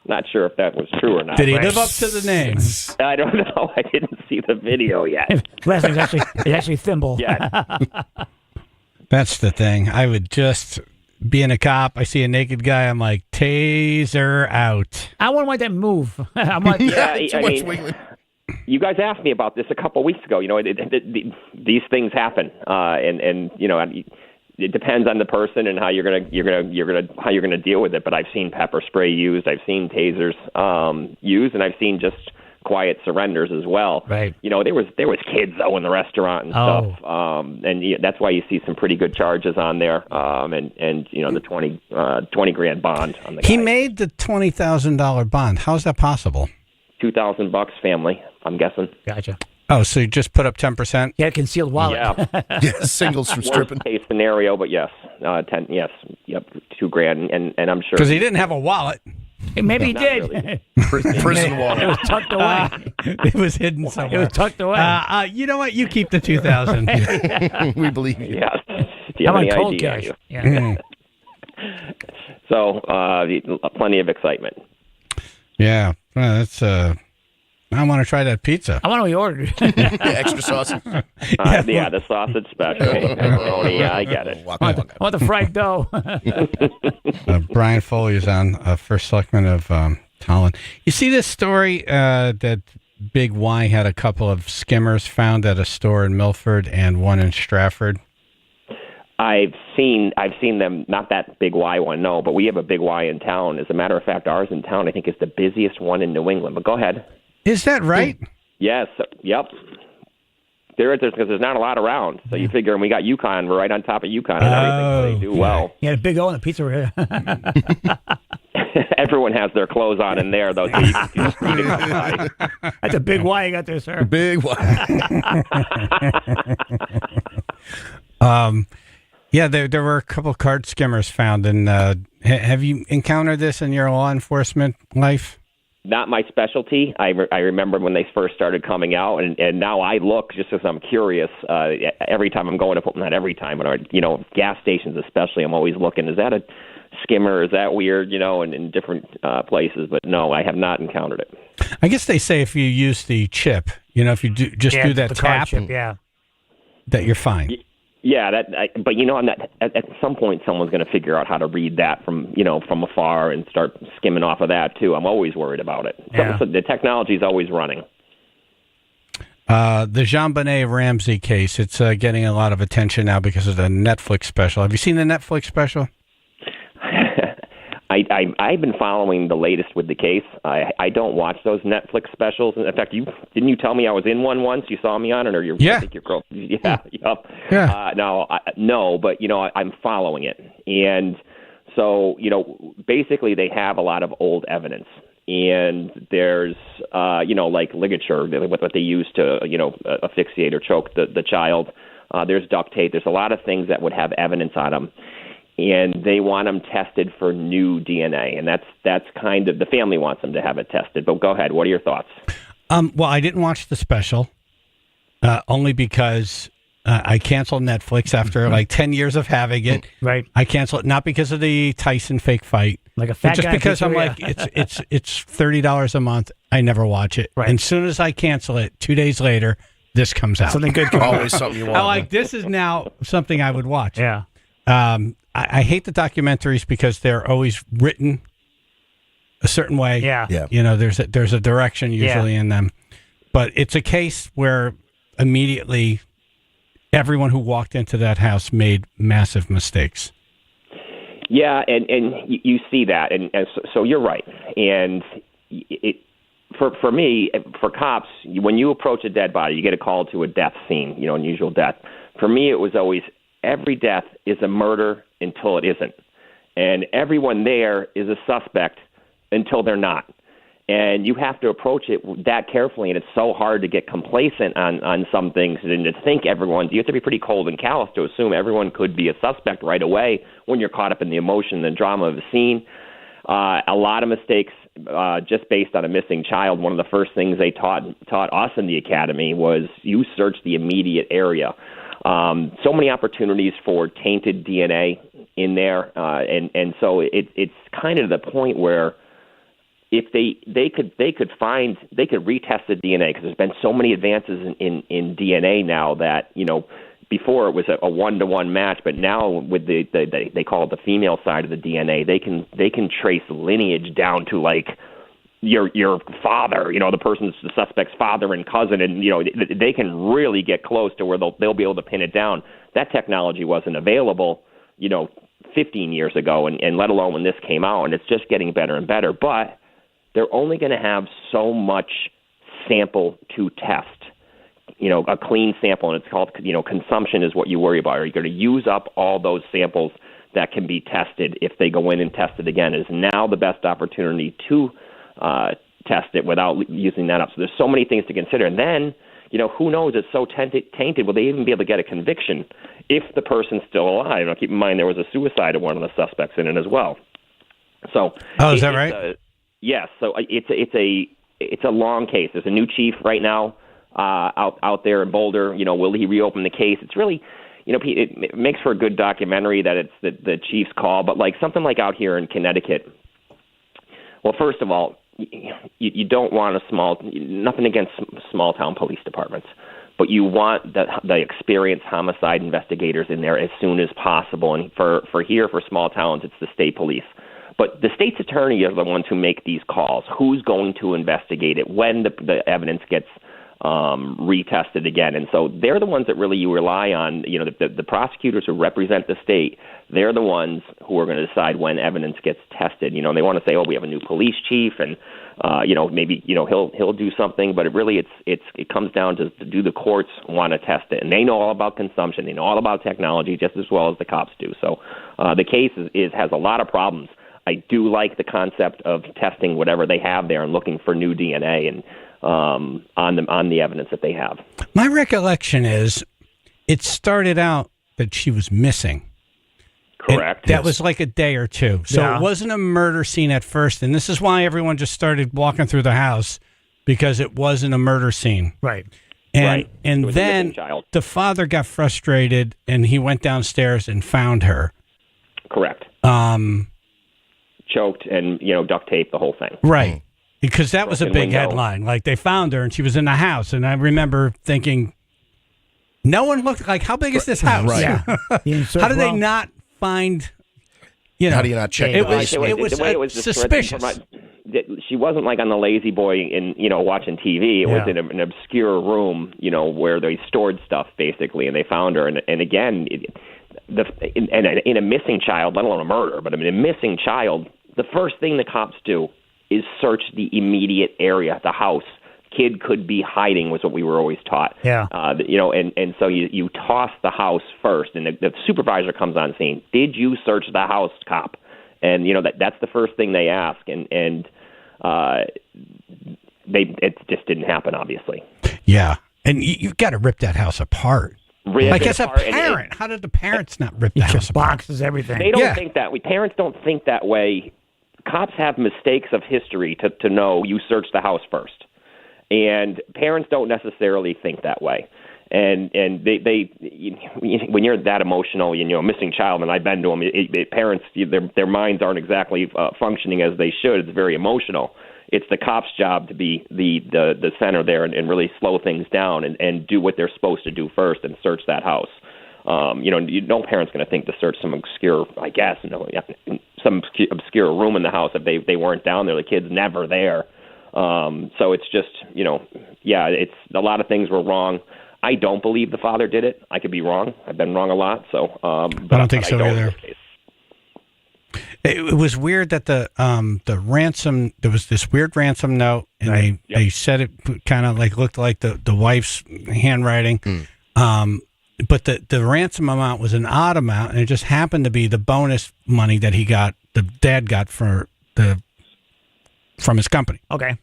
Not sure if that was true or not.
Did he live up to the name?
I don't know. I didn't see the video yet.
Last name's actually Thimble.
Yeah.
That's the thing. I would just, being a cop, I see a naked guy, I'm like, taser out.
I wouldn't want that move. I'm like,
you guys asked me about this a couple weeks ago. These things happen, and it depends on the person and how you're gonna deal with it. But I've seen pepper spray used, I've seen tasers used, and I've seen just quiet surrenders as well.
Right.
There was kids though in the restaurant and stuff, and that's why you see some pretty good charges on there. And the 20 grand bond on the guy.
He made the $20,000 bond. How's that possible?
$2,000 family, I'm guessing.
Gotcha.
Oh, so you just put up 10%?
Yeah, concealed wallet.
Yeah,
singles from stripping.
Worst case scenario, but yes, 10. Yes, yep, $2,000, and I'm sure
because he didn't have a wallet.
Maybe he did.
Really.
Prison wallet.
It was tucked away.
It was hidden somewhere.
It was tucked away.
You know what? You keep the 2,000.
We believe you.
Yes. Do you have any
cold
ID?
cash. Yeah.
So, plenty of excitement.
Yeah, that's. I want to try that pizza.
I want to know what you ordered.
Extra sausage.
The sausage special. Pepperoni, I get it.
I want the fried dough.
Brian Foley is on, first selectman of Tallinn. You see this story that Big Y had a couple of skimmers found at a store in Milford and one in Stratford?
I've seen them, not that Big Y one, no, but we have a Big Y in town. As a matter of fact, ours in town, I think, is the busiest one in New England. But go ahead.
Is that right?
Yes. Yep. There's because there's not a lot around. So you figure, and we got UConn. We're right on top of UConn and everything. So they do well.
You had a big O in the pizza.
Everyone has their clothes on in there, though, so you can see the screen come by.
That's a big Y you got there, sir.
Big
Yeah, there were a couple card skimmers found. And have you encountered this in your law enforcement life?
Not my specialty. I remember when they first started coming out, and now I look just because I'm curious. Every time I'm going to, not every time, but gas stations especially, I'm always looking. Is that a skimmer? Is that weird? In different places. But no, I have not encountered it.
I guess they say if you use the chip, if you do that
the
tap,
card chip, yeah.
that you're fine.
Yeah, but I'm not. At some point, someone's going to figure out how to read that from afar and start skimming off of that too. I'm always worried about it.
Yeah.
So the technology is always running.
The JonBenet Ramsey case, it's getting a lot of attention now because of the Netflix special. Have you seen the Netflix special?
I've been following the latest with the case. I don't watch those Netflix specials. In fact, didn't you tell me I was in one once? You saw me on it, or I think your girl? Yeah, yep.
Yeah.
No, but I'm following it, and so basically they have a lot of old evidence, and there's like ligature, what they use to asphyxiate or choke the child. There's duct tape. There's a lot of things that would have evidence on them. And they want them tested for new DNA, and that's kind of the family wants them to have it tested. But go ahead, what are your thoughts?
Well, I didn't watch the special, only because I canceled Netflix after like 10 years of having it.
Right.
I canceled it not because of the Tyson fake fight,
like a fat
just
guy
because I'm
pizzeria.
like it's $30 a month. I never watch it.
Right.
And as soon as I cancel it, 2 days later, this comes out.
Something good comes out.
Always something you want.
I'm like, this is now something I would watch.
Yeah.
I hate the documentaries because they're always written a certain way.
Yeah.
There's a direction usually in them. But it's a case where immediately everyone who walked into that house made massive mistakes.
Yeah, and you see that, and so you're right. And for me, for cops, when you approach a dead body, you get a call to a death scene, unusual death. For me, it was always every death is a murder until it isn't. And everyone there is a suspect until they're not. And you have to approach it that carefully, and it's so hard to get complacent on some things and to think you have to be pretty cold and callous to assume everyone could be a suspect right away when you're caught up in the emotion and drama of the scene. A lot of mistakes just based on a missing child. One of the first things they taught us in the academy was you search the immediate area. So many opportunities for tainted DNA in there, and so it's kind of the point where if they could retest the DNA, because there's been so many advances in DNA now that before it was a 1-to-1 match, but now with they call it the female side of the DNA, they can trace lineage down to like your father, the suspect's father and cousin, and they can really get close to where they'll be able to pin it down. That technology wasn't available 15 years ago, and let alone when this came out, and it's just getting better and better. But they're only going to have so much sample to test. A clean sample, and it's called, consumption is what you worry about. Are you going to use up all those samples that can be tested if they go in and test it again? Is now the best opportunity to test it without using that up. So there's so many things to consider. And then, who knows, it's so tainted, will they even be able to get a conviction if the person's still alive? Now, keep in mind, there was a suicide of one of the suspects in it as well. So,
is that right?
Yes. So it's a long case. There's a new chief right now out there in Boulder. Will he reopen the case? It's really, it makes for a good documentary that it's the chief's call. But like something like out here in Connecticut, well, first of all, you don't want nothing against small town police departments, but you want the experienced homicide investigators in there as soon as possible. And for small towns, it's the state police. But the state's attorney are the ones who make these calls. Who's going to investigate it when the evidence gets retested again? And so they're the ones that really you rely on. The prosecutors who represent the state, they're the ones who are going to decide when evidence gets tested. They want to say, oh, we have a new police chief, and maybe he'll do something. But it comes down to do the courts want to test it, and they know all about consumption. They know all about technology just as well as the cops do. So the case has a lot of problems. I do like the concept of testing whatever they have there and looking for new DNA and on the evidence that they have.
My recollection is it started out that she was missing.
Correct.
That was like a day or two. So it wasn't a murder scene at first. And this is why everyone just started walking through the house, because it wasn't a murder scene.
Right.
And then the father got frustrated and he went downstairs and found her.
Correct. Choked and, duct tape, the whole thing.
Right. Because that was a big
window.
headline. Like, they found her and she was in the house. And I remember thinking, no one looked like, how big is this house?
Right.
Yeah.
How did they not find,
how do you not check
it
the
was,
ice?
it was,
the way it was
suspicious.
She wasn't like on the Lazy Boy in watching TV. It was in an obscure room, where they stored stuff basically, and they found her. And again, in a missing child, let alone a murder, but I mean a missing child, the first thing the cops do is search the immediate area, the house. Kid could be hiding was what we were always taught.
Yeah.
And so you toss the house first, and the supervisor comes on scene. Did you search the house, cop? And that's the first thing they ask, and it just didn't happen, obviously.
Yeah, and you've got to rip that house apart. Like as a parent, how did the parents not rip the house apart?
Boxes, everything.
They don't think that way. Parents don't think that way. Cops have mistakes of history to know you search the house first. And parents don't necessarily think that way. And they when you're that emotional, a missing child, and I've been to them, parents, their minds aren't exactly functioning as they should. It's very emotional. It's the cop's job to be the center there and really slow things down and do what they're supposed to do first and search that house. No parent's going to think to search some obscure, some obscure room in the house if they weren't down there. The kid's never there. So it's just, it's a lot of things were wrong. I don't believe the father did it. I could be wrong. I've been wrong a lot. So, but
I don't think so either. It was weird that the ransom, there was this weird ransom note, and they said it kind of like looked like the wife's handwriting. But the ransom amount was an odd amount, and it just happened to be the bonus money that the dad got from his company.
Okay.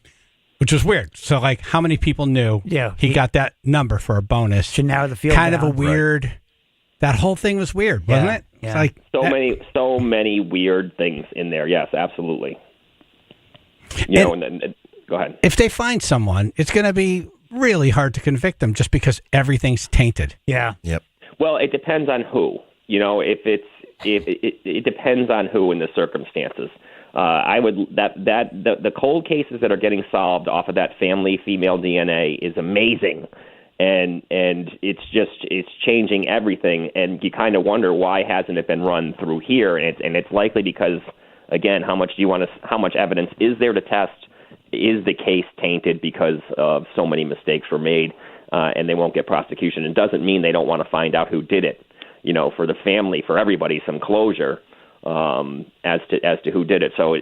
Which was weird. So, like, how many people knew he got that number for a bonus?
Should narrow the field
kind
down.
of a weird. That whole thing was weird, wasn't it?
Yeah.
It's like
so many weird things in there. Yes, absolutely. Go ahead.
If they find someone, it's going to be really hard to convict them just because everything's tainted.
Yeah.
Yep.
Well, it depends on who. If it depends on who in the circumstances. The cold cases that are getting solved off of that family female DNA is amazing, and it's changing everything, and you kind of wonder why hasn't it been run through here, and it's likely because, again, how much evidence is there to test? Is the case tainted because of so many mistakes were made, and they won't get prosecution? It doesn't mean they don't want to find out who did it. For the family, for everybody, some closure. As to who did it. So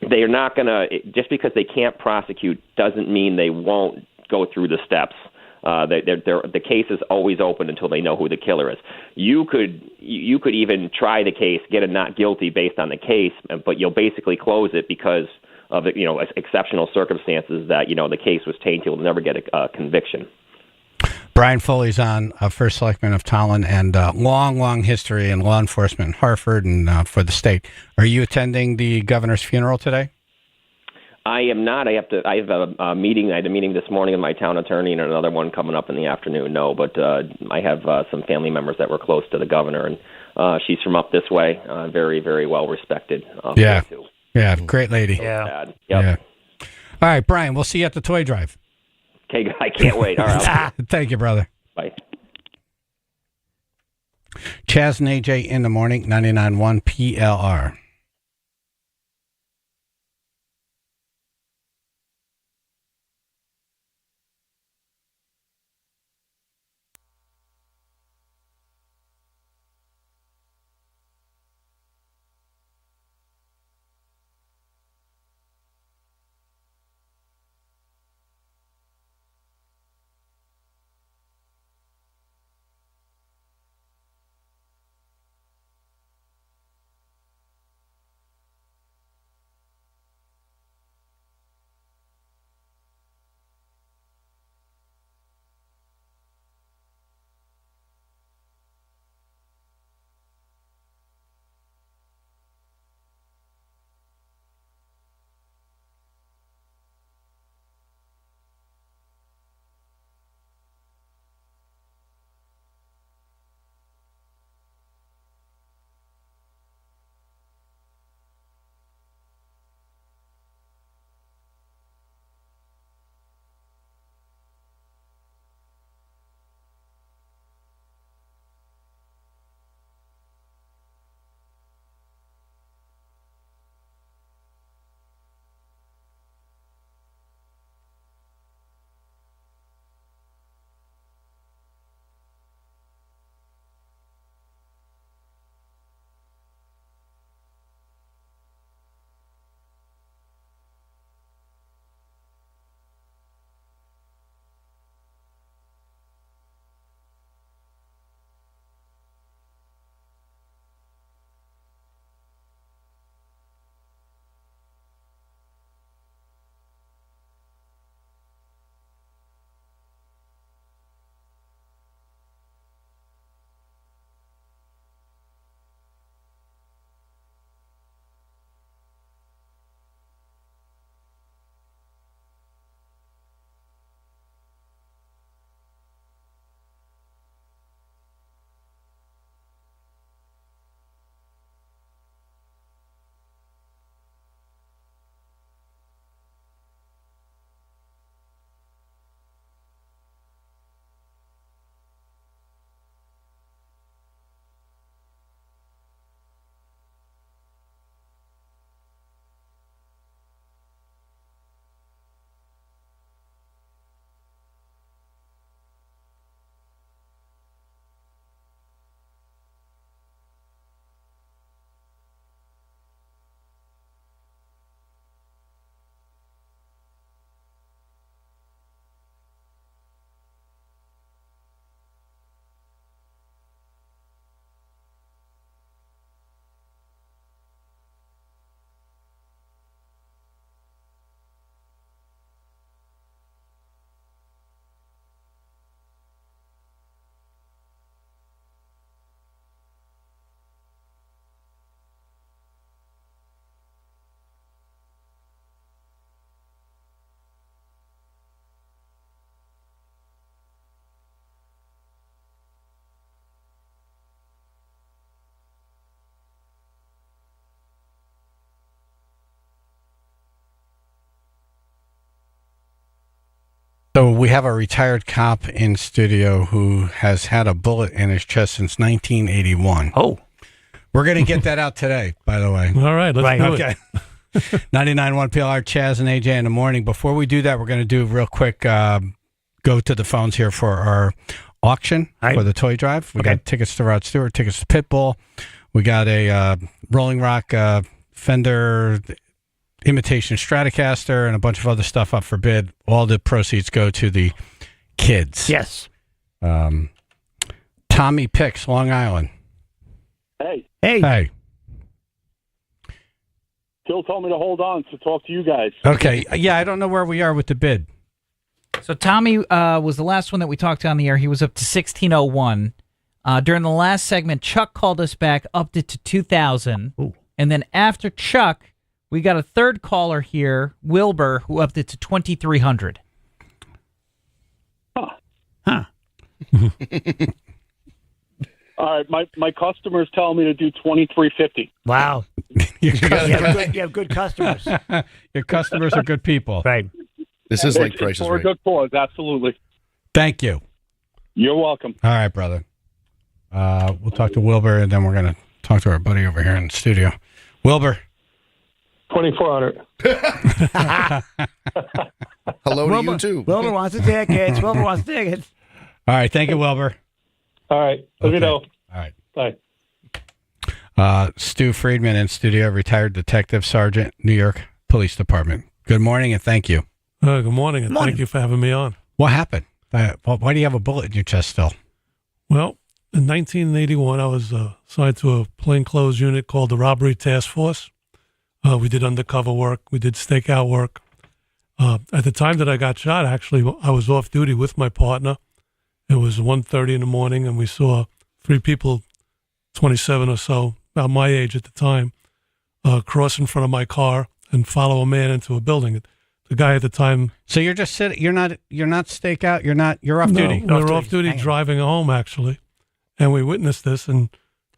they are not going to, just because they can't prosecute doesn't mean they won't go through the steps. The case is always open until they know who the killer is. You could even try the case, get a not guilty based on the case, but you'll basically close it because of exceptional circumstances that the case was tainted. You'll never get a conviction.
Brian Foley's on, First Selectman of Tolland, and long history in law enforcement in Hartford and for the state. Are you attending the governor's funeral today?
I am not. I have a meeting. I had a meeting this morning with my town attorney and another one coming up in the afternoon. No, but I have some family members that were close to the governor, and she's from up this way. Very, very well respected.
Yeah, great lady.
Yeah. Yep.
Yeah. All right, Brian, we'll see you at the toy drive.
Okay, I can't wait. All right.
Thank you, brother.
Bye.
Chaz and AJ in the morning, 99.1 PLR.
So we have a retired cop in studio who has had a bullet in his chest since 1981.
Oh.
We're going to get that out today, by the way.
All right, let's do
okay.
it.
99.1 PLR, Chaz and AJ in the morning. Before we do that, we're going to do real quick, go to the phones here for our auction for the toy drive. We got tickets to Rod Stewart, tickets to Pitbull. We got a Rolling Rock Fender imitation Stratocaster and a bunch of other stuff up for bid. All the proceeds go to the kids.
Yes.
Tommy Picks, Long Island.
Hey.
Hey.
Phil told me to hold on to talk to you guys.
Okay. Yeah, I don't know where we are with the bid.
So Tommy was the last one that we talked to on the air. He was up to 1601. During the last segment, Chuck called us back, upped it to 2,000. And then after Chuck, we got a third caller here, Wilbur, who upped it to 2,300.
Huh.
All right, my customers tell me to do 2,350.
Wow. you have good customers.
Your customers are good people.
Right.
This is like
It's
Price is
for a
Right.
good cause, absolutely.
Thank you.
You're welcome.
All right, brother. We'll talk to Wilbur, and then we're going to talk to our buddy over here in the studio. Wilbur.
2,400.
Hello
Wilbur,
to you, too.
Wilbur wants the tickets. Wilbur wants tickets.
All right. Thank you, Wilbur.
All right. Let me know.
All right.
Bye.
Stu Friedman in studio, retired detective sergeant, New York Police Department. Good morning and thank you.
Good morning, and thank you for having me on.
What happened? Why do you have a bullet in your chest still?
Well, in 1981, I was assigned to a plainclothes unit called the Robbery Task Force. We did undercover work. We did stakeout work. At the time that I got shot, actually, I was off duty with my partner. It was 1:30 in the morning, and we saw three people, 27 or so, about my age at the time, cross in front of my car and follow a man into a building. The guy at the time.
So you're just sitting. You're not stakeout. You're off duty.
We were off duty driving home, actually, and we witnessed this, and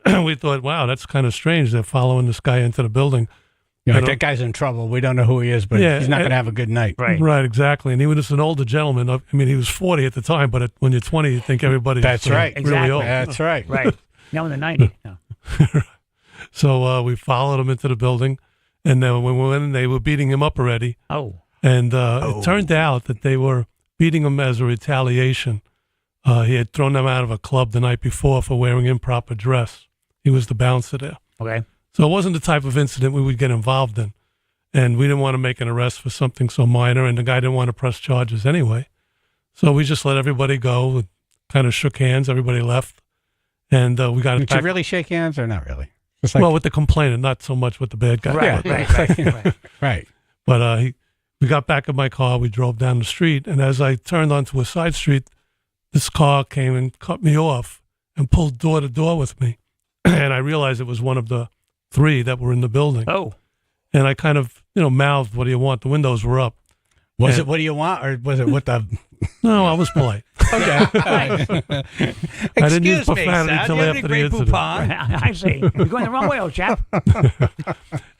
we thought, wow, that's kind of strange. They're following this guy into the building.
You're like, that guy's in trouble. We don't know who he is, but he's not going to have a good night.
Right, exactly. And he was an older gentleman. I mean, he was 40 at the time, but when you're 20, you think everybody's
That's right.
really
Exactly.
old.
That's right.
Right. Now in the 90s. No.
So we followed him into the building, and when we went in, they were beating him up already.
Oh.
And it turned out that they were beating him as a retaliation. He had thrown them out of a club the night before for wearing improper dress. He was the bouncer there.
Okay.
So it wasn't the type of incident we would get involved in. And we didn't want to make an arrest for something so minor, and the guy didn't want to press charges anyway. So we just let everybody go, kind of shook hands, everybody left. And we got
Did
back.
you really shake hands or not really?
Well, with the complainant, not so much with the bad guy.
Right.
Right.
But we got back in my car, we drove down the street, and as I turned onto a side street, this car came and cut me off and pulled door to door with me. And I realized it was one of the three that were in the building.
Oh.
And I kind of, mouthed, "What do you want?" The windows were up.
Was it, "What do you want," or was it, "What the"?
No, I was polite.
Okay.
I didn't use profanity until after the incident.
I see. You're going the wrong way, old chap.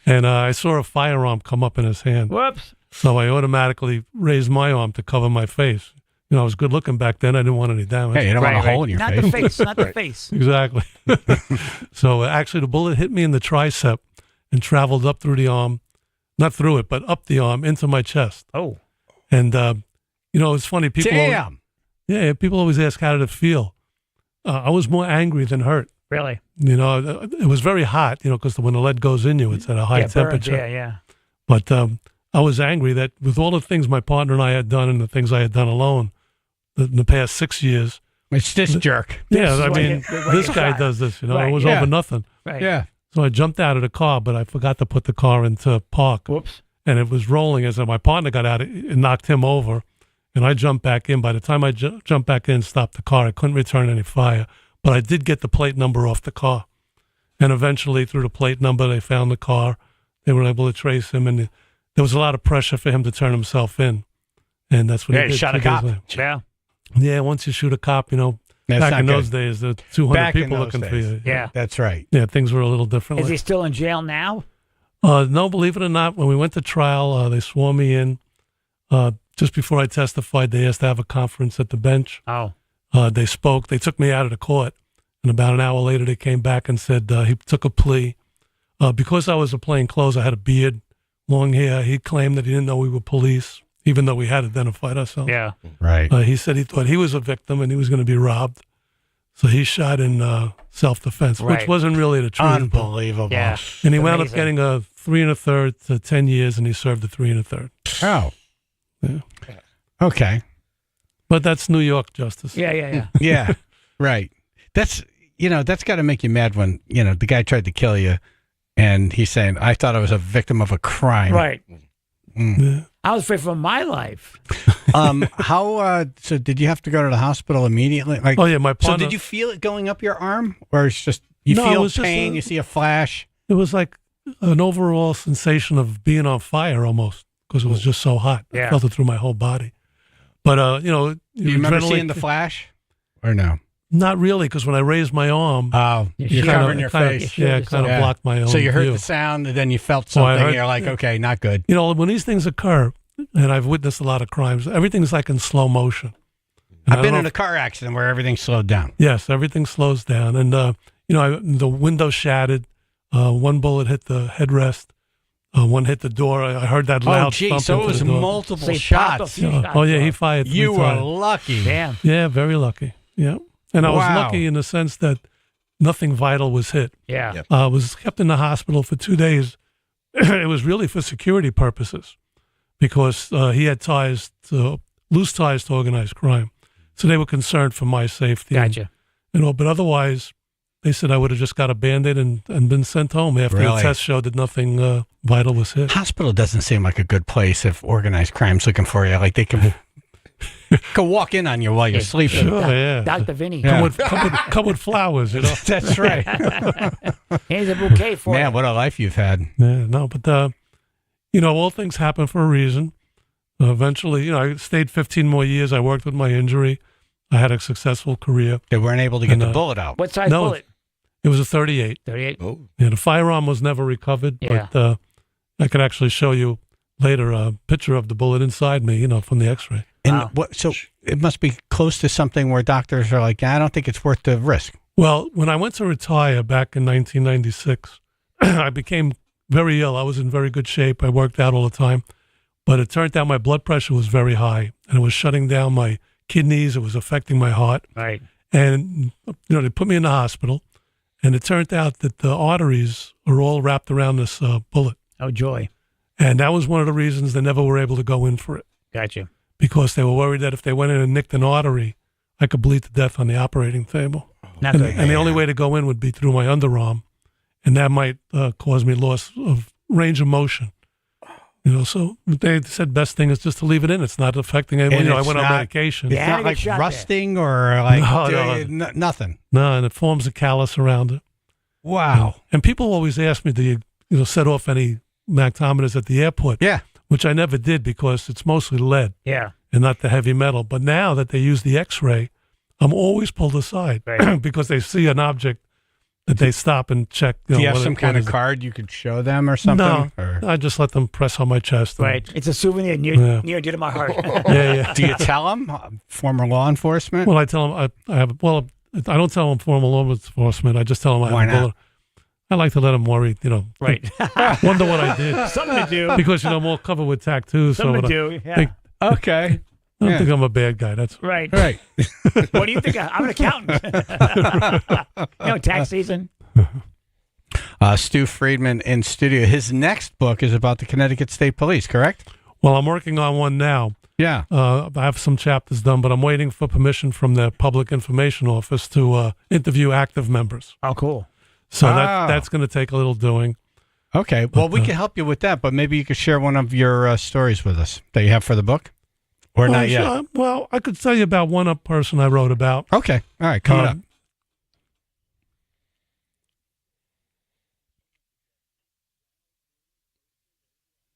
And I saw a firearm come up in his hand.
Whoops.
So I automatically raised my arm to cover my face. I was good looking back then. I didn't want any damage.
Hey, you don't want a hole in your
Not
face.
the face. Not the face.
Exactly. So actually, the bullet hit me in the tricep and traveled up through the arm, not through it, but up the arm into my chest.
Oh.
And, it's funny. People people always ask, how did it feel? I was more angry than hurt.
Really?
It was very hot, because when the lead goes in you, it's at a high temperature.
Burns, yeah.
But I was angry that with all the things my partner and I had done and the things I had done alone in the past 6 years.
It's this jerk.
Yeah, this guy does this, it was over nothing.
Right.
Yeah.
So I jumped out of the car, but I forgot to put the car into park.
Whoops.
And it was rolling as my partner got out. It knocked him over, and I jumped back in. By the time I jumped back in, stopped the car, I couldn't return any fire. But I did get the plate number off the car. And eventually, through the plate number, they found the car. They were able to trace him, and there was a lot of pressure for him to turn himself in. And that's what he did.
Shot a cop.
Yeah.
Yeah, once you shoot a cop, back in those days, there were 200 people looking for you.
Yeah.
That's right.
Yeah, things were a little different.
Is he still in jail now?
No, believe it or not, when we went to trial, they swore me in. just before I testified, they asked to have a conference at the bench.
Oh.
They spoke. They took me out of the court. And about an hour later, they came back and said he took a plea. Because I was a plain clothes, I had a beard, long hair. He claimed that he didn't know we were police, even though we had identified ourselves.
Yeah.
Right.
He said he thought he was a victim and he was going to be robbed. So he shot in self-defense,
Right.
which wasn't really the truth.
Unbelievable.
Yeah.
And he wound up
Amazing.
getting a 3 1/3 to 10 years, and he served the 3 1/3.
Oh.
Yeah.
Okay.
But that's New York justice.
Yeah.
Yeah. Right. That's got to make you mad when, the guy tried to kill you and he's saying, I thought I was a victim of a crime.
Right.
Yeah.
I was afraid for my life.
So did you have to go to the hospital immediately? Like,
Oh, yeah, my
so
partner.
did you feel it going up your arm or it's just, you
No, it
feel
was just
pain, you see a flash?
It was like an overall sensation of being on fire almost because it was just so hot.
Yeah.
I felt it through my whole body. But,
Do you remember seeing the flash or no?
Not really, because when I raised my arm,
Oh, you're covering your face.
Yeah, it kind of blocked my own
So you heard
view.
the sound and then you felt
So I
something.
heard-
You're like, okay, not good.
When these things occur, and I've witnessed a lot of crimes, everything's like in slow motion. And I
I've been
don't
in
know
a car accident where everything slowed down.
Yes, everything slows down. And, the window shattered. One bullet hit the headrest. One hit the door. I heard that loud
Oh, gee,
thump
so it
into
was
the door.
multiple
So he popped a
shots.
few shots
Oh, yeah, he
off.
fired 3
You were
times.
lucky.
Damn.
Yeah, very lucky. Yeah. And I was
Wow.
lucky in the sense that nothing vital was hit.
Yeah.
I was kept in the hospital for 2 days. It was really for security purposes because he had loose ties to organized crime. So they were concerned for my safety.
Gotcha.
But otherwise, they said I would have just got a Band-Aid and been sent home after
Really?
the test showed that nothing vital was hit.
Hospital doesn't seem like a good place if organized crime's looking for you. Like they can walk in on you while you're sleeping.
Sure, yeah.
Dr. Vinny.
Yeah.
Come with flowers,
That's right.
Here's a bouquet for
Man,
you.
what a life you've had.
Yeah, no, but all things happen for a reason. Eventually, I stayed 15 more years. I worked with my injury. I had a successful career.
They weren't able to get the bullet out.
What size
No,
bullet?
It was a 38.
38.
Oh.
Yeah, the firearm was never recovered,
Yeah.
but I could actually show you later a picture of the bullet inside me, from the X-ray.
And so it must be close to something where doctors are like, I don't think it's worth the risk.
Well, when I went to retire back in 1996, I became very ill. I was in very good shape. I worked out all the time. But it turned out my blood pressure was very high, and it was shutting down my kidneys. It was affecting my heart.
Right.
And, they put me in the hospital, and it turned out that the arteries are all wrapped around this bullet.
Oh, joy.
And that was one of the reasons they never were able to go in for it,
Gotcha.
because they were worried that if they went in and nicked an artery, I could bleed to death on the operating table.
Not
And,
good.
and the only way to go in would be through my underarm, and that might cause me loss of range of motion. So they said best thing is just to leave it in. It's not affecting anyone.
And
I
it's
went on
not-
medication.
It's
Yeah,
not
get
like
shot
rusting or like
No,
nothing.
No, and it forms a callus around it.
Wow.
And people always ask me, do you set off any magnetometers at the airport?
Yeah.
Which I never did because it's mostly lead
Yeah.
and not the heavy metal. But now that they use the X-ray, I'm always pulled aside
Right.
because they see an object that they stop and check.
Do you have
what
some
it-
kind
what
of
is it.
card you could show them or something?
No,
Or-
I just let them press on my chest. and-
Right. It's a souvenir near
Yeah.
near dear to my heart.
Yeah.
Do you tell them? Former law enforcement?
Well, I tell them I have. Well, I don't tell them formal law enforcement. I just tell them I
Why
have a
not?
bullet. I like to let them worry.
Right.
Wonder what I did
Something to do.
because I'm all covered with tattoos.
Something to
so
do. Yeah.
Think,
Okay.
I don't
Yeah.
think I'm a bad guy. That's
Right.
Right.
What do you think? I'm an accountant. Tax season.
Stu Friedman in studio. His next book is about the Connecticut State Police, correct?
Well, I'm working on one now.
Yeah.
I have some chapters done, but I'm waiting for permission from the Public Information Office to interview active members.
Oh, cool.
So
Ah.
that's going to take a little doing.
Okay. Well, we can help you with that, but maybe you could share one of your stories with us that you have for the book? Or not yet?
Sure. Well, I could tell you about one person I wrote about.
Okay. All right. Coming up.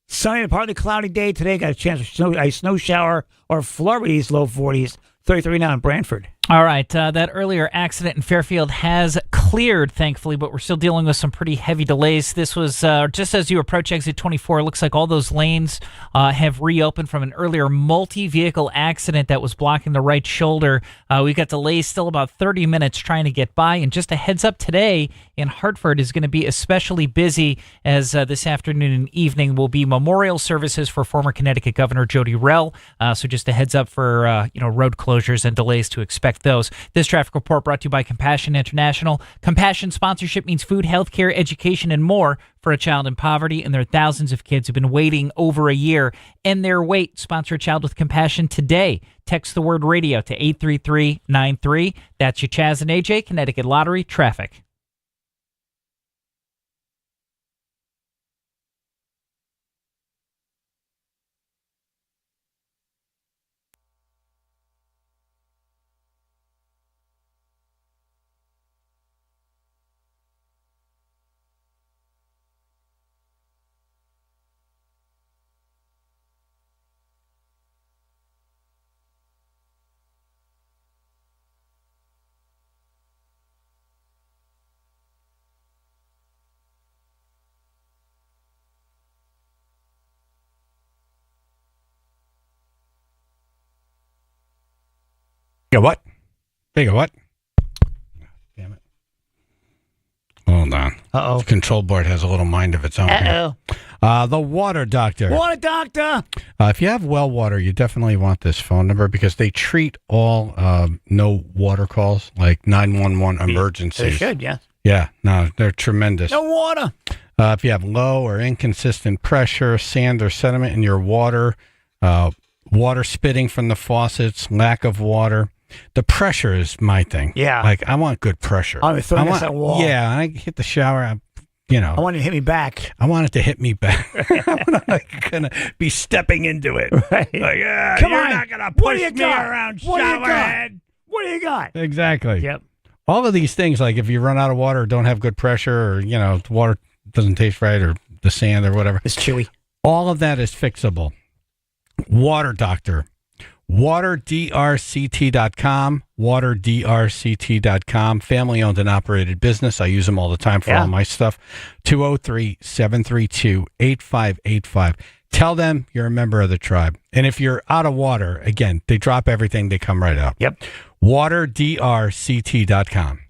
Sunny and partly cloudy day today. Got a chance of a snow shower or flurries, low 40s. 33 now in Brantford.
All right, that earlier accident in Fairfield has cleared, thankfully, but we're still dealing with some pretty heavy delays. This was just as you approach exit 24. It looks like all those lanes have reopened from an earlier multi-vehicle accident that was blocking the right shoulder. We've got delays still about 30 minutes trying to get by. And just a heads up, today in Hartford is going to be especially busy as this afternoon and evening will be memorial services for former Connecticut Governor Jody Rell. So just a heads up for road closures and delays to expect those. This traffic report brought to you by Compassion International. Compassion sponsorship means food, healthcare, education, and more for a child in poverty, and there are thousands of kids who've been waiting over a year. End their wait. Sponsor a child with compassion today. Text the word radio to 83393. That's your Chaz and AJ Connecticut Lottery traffic.
What? What? Damn it. Hold on.
Uh-oh.
The control board has a little mind of its own.
Uh-oh.
The water doctor.
Water doctor.
If you have well water, you definitely want this phone number because they treat all no water calls like 911 emergencies.
They should, yeah.
Yeah, no, they're tremendous.
No water.
If you have low or inconsistent pressure, sand or sediment in your water, water spitting from the faucets, lack of water. The pressure is my thing.
Yeah.
Like, I want good pressure.
I'm throwing this at a wall.
Yeah, I hit the shower,
I want it to hit me back.
I want it to hit me back. I'm not going to be stepping into it.
Right.
Like,
Come
you're
on.
not going to
What do
push
you
me
got?
around,
What do you
showerhead.
What do you got?
Exactly.
Yep.
All of these things, like if you run out of water or don't have good pressure or, the water doesn't taste right or the sand or whatever.
It's chewy.
All of that is fixable. Water Doctor. WaterDRCT.com. WaterDRCT.com. Family owned and operated business. I use them all the time for all my stuff. 203-732-8585. Tell them you're a member of the tribe. And if you're out of water, again, they drop everything. They come right out.
Yep.
WaterDRCT.com.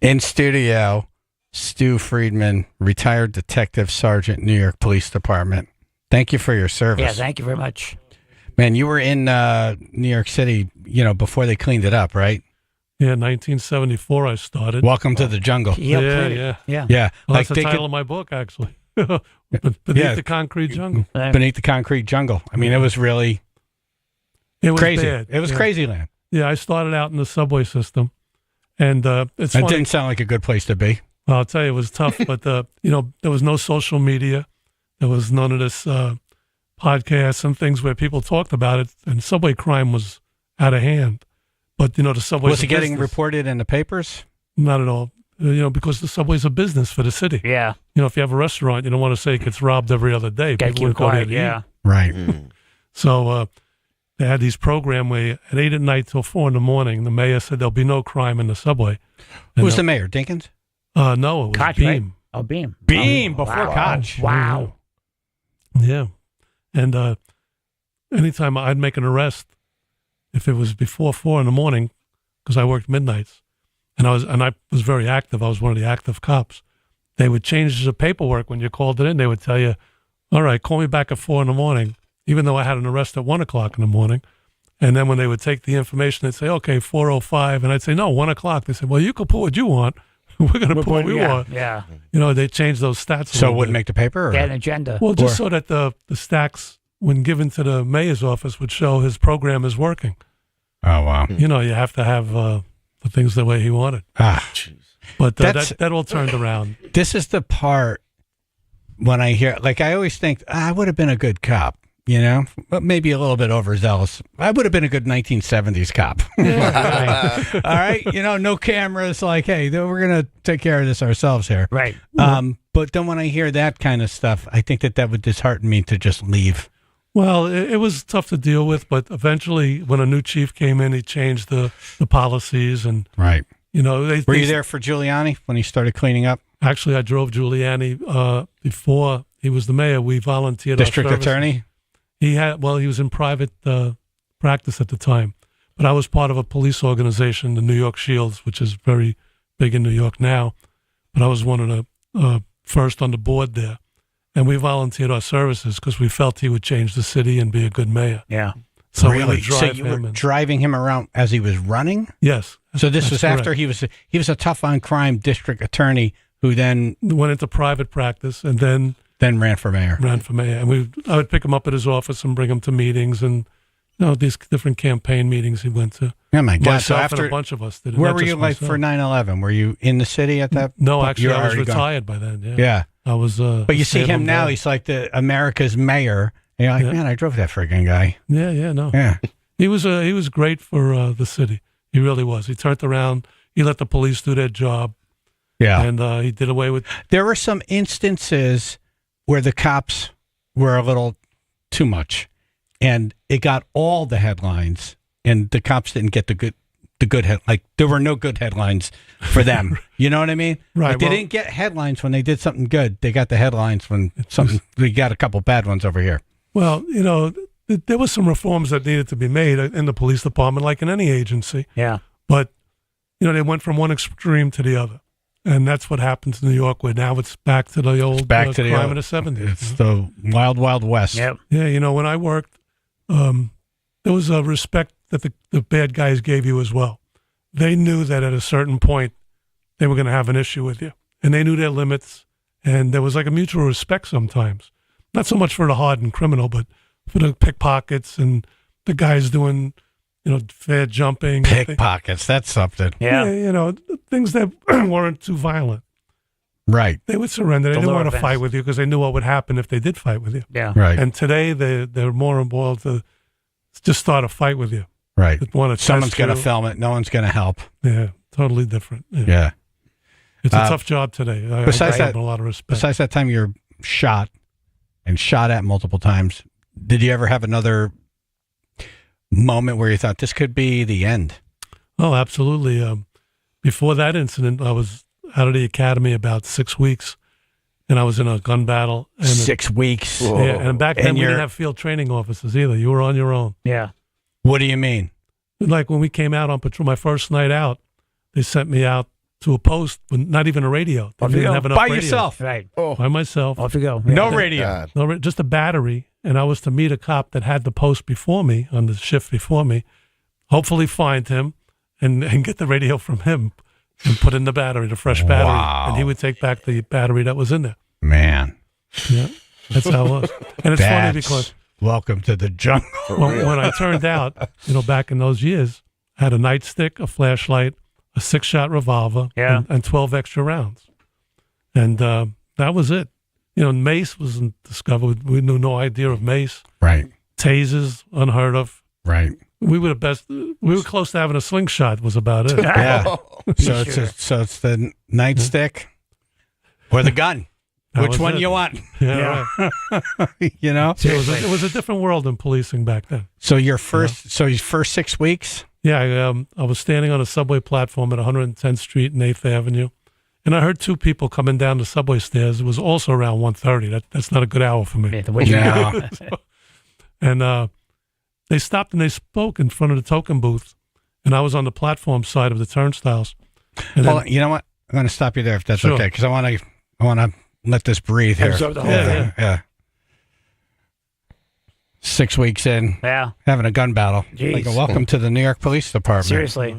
In studio, Stu Friedman, retired detective sergeant, New York Police Department. Thank you for your service.
Yeah, thank you very much.
Man, you were in New York City, before they cleaned it up, right?
Yeah, 1974 I started.
Welcome to the jungle.
Yeah.
Yeah.
Well,
Like
that's the
they
title
could-
of my book, actually. Beneath the Concrete Jungle.
Beneath the Concrete Jungle. I mean, it was really
It was
crazy.
bad.
It was crazy land.
Yeah, I started out in the subway system, and it's
That
funny.
didn't sound like a good place to be.
Well, I'll tell you, it was tough, but there was no social media. There was none of this podcasts and things where people talked about it, and subway crime was out of hand. But the subway
Was it getting reported in the papers?
Not at all. Because the subway's a business for the city.
Yeah.
If you have a restaurant, you don't want to say it gets robbed every other day.
Gotta
People
keep
would go there
quiet,
to
yeah.
eat.
Right.
So they had these program where at 8 at night till 4 in the morning, the mayor said there'll be no crime in the subway.
Who was the mayor? Dinkins?
No, it was
Koch,
Beam.
right? Oh, Beam.
Beam
Oh,
before
wow.
Koch.
Wow.
Yeah. And anytime I'd make an arrest, if it was before 4 in the morning, because I worked midnights, and I was very active. I was one of the active cops. They would change the paperwork when you called it in. They would tell you, all right, call me back at 4 in the morning, even though I had an arrest at 1 o'clock in the morning. And then when they would take the information, they'd say, okay, 4:05. And I'd say, no, 1 o'clock. They said, well, you can put what you want. We're going to put what we want.
Yeah.
They changed those stats.
So it wouldn't make the paper? Or?
They had an agenda.
Well, just so that the stacks, when given to the mayor's office, would show his program is working.
Oh, wow.
You have to have the things the way he wanted. But that all turned around.
This is the part when I hear, I always think, I would have been a good cop, but maybe a little bit overzealous. I would have been a good 1970s cop. All right. No cameras, hey, we're going to take care of this ourselves here.
Right.
But then when I hear that kind of stuff, I think that would dishearten me to just leave.
Well, it was tough to deal with, but eventually when a new chief came in, he changed the policies and
right.
Were
you there for Giuliani when he started cleaning up?
Actually, I drove Giuliani before he was the mayor. We volunteered.
District attorney?
He was in private practice at the time, but I was part of a police organization, the New York Shields, which is very big in New York now. But I was one of the first on the board there. And we volunteered our services because we felt he would change the city and be a good mayor.
Yeah.
So
really?
we would drive
you
him.
were driving him around as he was running?
Yes.
So this
that's
was
correct.
after he was a tough on crime district attorney who then
went into private practice and then
ran for mayor.
And I would pick him up at his office and bring him to meetings and these different campaign meetings he went to.
Oh my God!
Myself
So after
and a bunch of us did it.
Where
not
were
just
you
myself.
for 9/11? Were you in the city at that?
No,
point?
actually,
You were
I was
already gone.
retired by then. Yeah.
Yeah.
I was.
But you see him now; he's like the America's mayor. And you're like, man, I drove that friggin' guy.
Yeah. No.
Yeah.
He was great for the city. He really was. He turned around. He let the police do their job.
Yeah.
And he did away with.
There were some instances where the cops were a little too much, and it got all the headlines, and the cops didn't get the good there were no good headlines for them. You know what I mean?
Right.
They didn't get headlines when they did something good. They got the headlines when we got a couple bad ones over here.
Well, there was some reforms that needed to be made in the police department, like in any agency.
Yeah.
But, they went from one extreme to the other. And that's what happens in New York, where now it's back to the old
back to
crime
the
of the 70s.
It's the wild, wild west.
Yep.
Yeah, when I worked, there was a respect that the bad guys gave you as well. They knew that at a certain point, they were going to have an issue with you. And they knew their limits. And there was like a mutual respect sometimes. Not so much for the hardened criminal, but for the pickpockets and the guys doing, fair jumping.
Pickpockets, that's something.
Yeah.
Things that weren't too violent.
Right.
They would surrender. They
The
didn't
lower
want to
offense.
fight with you because they knew what would happen if they did fight with you.
Yeah.
Right.
And today they're more involved to just start a fight with you.
Right.
They want to
Someone's
test
going to
you.
film it. No one's going to help.
Yeah, totally different.
Yeah.
It's a tough job today. I have a lot of respect.
Besides that time you're shot at multiple times, did you ever have another moment where you thought this could be the end?
Oh, absolutely. Before that incident, I was out of the academy about 6 weeks, and I was in a gun battle. And
6 weeks?
Yeah, and back then
And
we
you're-
didn't have field training officers either. You were on your own.
Yeah.
What do you mean?
Like when we came out on patrol, my first night out, they sent me out to a post, with not even a radio. They didn't have enough
by
radios.
yourself, right?
By myself.
Off you go.
No radio.
Just a battery, and I was to meet a cop that had the post before me, on the shift before me, hopefully find him and get the radio from him and put in the battery, the fresh battery, and he would take back the battery that was in there.
Man.
Yeah, that's how it was. And it's funny because
welcome to the jungle.
When I turned out, back in those years, I had a nightstick, a flashlight, a 6-shot revolver, and 12 extra rounds. And that was it. Mace wasn't discovered. We knew no idea of mace.
Right.
Tasers, unheard of.
Right.
We were close to having a slingshot was about it.
Yeah. So it's the nightstick or the gun. Which one you want?
Yeah.
Right.
It was a different world in policing back then.
So your first 6 weeks?
Yeah, I was standing on a subway platform at 110th Street and 8th Avenue, and I heard two people coming down the subway stairs. It was also around 1:30. That's not a good hour for me.
Yeah,
and they stopped and they spoke in front of the token booth, and I was on the platform side of the turnstiles. And
well, you know what? I'm going to stop you there if that's
Sure.
okay, because I want to let this breathe here.
Absorb the whole thing.
Yeah. 6 weeks in,
Yeah.
having a gun battle.
Jeez.
Like, welcome to the New York Police Department.
Seriously.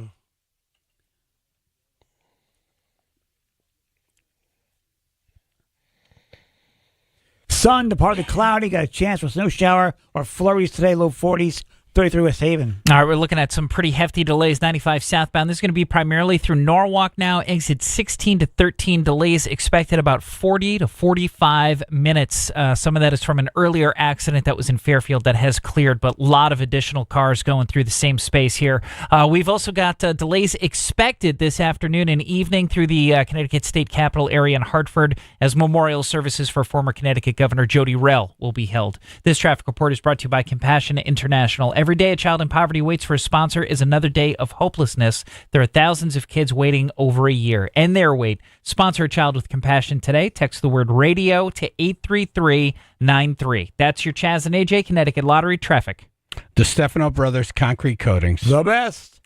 Sun to partly cloudy. Got a chance for snow shower or flurries today. Low 40s. 33 West Haven.
All right, we're looking at some pretty hefty delays. 95 southbound. This is going to be primarily through Norwalk now. Exit 16 to 13. Delays expected about 40 to 45 minutes. Some of that is from an earlier accident that was in Fairfield that has cleared, but a lot of additional cars going through the same space here. We've also got delays expected this afternoon and evening through the Connecticut State Capitol area in Hartford as memorial services for former Connecticut Governor Jody Rell will be held. This traffic report is brought to you by Compassion International. Every day a child in poverty waits for a sponsor is another day of hopelessness. There are thousands of kids waiting over a year. End their wait. Sponsor a child with compassion today. Text the word radio to 83393. That's your Chaz and AJ Connecticut Lottery traffic.
The Stefano Brothers Concrete Coatings.
The best.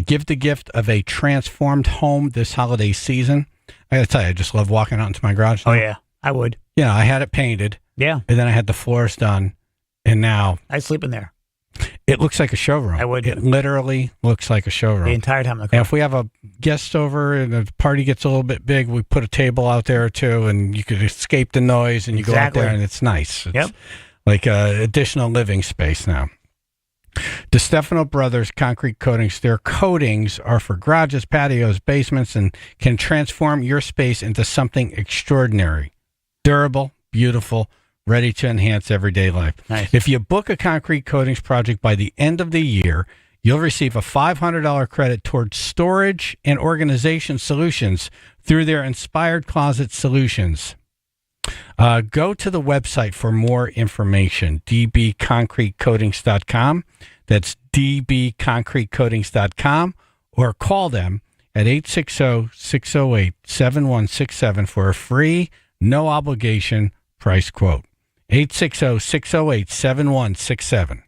Give the gift of a transformed home this holiday season. I got to tell you, I just love walking out into my garage.
Oh, yeah. I would.
I had it painted.
Yeah.
And then I had the floors done. And now
I sleep in there.
It looks like a showroom.
I would.
It literally looks like a showroom.
The entire time.
And if we have a guest over and the party gets a little bit big, we put a table out there too, and you could escape the noise, and you go out there, and it's nice. It's like additional living space now. The Stefano Brothers Concrete Coatings. Their coatings are for garages, patios, basements, and can transform your space into something extraordinary, durable, beautiful, ready to enhance everyday life.
Nice.
If you book a concrete coatings project by the end of the year, you'll receive a $500 credit towards storage and organization solutions through their Inspired Closet Solutions. Go to the website for more information, dbconcretecoatings.com. That's dbconcretecoatings.com, or call them at 860-608-7167 for a free, no obligation price quote. 860-608-7167.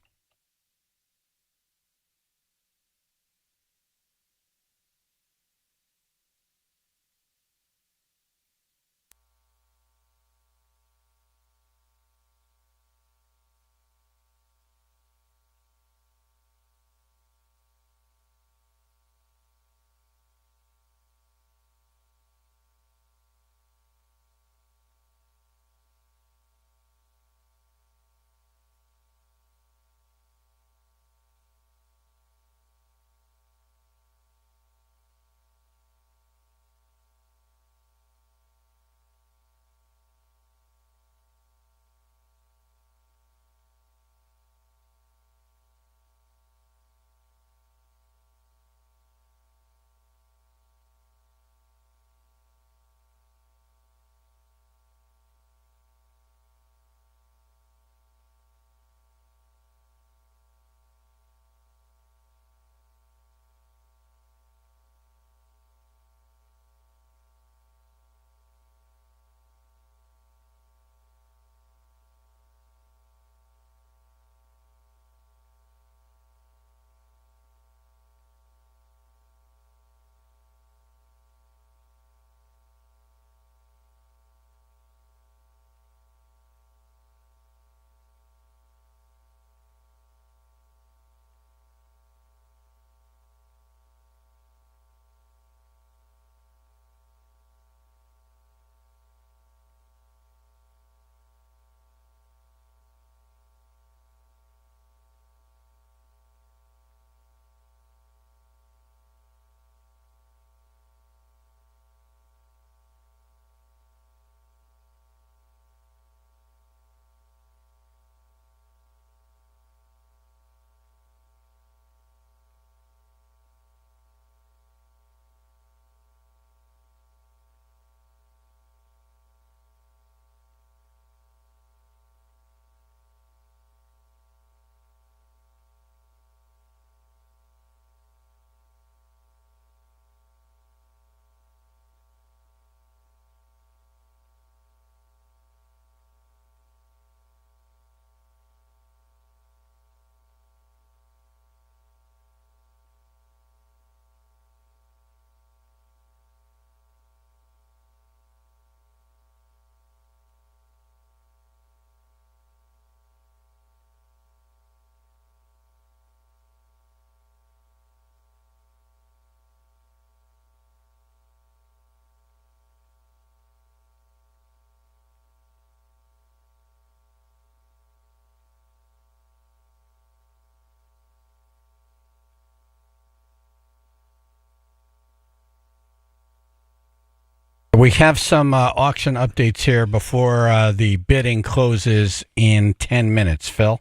We have some auction updates here before the bidding closes in 10 minutes, Phil.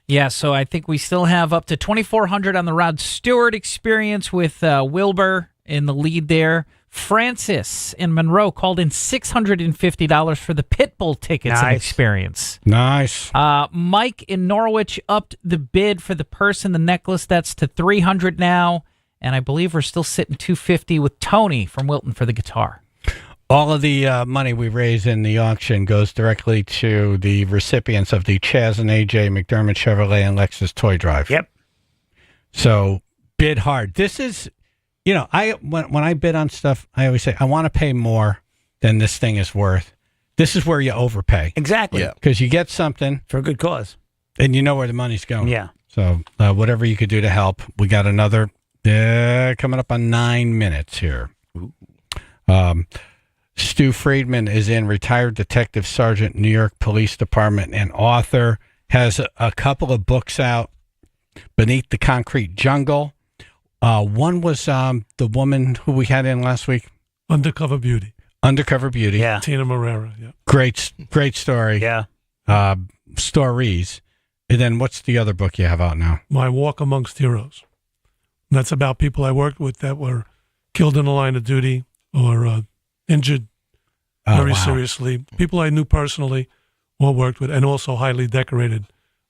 Yeah, so I think we still have up to $2,400 on the Rod Stewart Experience with Wilbur in the lead there. Francis in Monroe called in $650 for the Pitbull tickets and Experience.
Nice.
Mike in Norwich upped the bid for the purse and the necklace. That's to $300 now. And I believe we're still sitting $250 with Tony from Wilton for the guitar.
All of the money we raise in the auction goes directly to the recipients of the Chaz and AJ McDermott Chevrolet and Lexus Toy Drive.
Yep.
So bid hard. This is, when I bid on stuff, I always say I want to pay more than this thing is worth. This is where you overpay.
Exactly.
Because you get something
for a good cause,
and you know where the money's going.
Yeah.
So whatever you could do to help. We got another coming up on 9 minutes here. Stu Friedman is in, retired detective sergeant, New York Police Department, and author. Has a couple of books out, Beneath the Concrete Jungle. One was the woman who we had in last week.
Undercover Beauty.
Undercover Beauty.
Yeah.
Tina Morera. Yeah.
Great story.
Yeah.
Stories. And then what's the other book you have out now?
My Walk Amongst Heroes. And that's about people I worked with that were killed in the line of duty or injured very seriously. People I knew personally or worked with, and also highly decorated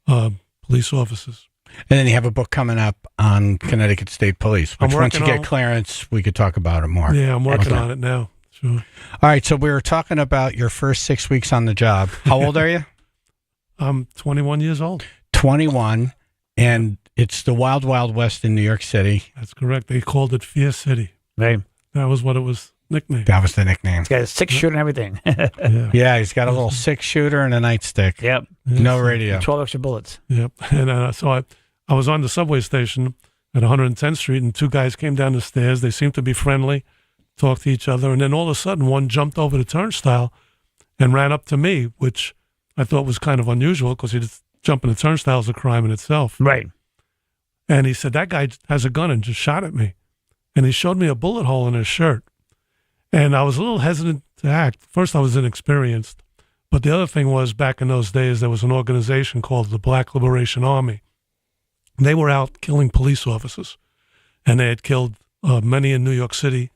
police officers.
And then you have a book coming up on Connecticut State Police, which once you get
on
clearance, we could talk about it more.
Yeah, I'm working on it now. Sure.
All right, so we were talking about your first 6 weeks on the job. How old are you?
I'm 21 years old.
21, and it's the Wild Wild West in New York City.
That's correct. They called it Fear City.
Right.
That was what it was nicknamed.
That was the nickname.
He's got a 6-shooter and everything.
Yeah, he's got a little 6-shooter and a nightstick.
Yep.
No radio.
12 extra bullets.
Yep. And so I was on the subway station at 110th Street, and two guys came down the stairs. They seemed to be friendly, talked to each other, and then all of a sudden one jumped over the turnstile and ran up to me, which I thought was kind of unusual because jumping the turnstile is a crime in itself.
Right.
And he said, that guy has a gun and just shot at me. And he showed me a bullet hole in his shirt. And I was a little hesitant to act. First, I was inexperienced. But the other thing was, back in those days, there was an organization called the Black Liberation Army. They were out killing police officers. And they had killed many in New York City,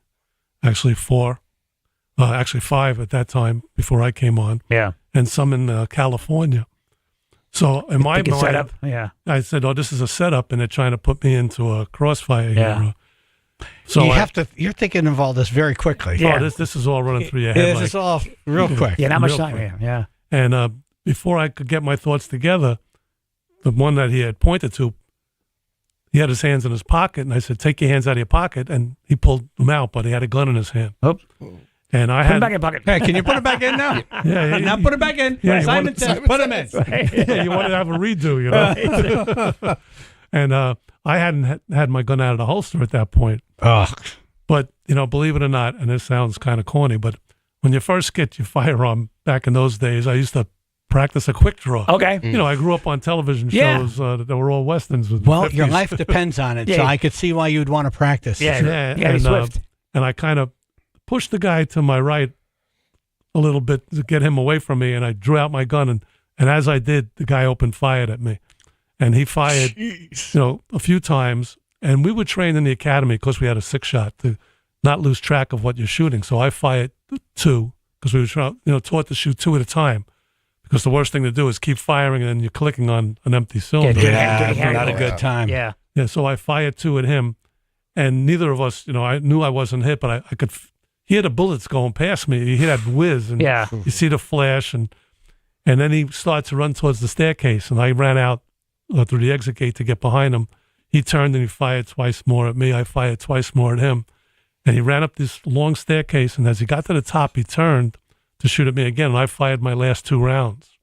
actually 4. Actually 5 at that time before I came on.
Yeah.
And some in California. So in my mind,
setup. Yeah.
I said, "Oh, this is a setup, and they're trying to put me into a crossfire here."
So you're thinking of all this very quickly.
Yeah. Oh, this is all running through your head.
This is all real quick.
Yeah, not much
Real
time
quick.
here. Yeah.
And before I could get my thoughts together, the one that he had pointed to, he had his hands in his pocket, and I said, "Take your hands out of your pocket," and he pulled them out, but he had a gun in his hand.
Oh.
And I
Put
had
him back in your pocket.
Hey, can you put it back in now?
Yeah,
now put it back in.
Yeah,
Simon says, put him in.
Yeah, you wanted to have a redo, you know. And I hadn't had my gun out of the holster at that point.
Ugh.
But, believe it or not, and this sounds kind of corny, but when you first get your firearm back in those days, I used to practice a quick draw.
Okay.
I grew up on television shows that were all Westerns. With
Well,
50s.
your life depends on it, so I could see why you'd want to practice.
Yeah, swift.
And I kind of pushed the guy to my right a little bit to get him away from me, and I drew out my gun, and as I did, the guy opened fire at me. And he fired, a few times, and we were trained in the academy because we had a 6-shot to not lose track of what you're shooting. So I fired 2 because we were taught to shoot 2 at a time. Because the worst thing to do is keep firing and then you're clicking on an empty cylinder.
Not a good time.
Yeah.
Yeah, so I fired 2 at him, and neither of us, I knew I wasn't hit, but I could hear the bullets going past me. You hear that whiz, and you see the flash, and then he started to run towards the staircase, and I ran out through the exit gate to get behind him. He turned and he fired twice more at me. I fired twice more at him, and he ran up this long staircase, and as he got to the top, he turned to shoot at me again, and I fired my last 2 rounds.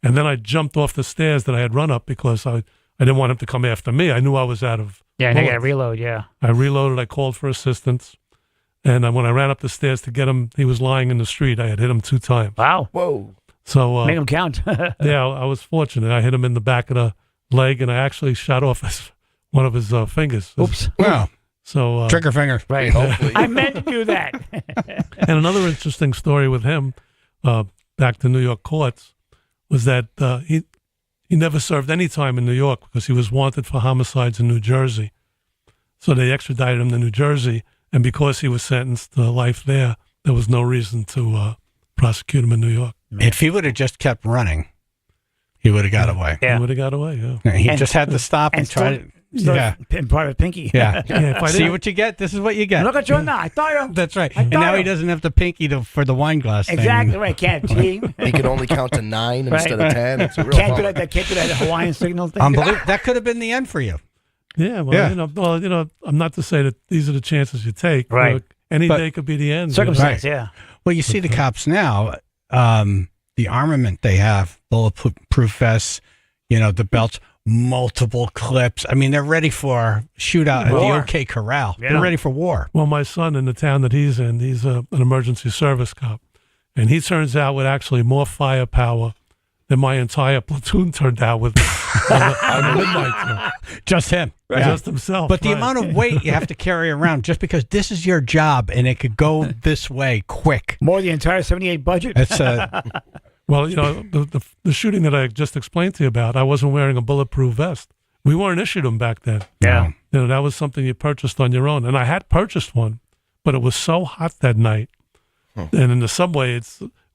And then I jumped off the stairs that I had run up because I didn't want him to come after me. I knew I was out of
Yeah,
bullets.
I got to reload, yeah.
I reloaded. I called for assistance. And when I ran up the stairs to get him, he was lying in the street. I had hit him 2 times.
Wow.
Whoa.
So
make him count.
yeah, I was fortunate. I hit him in the back of the leg, and I actually shot off one of his fingers.
Oops.
Wow.
So
Trigger finger.
Right.
Hopefully.
I meant to do that.
And another interesting story with him, back to New York courts, was that he never served any time in New York because he was wanted for homicides in New Jersey. So they extradited him to New Jersey, and because he was sentenced to life there was no reason to prosecute him in New York.
If he would have just kept running, he would have got away.
He would have got away, yeah.
He just had to stop and try to. Yeah.
Private Pinky.
Yeah.
If I
See
didn't-
what you get? This is what you get.
Look at you now. I thought you.
That's right.
I
And now
thought
he doesn't have the pinky for the wine glass thing.
Exactly right. Can't see.
He can only count to 9
Right.
instead of 10. It's a real
Can't do
bummer.
that. Can't do that Hawaiian signal thing.
Unbelievable. That could have been the end for you.
Yeah, well, I'm not to say that these are the chances you take.
Right.
You know, any
But-
day could be the end.
Circumstance.
Right.
Yeah.
Well, you see the cops now, the armament they have, bulletproof vests, the belts, multiple clips. I mean, they're ready for shootout at the
War.
OK Corral.
Yeah.
They're ready for war.
Well, my son in the town that he's in, he's an emergency service cop. And he turns out with actually more firepower than my entire platoon turned out with on the midnight tour.
Just him.
Just himself.
But the
right.
amount of weight you have to carry around just because this is your job and it could go this way quick.
More than the entire 78 budget.
It's
Well, the shooting that I just explained to you about, I wasn't wearing a bulletproof vest. We weren't issued them back then.
Yeah.
That was something you purchased on your own. And I had purchased one, but it was so hot that night. And in the subway,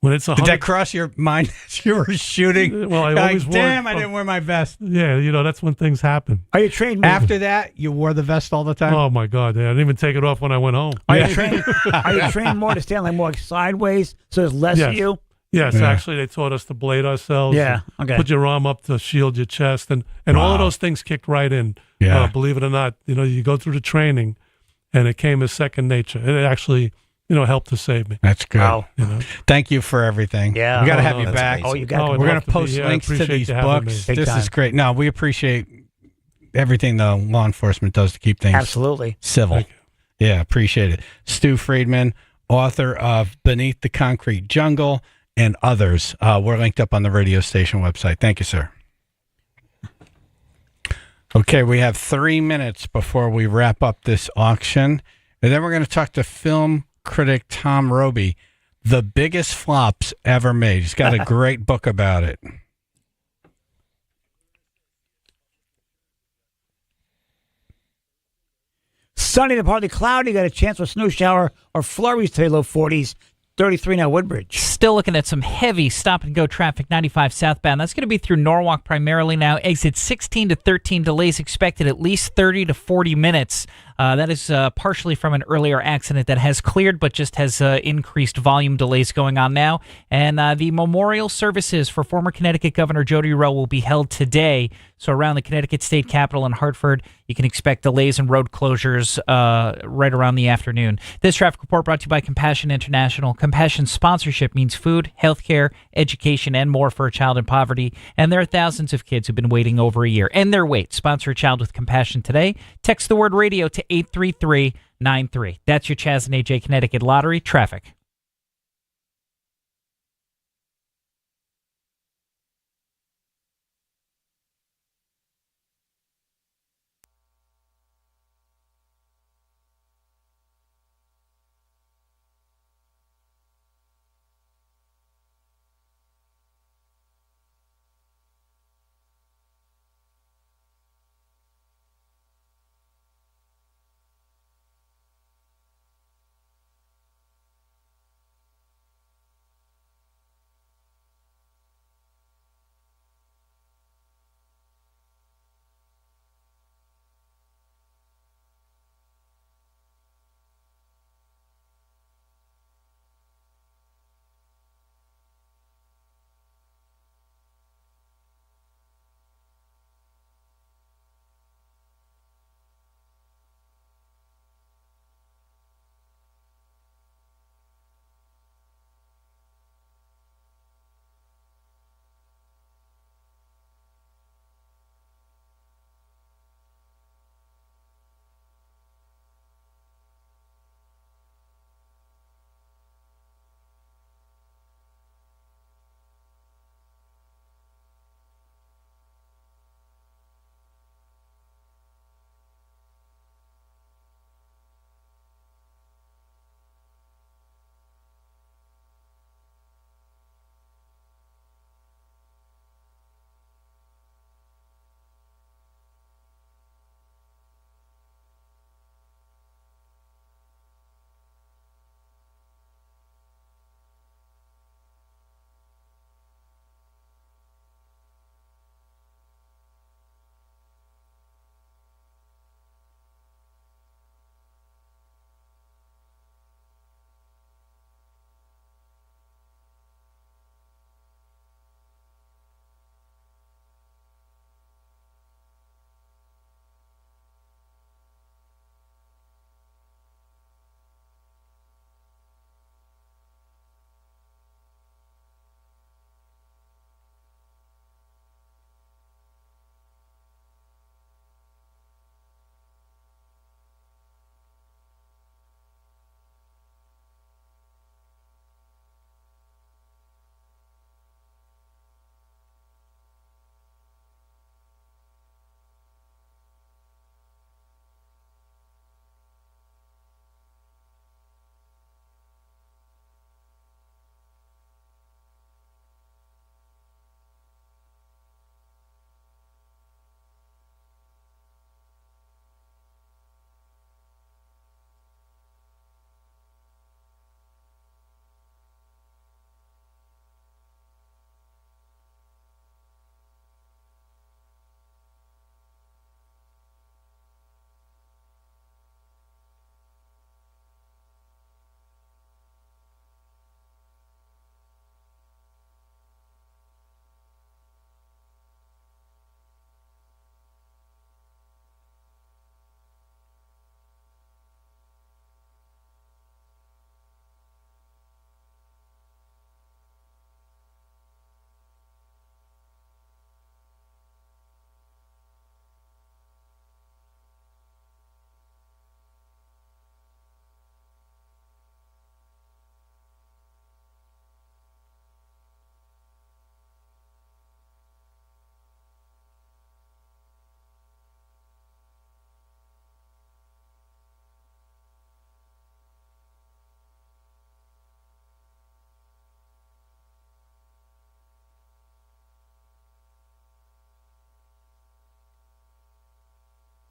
when it's 100.
Did that cross your mind as you were shooting?
Well, I
Like,
always wore.
damn, I didn't wear my vest.
Yeah, that's when things happen.
Are you trained?
After that, you wore the vest all the time?
Oh my God! Yeah, I didn't even take it off when I went home.
Are you trained? Are you trained more to stand like more sideways so there's less of you?
Yes,
Yeah.
actually, they taught us to blade ourselves.
Yeah,
and
okay.
Put your arm up to shield your chest, and all of those things kicked right in.
Yeah.
Believe it or not, you go through the training, and it came as second nature. And it actually, helped to save me.
That's good.
Wow.
Thank you for everything.
Yeah.
We got to
Oh,
have
no,
you
that's
back.
amazing.
Oh, you got
Oh,
to.
I'd
We're going
love
to
to be
post
here. I
links to
appreciate
these
you having me.
books.
Big
This
time.
is great. No, we appreciate everything the law enforcement does to keep things
Absolutely.
civil.
Thank
Yeah, appreciate it. Stu Friedman, author of Beneath the Concrete Jungle and others. We're linked up on the radio station website. Thank you, sir. Okay, we have 3 minutes before we wrap up this auction. And then we're going to talk to film critic Tom Roby, the biggest flops ever made. He's got a great book about it.
Sunny to partly cloudy. Got a chance for snow shower or flurries today, low 40s. 33 now, Woodbridge.
Still looking at some heavy stop and go traffic 95 southbound. That's going to be through Norwalk primarily now. Exit 16 to 13 delays expected at least 30 to 40 minutes. That is partially from an earlier accident that has cleared, but just has increased volume delays going on now. And the memorial services for former Connecticut Governor Jody Rowe will be held today. So around the Connecticut State Capitol in Hartford, you can expect delays and road closures right around the afternoon. This traffic report brought to you by Compassion International. Compassion sponsorship means food, healthcare, education, and more for a child in poverty. And there are thousands of kids who've been waiting over a year. End their wait. Sponsor a child with compassion today. Text the word radio to 83393. That's your Chaz and AJ Connecticut Lottery traffic.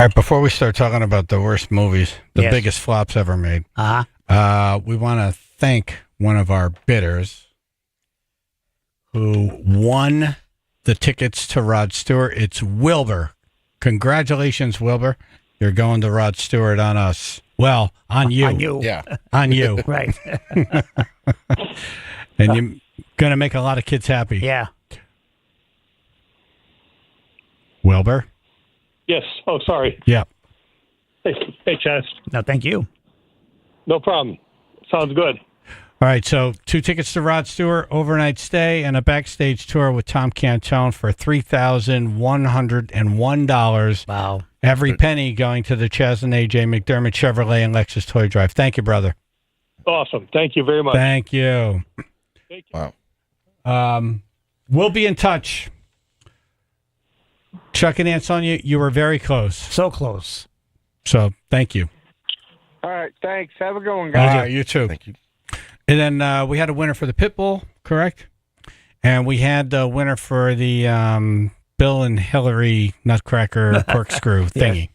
right, before we start talking about the worst movies, the
Yes.
biggest flops ever made,
Uh-huh.
we want to thank one of our bidders who won the tickets to Rod Stewart. It's Wilbur. Congratulations, Wilbur. You're going to Rod Stewart on us. Well, on you.
On you.
Yeah.
On you.
Right.
And you're going to make a lot of kids happy.
Yeah.
Wilbur?
Yes. Oh, sorry.
Yeah.
Hey, Chaz.
No, thank you.
No problem. Sounds good.
All right, so 2 tickets to Rod Stewart, overnight stay, and a backstage tour with Tom Cantone for $3,101.
Wow.
Every penny going to the Chaz and AJ McDermott Chevrolet and Lexus Toy Drive. Thank you, brother.
Awesome. Thank you very much.
Thank you.
Thank you.
Wow.
We'll be in touch. Chuck and Ansonia, you were very close.
So close.
So thank you.
All right, thanks. Have a good one,
All
guys.
right, you too.
Thank you.
And then we had a winner for the Pit Bull, correct? And we had the winner for the Bill and Hillary Nutcracker corkscrew thingy.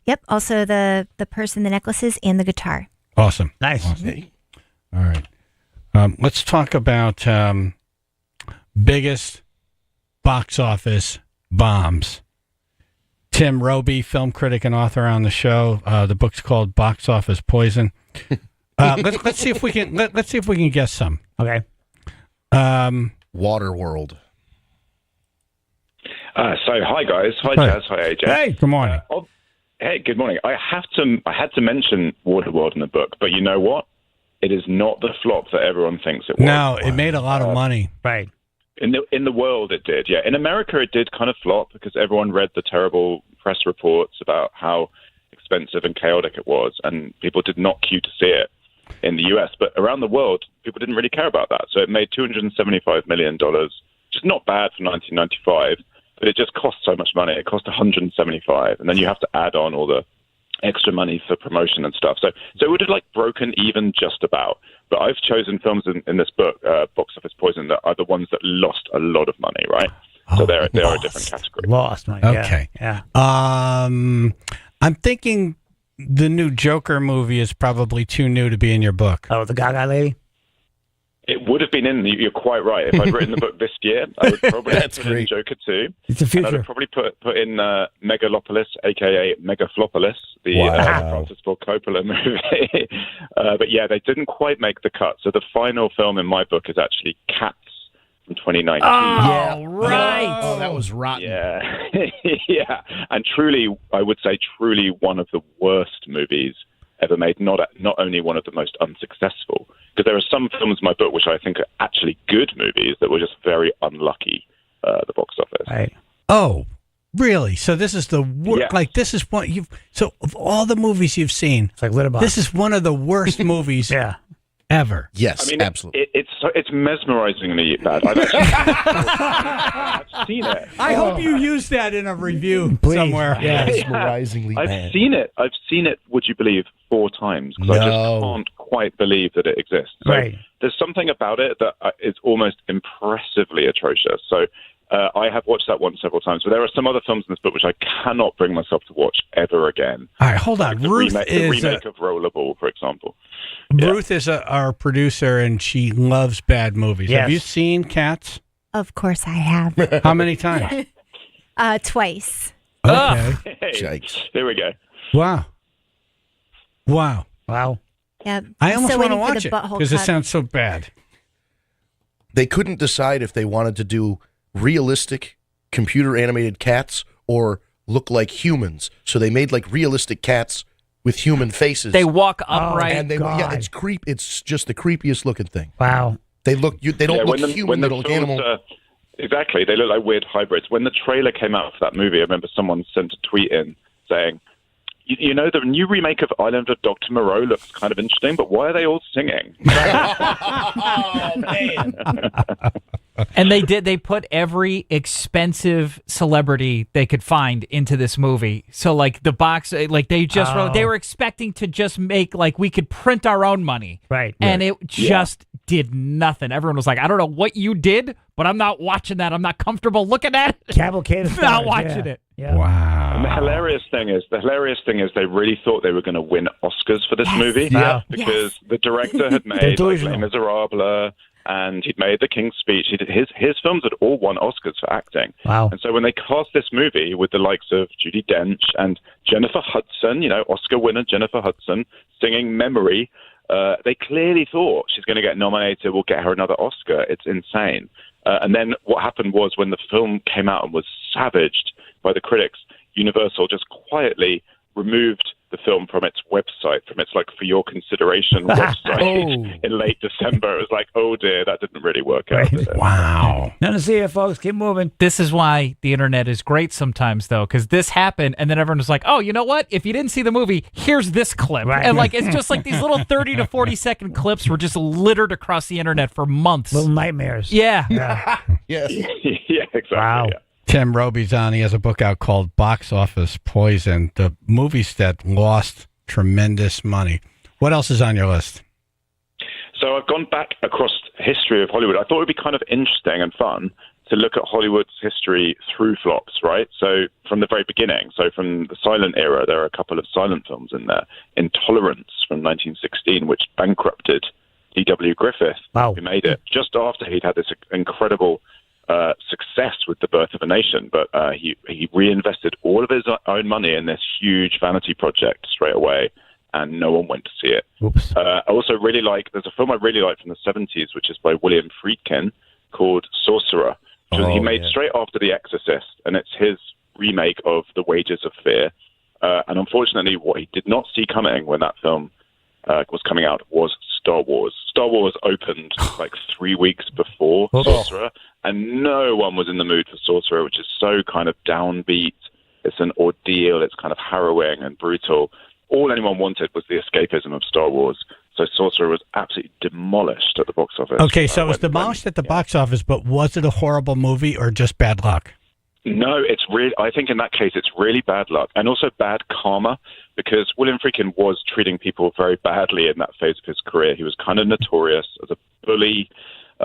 Yep. Also the purse and the necklaces and the guitar.
Awesome.
Nice.
Awesome. All right. Let's talk about biggest box office bombs. Tim Roby, film critic and author on the show. The book's called Box Office Poison. Let's see if we can let's see if we can guess some.
Okay.
Waterworld.
So hi guys, hi
Hey.
Chaz, hi AJ.
Hey, good morning.
Hey, good morning. I had to mention Waterworld in the book, but you know what? It is not the flop that everyone thinks it was.
No, it made a lot of money.
Right.
In the world, it did. Yeah, in America, it did kind of flop because everyone read the terrible press reports about how expensive and chaotic it was, and people did not queue to see it in the US. But around the world, people didn't really care about that. So it made $275 million, which is not bad for 1995, but it just cost so much money. It cost 175, and then you have to add on all the extra money for promotion and stuff. So it would have like broken even just about. But I've chosen films in this book, Box Office Poison, that are the ones that lost a lot of money, right? So they're a different category.
Lost money.
Okay.
Yeah.
I'm thinking the new Joker movie is probably too new to be in your book.
Oh, the Gaga lady?
It would have been in. You're quite right. If I'd written the book this year, I would probably have put in Joker 2.
It's the future.
And I'd have probably put in Megalopolis, a.k.a. Megaflopolis, the Francis Ford Coppola movie. But yeah, they didn't quite make the cut. So the final film in my book is actually Cats from 2019.
Oh, right.
Oh, that was rotten.
Yeah. Yeah. And truly, I would say truly one of the worst movies ever made, not only one of the most unsuccessful. Because there are some films in my book which I think are actually good movies that were just very unlucky at the box office.
Right.
Oh, really? So this is the worst.
Yeah.
Like this is what you've. So of all the movies you've seen,
it's like Litterbox.
This is one of the worst movies. Ever.
Yes,
I mean,
absolutely.
It's mesmerizingly bad. I've seen it.
I hope you use that in a review somewhere.
Yeah.
Mesmerizingly bad.
I've seen it. Would you believe, 4 times because I just can't quite believe that it exists. So
Right.
There's something about it that is almost impressively atrocious. So I have watched that one several times. But there are some other films in this book which I cannot bring myself to watch ever again.
All right, hold on.
Like the
Ruth
remake of Rollerball, for example.
Ruth is our producer, and she loves bad movies.
Yes.
Have you seen Cats?
Of course I have.
How many times?
Twice.
Okay.
Hey, there we go.
Wow.
Wow.
Yep.
I almost
So
want to
waiting for
watch
the
it
butthole
because it
cut.
sounds so bad.
They couldn't decide if they wanted to do realistic computer animated cats or look like humans. So they made like realistic cats with human faces.
They walk upright.
and it's just the creepiest looking thing.
Wow.
They look they don't look
when
human, they
the
look
films,
animal.
Exactly, they look like weird hybrids. When the trailer came out for that movie, I remember someone sent a tweet in saying, you know, the new remake of Island of Dr. Moreau looks kind of interesting, but why are they all singing?
Oh, man.
And they put every expensive celebrity they could find into this movie. So like the box, like they were expecting to just make like we could print our own money.
Right.
And it just did nothing. Everyone was like, I don't know what you did, but I'm not watching that. I'm not comfortable looking at it.
Cavalcade of
Not
stars,
watching it.
Yeah.
Wow.
And the hilarious thing is they really thought they were going to win Oscars for this movie because the director had made like, Les Miserables and he'd made The King's Speech. His films had all won Oscars for acting.
Wow.
And so when they cast this movie with the likes of Judi Dench and Jennifer Hudson, Oscar winner Jennifer Hudson, singing Memory, they clearly thought she's going to get nominated. We'll get her another Oscar. It's insane. And then what happened was when the film came out and was savaged by the critics, Universal just quietly removed the film from its website, from its For Your Consideration website in late December. It was like, oh dear, that didn't really work out. Did it?
Wow. Nothing to see here, folks. Keep moving.
This is why the internet is great sometimes, though, because this happened, and then everyone was like, oh, you know what? If you didn't see the movie, here's this clip.
Right.
And it's just like these little 30 to 40-second clips were just littered across the internet for months.
Little nightmares.
Yeah.
Yes.
Yeah, exactly.
Wow.
Yeah.
Tim Roby's on. He has a book out called Box Office Poison, the movies that lost tremendous money. What else is on your list?
So I've gone back across history of Hollywood. I thought it would be kind of interesting and fun to look at Hollywood's history through flops, right? So from the very beginning, so from the silent era, there are a couple of silent films in there. Intolerance from 1916, which bankrupted D.W. Griffith, who made it just after he'd had this incredible success with The Birth of a Nation, but he reinvested all of his own money in this huge vanity project straight away, and no one went to see it. I also really there's a film I really like from the 70s, which is by William Friedkin, called Sorcerer, which he made straight after The Exorcist, and it's his remake of The Wages of Fear. And unfortunately, what he did not see coming when that film was coming out was Star Wars. Star Wars opened 3 weeks before Sorcerer, and no one was in the mood for Sorcerer, which is so kind of downbeat. It's an ordeal. It's kind of harrowing and brutal. All anyone wanted was the escapism of Star Wars. So Sorcerer was absolutely demolished at the box office.
Okay, so it was demolished at the box office, but was it a horrible movie or just bad luck?
No, it's really. I think in that case, it's really bad luck and also bad karma, because William Friedkin was treating people very badly in that phase of his career. He was kind of notorious as a bully.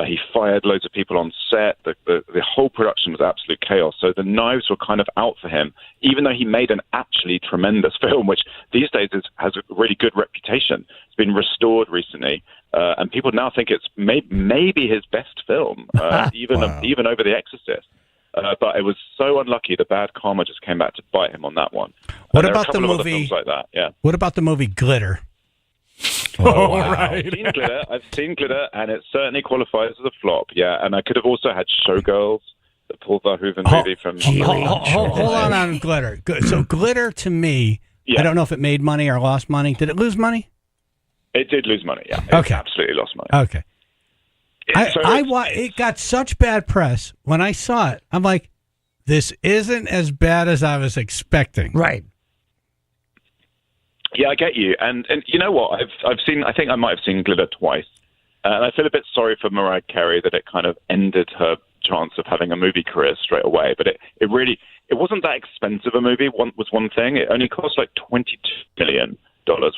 He fired loads of people on set. The whole production was absolute chaos. So the knives were kind of out for him, even though he made an actually tremendous film, which these days has a really good reputation. It's been restored recently, and people now think it's maybe his best film, even over The Exorcist. But it was so unlucky. The bad karma just came back to bite him on that one.
What
there
about
are a couple
the
of other
movie?
films like that? Yeah.
What about the movie Glitter?
I've seen Glitter, and it certainly qualifies as a flop. Yeah, and I could have also had Showgirls, the Paul Verhoeven movie from.
Hold on Glitter. So Glitter to me, I don't know if it made money or lost money. Did it lose money?
It did lose money. Yeah. It absolutely lost money.
Okay. It got such bad press. When I saw it, I'm like, this isn't as bad as I was expecting.
Right.
Yeah, I get you. And you know what? I've seen. I think I might have seen Glitter twice, and I feel a bit sorry for Mariah Carey that it kind of ended her chance of having a movie career straight away. But it wasn't that expensive a movie. Was one thing. It only cost like $22 million,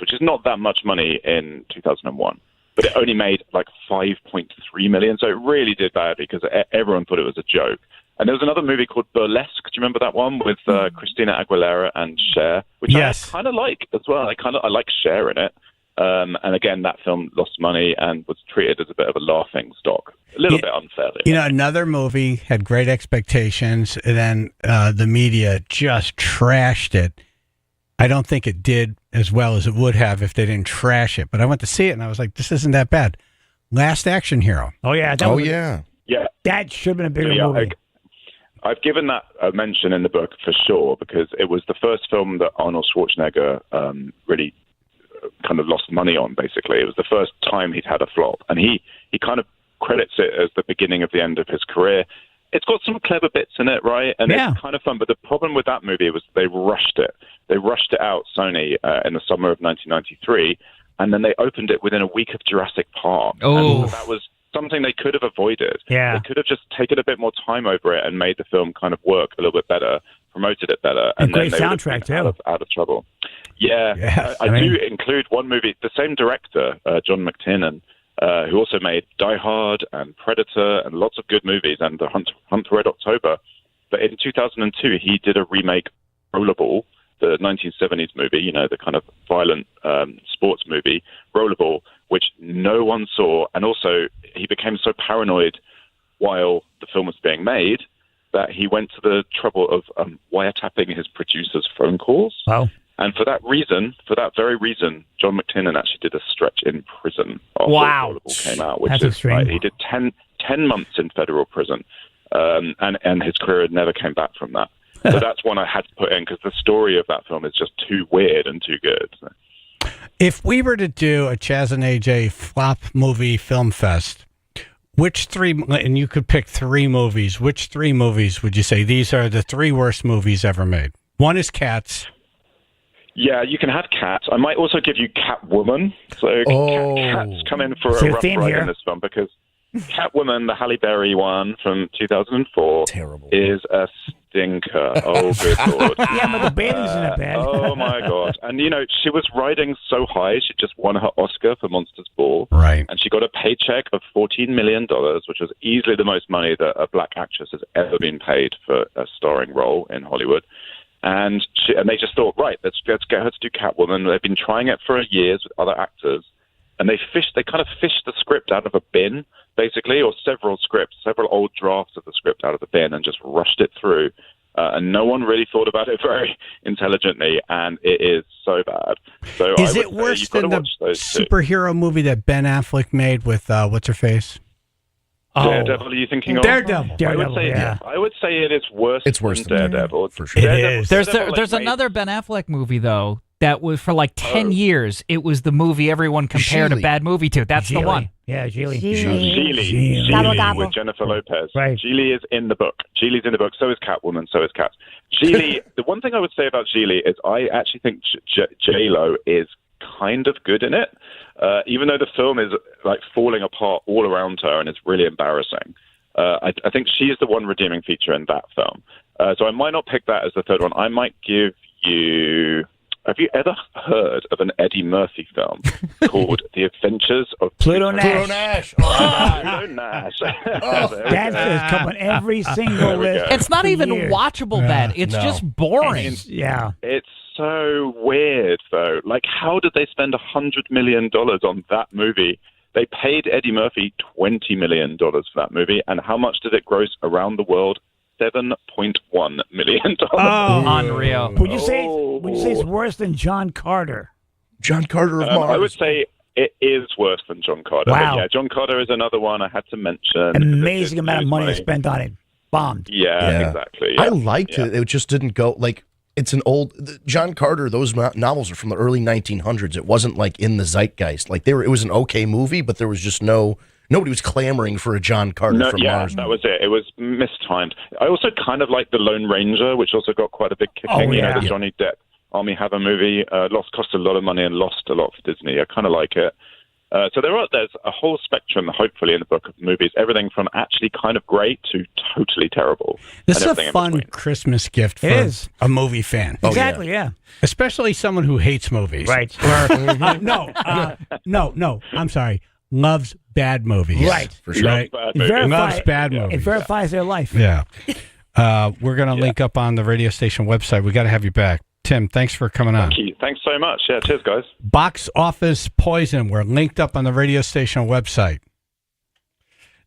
which is not that much money in 2001. But it only made like $5.3 million, so it really did badly because everyone thought it was a joke. And there was another movie called Burlesque. Do you remember that one with Christina Aguilera and Cher? Which I kind of like as well. I like Cher in it. And again, that film lost money and was treated as a bit of a laughing stock, a little bit unfairly.
Another movie had great expectations, and then the media just trashed it. I don't think it did as well as it would have if they didn't trash it. But I went to see it, and I was like, this isn't that bad. Last Action Hero.
Oh, yeah.
Yeah.
That should have been a bigger movie.
I've given that a mention in the book for sure, because it was the first film that Arnold Schwarzenegger really kind of lost money on, basically. It was the first time he'd had a flop. And he kind of credits it as the beginning of the end of his career. It's got some clever bits in it, right? And it's kind of fun. But the problem with that movie was they rushed it. They rushed it out, Sony, in the summer of 1993. And then they opened it within a week of Jurassic Park.
Oh.
And that was something they could have avoided.
Yeah.
They could have just taken a bit more time over it and made the film kind of work a little bit better, promoted it better. And
great
then they would
soundtrack,
have been out of trouble. Yeah.
Yes,
I do include one movie, the same director, John McTiernan, who also made Die Hard and Predator and lots of good movies, and The Hunt for Red October. But in 2002, he did a remake Rollerball, the 1970s movie, you know, the kind of violent sports movie, Rollerball, which no one saw. And also, he became so paranoid while the film was being made that he went to the trouble of wiretapping his producer's phone calls.
Wow.
And for that very reason, John McTiernan actually did a stretch in prison after Rollerball came out, which
That's
is
extreme.
he did 10 months in federal prison, and his career never came back from that. So that's one I had to put in because the story of that film is just too weird and too good. So.
If we were to do a Chaz and AJ flop movie film fest, which three, and you could pick three movies, which three movies would you say these are the three worst movies ever made? One is Cats.
Yeah, you can have Cats. I might also give you Catwoman. So Cats come in for
See
a
the
rough
theme
ride
here?
in this film because Catwoman, the Halle Berry one from 2004, is a stinker. Oh, good Lord.
Yeah, but the bathing's in a bed.
Oh, my God. And, you know, she was riding so high, she just won her Oscar for Monsters Ball.
Right.
And she got a paycheck of $14 million, which was easily the most money that a black actress has ever been paid for a starring role in Hollywood. And they just thought, right, let's get her to do Catwoman. They've been trying it for years with other actors. And they kind of fished the script out of a bin, basically, or several old drafts of the script out of the bin and just rushed it through. And no one really thought about it very intelligently, and it is so bad. So
Is it worse than the superhero movie that Ben Affleck made with what's her face?
Daredevil, are you thinking of?
Daredevil.
I would say it is worse.
It's worse
than Daredevil.
for sure.
It is.
There's another Ben Affleck movie though that was for like 10 years. It was the movie everyone compared a
Gigli.
bad movie to. That's the one.
Yeah, Gigli.
Gigli with Jennifer Lopez.
Right.
Gigli is in the book. Gigli's in the book. So is Catwoman. So is Cats. Gigli. The one thing I would say about Gigli is I actually think J-Lo is kind of good in it, even though the film is like falling apart all around her and it's really embarrassing. I think she is the one redeeming feature in that film. So I might not pick that as the third one. I might give you. Have you ever heard of an Eddie Murphy film called The Adventures of
Pluto Nash.
Pluto Nash.
Pluto Nash.
That is coming every single list.
It's not
for
even
years.
watchable bad. It's just boring.
Yeah.
It's so weird, though. Like, how did they spend $100 million on that movie? They paid Eddie Murphy $20 million for that movie, and how much did it gross around the world? $7.1 million.
Unreal.
Would you say it's worse than John Carter?
John Carter of Mars.
I would say it is worse than John Carter.
Wow.
But yeah, John Carter is another one I had to mention.
Amazing amount of money spent on it. Bombed.
Yeah, exactly. Yeah.
I liked it. It just didn't go like. It's an old John Carter. Those novels are from the early 1900s. It wasn't like in the zeitgeist. Like it was an okay movie, but there was just nobody was clamoring for a John Carter from Mars.
That was it. It was mistimed. I also kind of like The Lone Ranger, which also got quite a big kicking.
Oh,
You
yeah.
know, the Johnny Depp Army Hammer movie cost a lot of money and lost a lot for Disney. I kind of like it. So there's a whole spectrum, hopefully, in the book of movies. Everything from actually kind of great to totally terrible.
This
and
is a
everything in
fun
between.
Christmas gift for
It is.
a movie fan.
Exactly, yeah.
Especially someone who hates movies.
Right.
Or, no, I'm sorry. Loves bad movies.
Right.
For sure.
Right?
Bad movies.
Loves bad
It
movies.
verifies their life.
Yeah. We're going to link up on the radio station website. We got to have you back. Tim, thanks for coming on.
Thank you. Thanks so much. Yeah, cheers, guys.
Box Office Poison. We're linked up on the radio station website.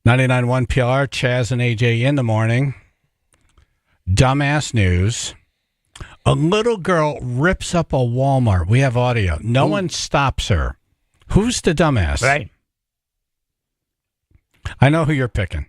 99.1 PLR, Chaz and AJ in the morning. Dumbass news. A little girl rips up a Walmart. We have audio. No one stops her. Who's the dumbass?
Right.
I know who you're picking.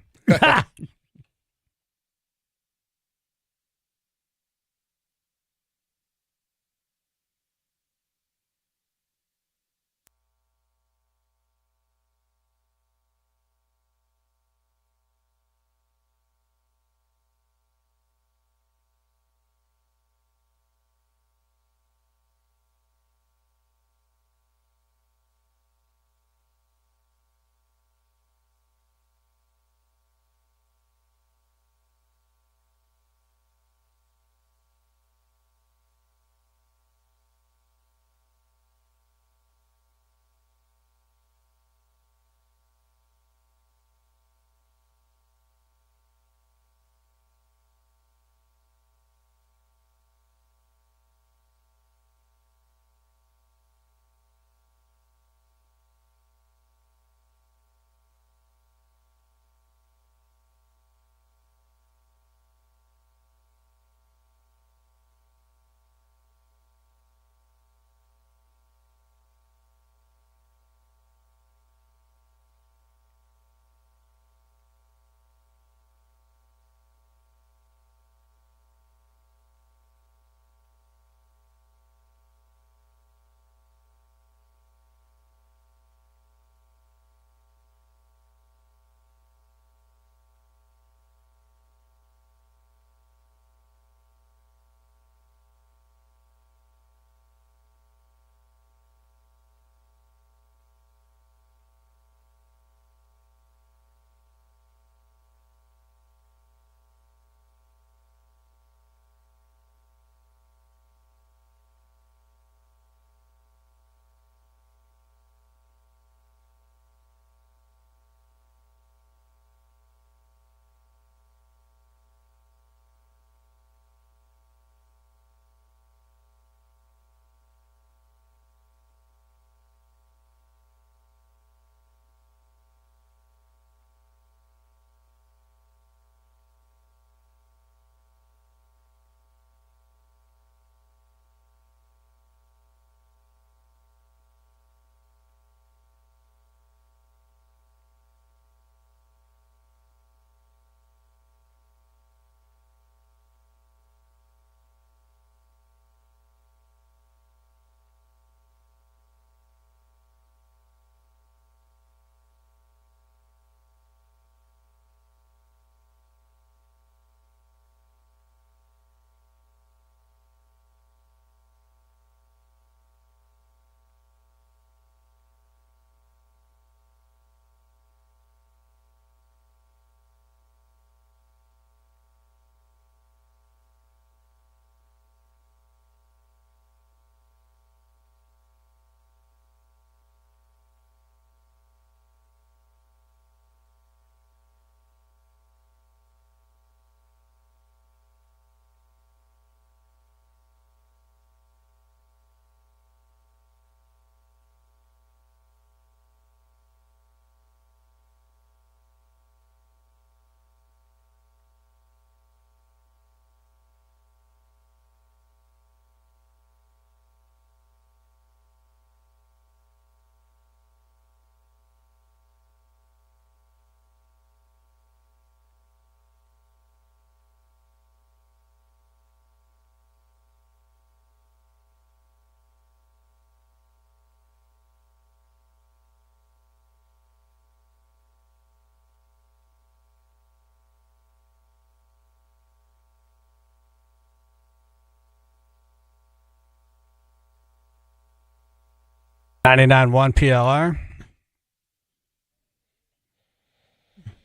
99.1 PLR.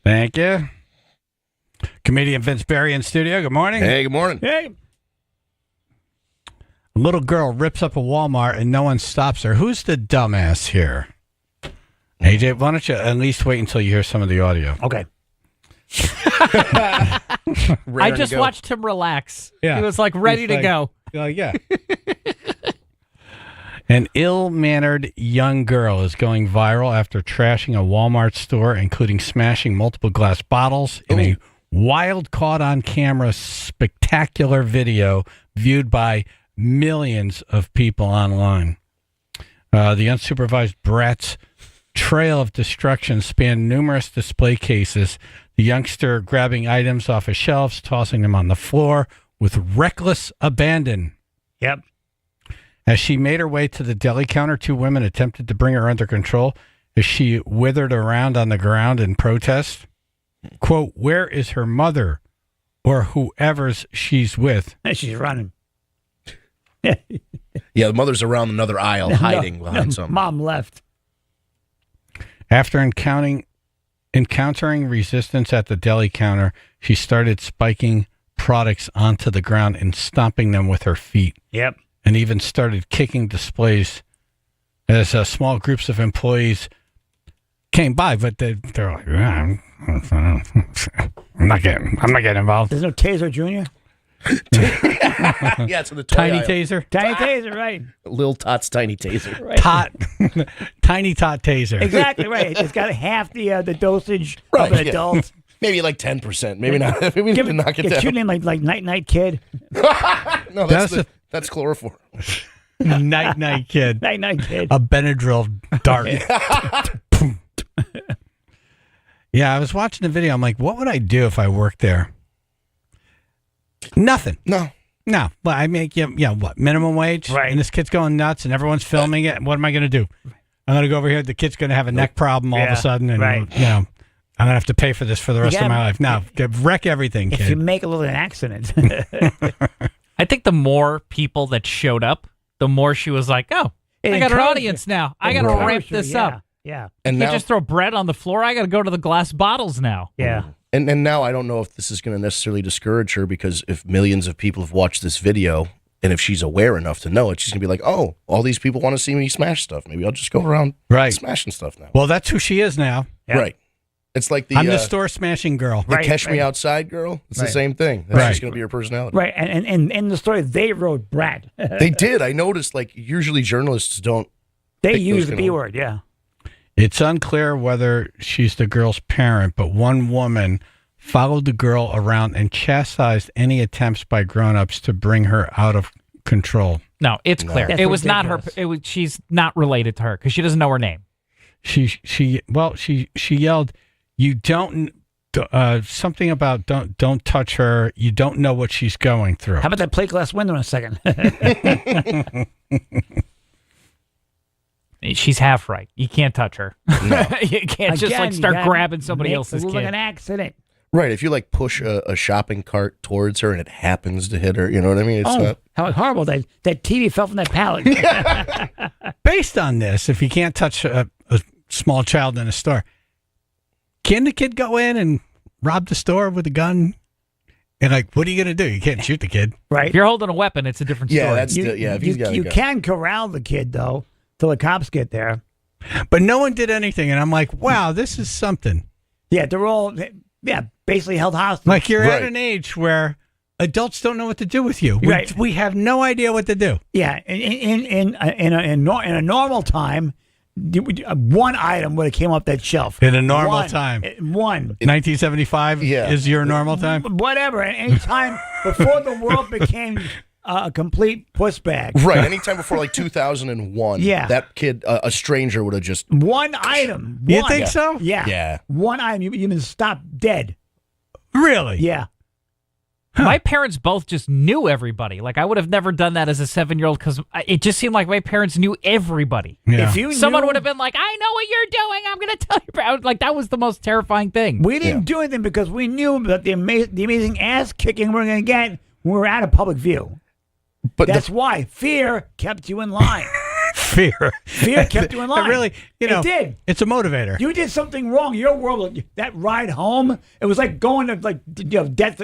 Thank you. Comedian Vince Berry in studio. Good morning.
Hey, good morning.
Hey.
A little girl rips up a Walmart and no one stops her. Who's the dumbass here? AJ, why don't you at least wait until you hear some of the audio?
Okay.
I just watched him relax.
Yeah.
He was like ready to go.
Yeah. An ill-mannered young girl is going viral after trashing a Walmart store, including smashing multiple glass bottles in a wild caught-on-camera spectacular video viewed by millions of people online. The unsupervised brat's trail of destruction spanned numerous display cases, the youngster grabbing items off of shelves, tossing them on the floor with reckless abandon.
Yep.
As she made her way to the deli counter, two women attempted to bring her under control as she withered around on the ground in protest. Quote, "Where is her mother or whoever's she's with?"
She's running.
Yeah, the mother's around another aisle hiding behind something.
Mom left.
After encountering resistance at the deli counter, she started spiking products onto the ground and stomping them with her feet.
Yep.
And even started kicking displays as small groups of employees came by, but they're like, I'm not getting involved.
There's no Taser Jr.?
Yeah, it's in the toy
Tiny
aisle.
taser.
Tiny Taser, right.
Lil Tot's tiny taser.
Right.
Tiny tot taser.
Exactly right. It's got half the dosage
Right,
of an
yeah.
adult.
Maybe like 10%. Maybe not. Maybe we need to knock it
It's your
down.
name like Night Kid.
No, that's chloroform.
Night kid.
Night Kid.
A Benadryl dart. Yeah, I was watching the video. I'm like, what would I do if I worked there? Nothing.
No.
Well, I make what, minimum wage?
Right.
And this kid's going nuts and everyone's filming it. What am I going to do? I'm going to go over here. The kid's going to have a neck problem all of a sudden. And, I'm going to have to pay for this for the rest of my life. No, wreck everything,
If
kid.
you make a little accident.
I think the more people that showed up, the more she was like, oh, I got an audience now. I got to ramp this up.
Yeah.
And
You
now,
can't just throw bread on the floor. I got to go to the glass bottles now.
Yeah.
and now I don't know if this is going to necessarily discourage her, because if millions of people have watched this video, and if she's aware enough to know it, she's going to be like, oh, all these people want to see me smash stuff. Maybe I'll just go around smashing stuff now.
Well, that's who she is now.
Yeah.
Right. It's like
I'm the store smashing girl.
the Catch Me Outside girl. It's the same thing. That's just going to be her personality.
Right. And in the story, they wrote brat.
They did. I noticed, like, usually journalists don't.
They use the B word, yeah.
It's unclear whether she's the girl's parent, but one woman followed the girl around and chastised any attempts by grown-ups to bring her out of control.
No, it's clear.
That's
It was not her.
ridiculous.
She's not related to her because she doesn't know her name.
She yelled, "You don't something about don't touch her. You don't know what she's going through."
How about that plate glass window in a second?
She's half right. You can't touch her. You can't just like start grabbing somebody else's
It look
kid.
like an accident.
Right. If you like push a shopping cart towards her and it happens to hit her, you know what I mean? It's not.
How horrible that TV fell from that pallet.
Based on this, if you can't touch a small child in a store, can the kid go in and rob the store with a gun? And like, what are you going to do? You can't shoot the kid.
Right.
If you're holding a weapon, it's a different story.
Yeah, that's if he's got a
You
gun.
can corral the kid, though, till the cops get there.
But no one did anything. And I'm like, wow, this is something.
Yeah, they're all basically held hostage.
Like you're at an age where adults don't know what to do with you. We have no idea what to do.
Yeah, in a normal time, one item would have came off that shelf.
In a normal time. 1975 is your normal time?
Whatever. Any time before the world became a complete puss bag.
Right. Anytime before like 2001,
Yeah.
that kid, a stranger would have just.
One item.
You
One.
think so?
Yeah.
Yeah.
One item. You been stopped dead.
Really?
Yeah.
My parents both just knew everybody. Like, I would have never done that as a 7-year-old because it just seemed like my parents knew everybody.
Yeah.
If you
Someone
knew,
would have been like, I know what you're doing. I'm going to tell you. Like, that was the most terrifying thing.
we didn't do anything because we knew that the amazing ass kicking we're going to get when we're out of public view.
But
That's why fear kept you in line.
Fear.
Fear kept you in line.
It really,
It did.
It's a motivator.
You did something wrong. Your world, that ride home, it was like going to death,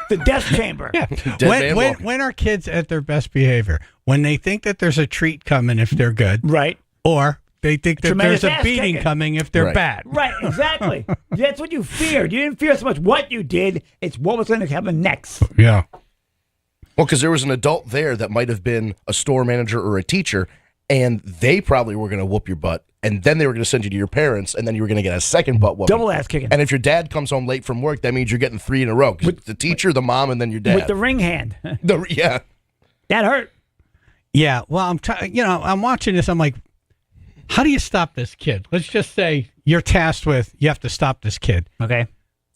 the death chamber.
Yeah. When are kids at their best behavior? When they think that there's a treat coming if they're good,
right?
Or they think that
Tremendous
there's a
ass
beating
kicking.
coming if they're
Right.
bad.
Right, exactly. That's what you feared. You didn't fear so much what you did; it's what was going to happen next.
Yeah.
Well, because there was an adult there that might have been a store manager or a teacher, and they probably were going to whoop your butt, and then they were going to send you to your parents, and then you were going to get a second butt whooping.
Double ass kicking.
And if your dad comes home late from work, that means you're getting 3 in a row. 'Cause it's the teacher, the mom, and then your dad.
With the ring hand.
Yeah.
That hurt.
Yeah. Well, I'm watching this. I'm like, how do you stop this kid? Let's just say you're tasked with, you have to stop this kid.
Okay.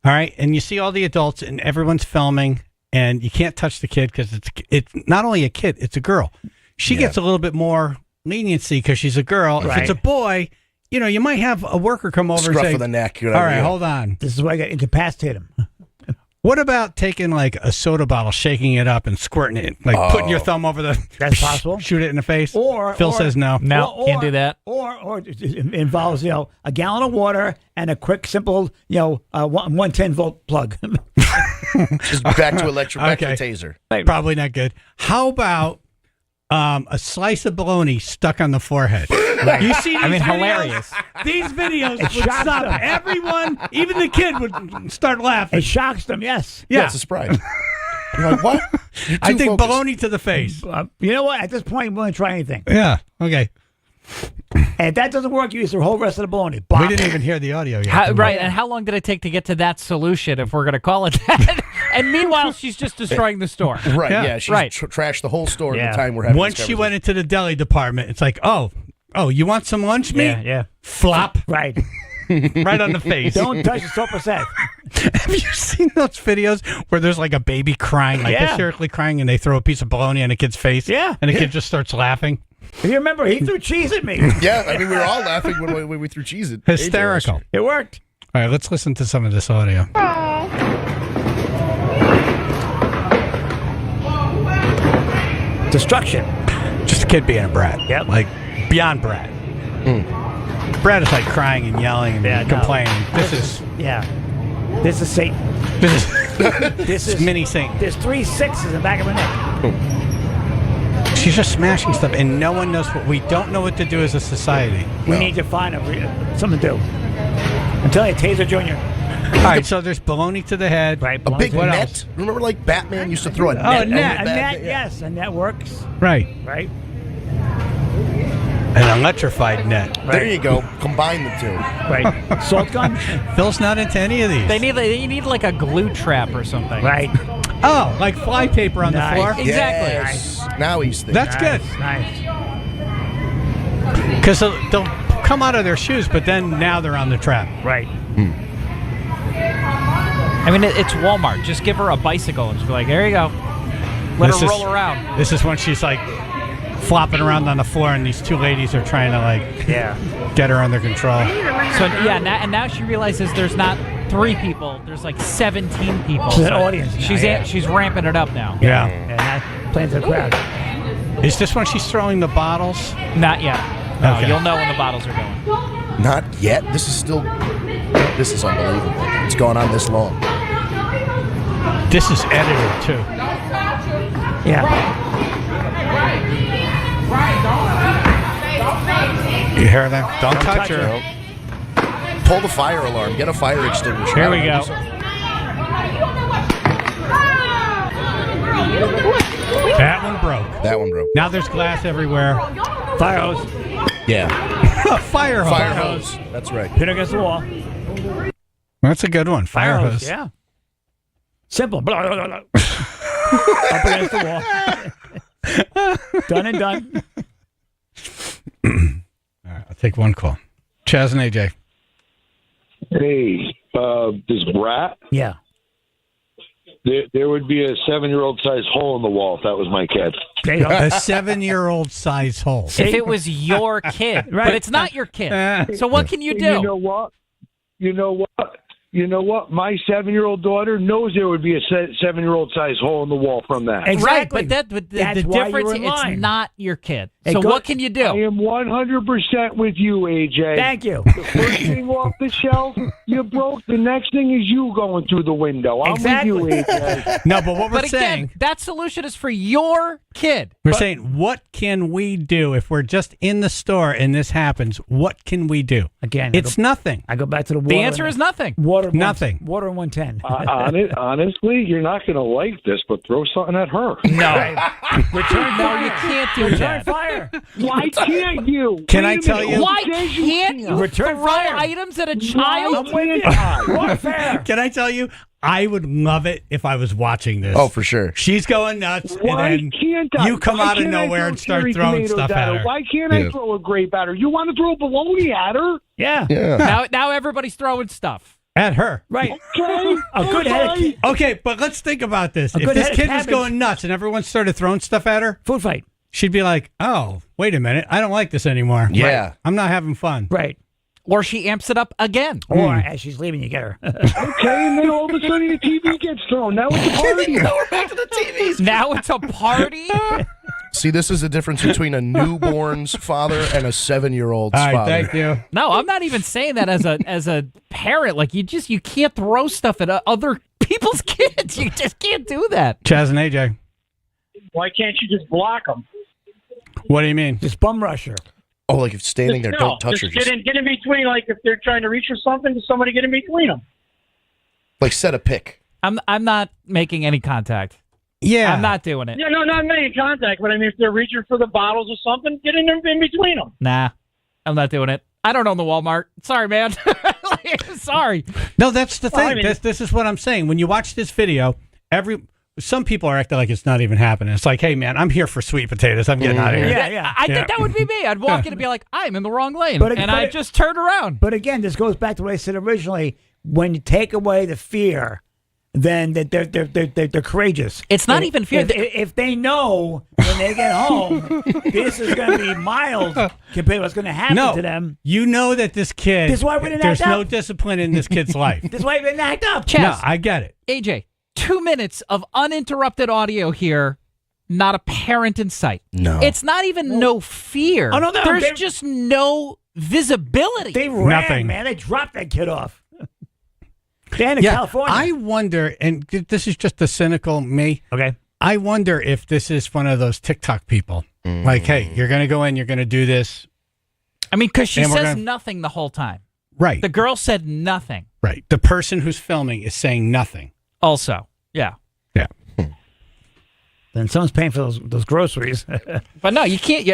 All right. And you see all the adults and everyone's filming, and you can't touch the kid because it's not only a kid, it's a girl. She gets a little bit more leniency because she's a girl.
Right.
If it's a boy, you might have a worker come over
Scruff
and say,
of the neck.
all right, hold on.
This is why I got incapacitated him.
What about taking like a soda bottle, shaking it up, and squirting it, like putting your thumb over the?
That's possible.
Shoot it in the face.
Or
Phil says no.
No, can't do that.
Or it involves a gallon of water and a quick, simple 110-volt plug.
Just back to electric, back to
Okay.
the taser.
Probably not good. How about a slice of bologna stuck on the forehead? You see these videos?
Hilarious.
These videos would
shocks
stop
them.
everyone, even the kid would start laughing.
It shocks them, yes.
Yeah.
It's a surprise. You're like, what? You're
I
too
think
focused.
bologna to the face.
You know what? At this point, I'm willing to try anything.
Yeah. Okay.
And if that doesn't work, you use the whole rest of the bologna.
We didn't even hear the audio yet.
Right, and how long did it take to get to that solution, if we're going to call it that? And meanwhile, she's just destroying the store.
Right,
Yeah.
yeah. She's
Right.
trashed the whole store
Yeah.
at the time we're having
Once
this
she
conversation.
went into the deli department, it's like, oh, you want some lunch meat?
Yeah.
Flop
Right.
right on the face.
Don't touch the sofa set.
Have you seen those videos where there's like a baby crying, like
Yeah.
hysterically crying, and they throw a piece of bologna on a kid's face?
Yeah.
And the kid just starts laughing.
If you remember, he threw cheese at me.
Yeah, I mean, we were all laughing when we threw cheese at AJ last
Hysterical.
year.
It worked.
All right, let's listen to some of this audio.
Destruction.
Just a kid being a brat.
Yep.
Like, beyond brat. Brat is like crying and yelling and
Yeah, no.
complaining. This is
This is Satan.
this is mini Satan.
There's 3 6s in the back of her neck.
She's just smashing stuff, and no one knows what we don't know what to do as a society.
We need to find something to do. I'm telling you, Taser Jr.
All right, so there's bologna to the head.
Right,
A big
What
net.
else?
Remember, like Batman used to throw a net.
Oh, a
over
net.
the
A
bad-
net,
yeah.
yes, and that works.
Right.
Right?
An electrified net.
There you go. Combine the two.
Right. Salt gun?
Phil's not into any of these.
They need like a glue trap or something.
Right.
Oh, like fly paper on
Nice.
the floor?
Exactly.
Yes. Now he's thinking.
That's good.
Nice.
Because they'll come out of their shoes, but then now they're on the trap.
Right.
I mean, it's Walmart. Just give her a bicycle and just be like, there you go. Let her roll around.
This is when she's like flopping around on the floor, and these two ladies are trying to like get her under control.
So yeah, and now she realizes there's not 3 people. There's like 17 people.
She's an audience now,
She's
yeah.
she's ramping it up now.
Yeah.
And that plays the crowd.
Is this when she's throwing the bottles?
Not yet. No,
Okay.
you'll know when the bottles are going.
Not yet. This is unbelievable. It's gone on this long.
This is edited too.
Yeah.
You hear that? Don't touch her.
Pull the fire alarm. Get a fire extinguisher.
Here we go.
That one broke.
That one broke.
Now there's glass everywhere.
Fire hose.
Yeah.
Fire hose.
Fire hose. That's right.
Pin against the wall.
That's a good one. Fire hose.
Yeah. Simple. Blah, blah, blah, blah. Up against the wall. Done and done.
All right, I'll take one call. Chaz and AJ.
Hey, this brat.
Yeah.
There would be a 7-year-old size hole in the wall if that was my kid.
A 7-year-old size hole.
If it was your kid,
Right.
but it's not your kid. So what can you do?
You know what? you know what? My 7-year-old daughter knows there would be a 7-year-old size hole in the wall from that.
Exactly.
Right, but the
That's why you're
difference,
in
it's
line.
not your kid.
Hey,
So
go-
what can you do?
I am 100% with you, AJ.
Thank you.
The first thing off the shelf, you broke. The next thing is you going through the window. I'm
Exactly.
with you, AJ.
No, but what we're
But
saying,
again, that solution is for your kid.
we're saying, what can we do if we're just in the store and this happens? What can we do?
Again,
It's nothing.
I go back to the water.
The answer is nothing.
Water.
Nothing.
Water in 110.
Honestly, you're not going to like this, but throw something at her.
No. Return no, you can't do
Return
that.
fire.
Why can't you?
Can
Wait
I
a
tell
minute.
you-
Who
Why
says you
can't you
Return
throw
fire.
items at a
Why
child?
I'm with you.
can't I?
Warfare.
Can I tell you? I would love it if I was watching this.
Oh, for sure.
She's going nuts,
Why
and then
can't I?
you come
Why
out of
can't I
nowhere
throw
and start
cherry
throwing
tomatoes
stuff at her.
Why can't I throw a grape at her? You want to throw bologna at her?
Yeah.
Now everybody's throwing stuff.
At her.
Right.
Okay.
A good head.
Okay, but let's think about this. If
good
this
head of
kid was
cabbage.
going nuts and everyone started throwing stuff at her,
Food fight.
she'd be like, oh, wait a minute. I don't like this anymore.
Yeah.
Right. I'm not having fun.
Right.
Or she amps it up again.
Or as she's leaving, you get her.
Okay, and then all of a sudden the TV gets thrown. Now it's a party.
We're back to the TVs.
Now it's a party.
See, this is the difference between a newborn's father and a 7-year-old's
All right,
father.
thank you.
No, I'm not even saying that as a parent. Like you can't throw stuff at other people's kids. You just can't do that.
Chaz and AJ.
Why can't you just block them?
What do you mean?
Just bum rush her.
Oh, like if standing there, don't touch her.
Just get in between. Like if they're trying to reach for something, just somebody get in between them.
Like set a pick.
I'm not making any contact.
Yeah.
I'm not doing it.
Yeah, no, not making contact, but I mean, if they're reaching for the bottles or something, get in there in between them.
Nah, I'm not doing it. I don't own the Walmart. Sorry, man. Sorry.
No, that's the thing.
Well, I mean-
this is what I'm saying. When you watch this video, some people are acting like it's not even happening. It's like, hey, man, I'm here for sweet potatoes. I'm getting out of here.
Yeah.
I think that would be me. I'd walk in and be like, I'm in the wrong lane.
But-
and
but-
I just turn around.
But again, this goes back to what I said originally. When you take away the fear, then they're courageous.
It's not even fear.
If they know when they get home, this is going to be mild compared to what's going to happen
No,
to them.
you know that this kid,
This is why we didn't
there's
act
no
up.
discipline in this kid's life.
This is why you didn't act up.
Chaz,
No, I get it.
AJ, 2 minutes of uninterrupted audio here. Not a parent in sight.
No.
It's not even no fear.
Oh, no,
There's
they-
just no visibility.
They ran,
Nothing.
man. They dropped that kid off. Dan in
Yeah,
California.
I wonder, and this is just the cynical me.
Okay.
I wonder if this is one of those TikTok people. Like, hey, you're going to go in, you're going to do this.
I mean, because she
And we're
says
gonna-
nothing the whole time.
Right.
The girl said nothing.
Right. The person who's filming is saying nothing.
Also, yeah.
Yeah.
Then someone's paying for those groceries.
But no, you can't.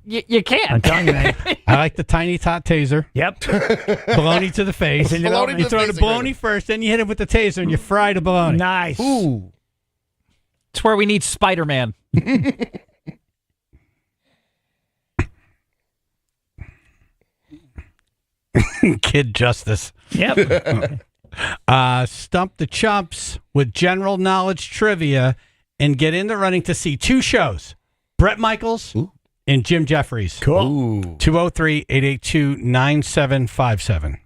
You can't.
I'm telling you, man.
I like the tiny tot taser.
Yep.
Bologna to the face.
It's in development.
You throw the bologna first, then you hit it with the taser and you fry the bologna.
Nice.
Ooh.
It's where we need Spider-Man.
Kid justice.
Yep.
Stump the chumps with general knowledge trivia and get in the running to see two shows. Brett Michaels and Jim Jeffries.
Cool.
203-882-9757.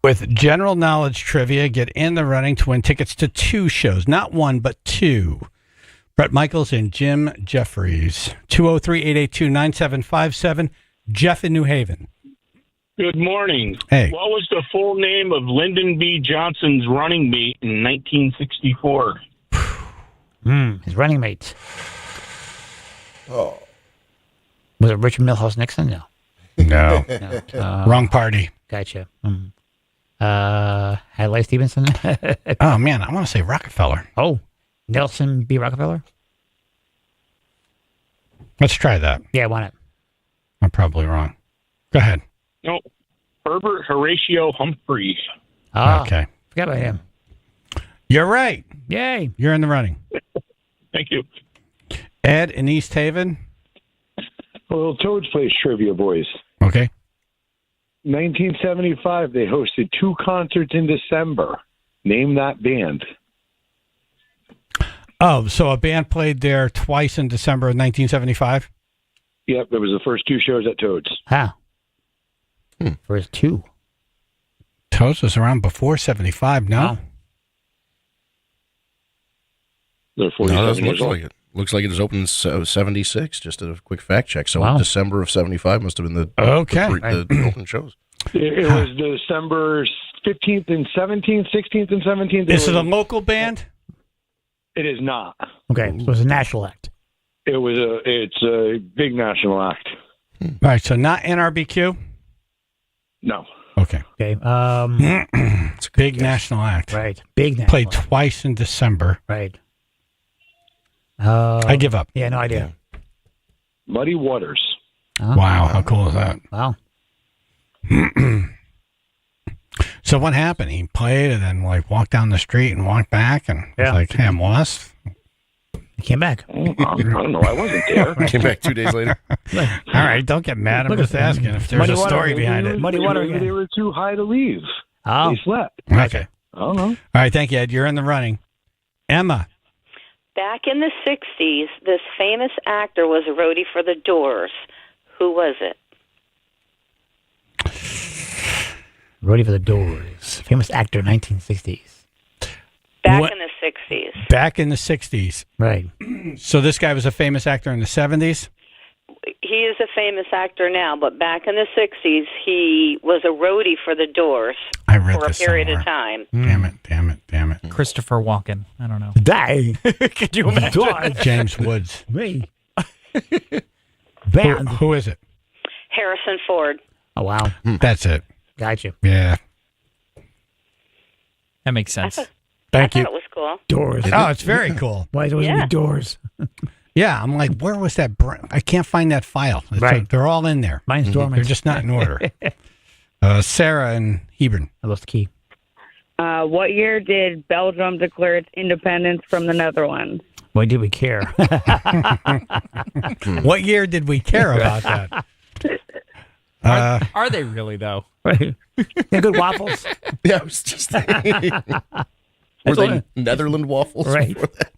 With general knowledge trivia, get in the running to win tickets to 2 shows. Not 1, but 2. Brett Michaels and Jim Jeffries. 203-882-9757. Jeff in New Haven.
Good morning.
Hey.
What was the full name of Lyndon B. Johnson's running mate in 1964?
His running mate.
Oh.
Was it Richard Milhouse Nixon? No.
No.
No.
Wrong party.
Gotcha. Adlai Stevenson?
Oh, man. I want to say Rockefeller.
Oh. Nelson B. Rockefeller?
Let's try that.
Yeah, why not?
I'm probably wrong. Go ahead.
No. Herbert Horatio Humphreys.
Okay.
Forgot about him.
You're right.
Yay.
You're in the running.
Thank you.
Ed in East Haven.
Well, Toad's Place trivia, boys.
Okay.
1975, they hosted 2 concerts in December. Name that band.
Oh, so a band played there twice in December of 1975?
Yep, it was the first 2 shows at Toad's.
How? First 2.
Toast was around before 75, no?
They're
No,
47
doesn't
years
look
old.
like it. Looks like it is open 76. Just a quick fact check. So
Wow.
December of 75 must have been the open shows.
It was December 15th and 17th, 16th and 17th.
Is it a local band?
It is not.
Okay, so it was a national act.
It's a big national act.
All right, so not NRBQ?
No.
Okay.
Okay.
It's a big national act.
Right. Big national
Played
act.
twice in December.
Right.
I give up.
Yeah, no idea.
Muddy Waters.
Wow, how cool is that?
Wow.
So what happened? He played and then walked down the street and walked back and was like, hey, I'm lost.
He came back.
I don't know. I wasn't there.
Came back 2 days later.
All right, don't get mad. I'm just asking if there's a story behind it.
Muddy water
Maybe
again.
they were too high to leave.
Oh.
They slept.
Okay.
I don't know.
All right, thank you, Ed. You're in the running. Emma.
Back in the 60s, this famous actor was a roadie for the Doors. Who was it?
Roadie for the Doors. Famous actor, 1960s.
Back in the 60s.
Back in the 60s.
Right.
So this guy was a famous actor in the 70s?
He is a famous actor now, but back in the 60s, he was a roadie for the Doors
I read
for a
this
period
somewhere.
of time.
Damn it.
Christopher Walken. I don't know.
Die.
Could you imagine?
James Woods.
Me. Band.
Who is it?
Harrison Ford.
Oh, wow.
That's it.
Gotcha.
Yeah.
That makes sense.
Thank
I
you.
thought it was cool.
Doors.
Oh, it's very cool.
Why is it always
Yeah.
be Doors?
Yeah, I'm like, where was that? I can't find that file.
Right.
They're all in there.
Mine's dormant.
They're just not in order. Sarah and Hebron.
I lost the key.
What year did Belgium declare its independence from the Netherlands?
Why did we care?
What year did we care about that?
Are they really, though?
Right. Yeah, good waffles.
Yeah, I was just thinking. Were they Netherland waffles?
Right.
before that?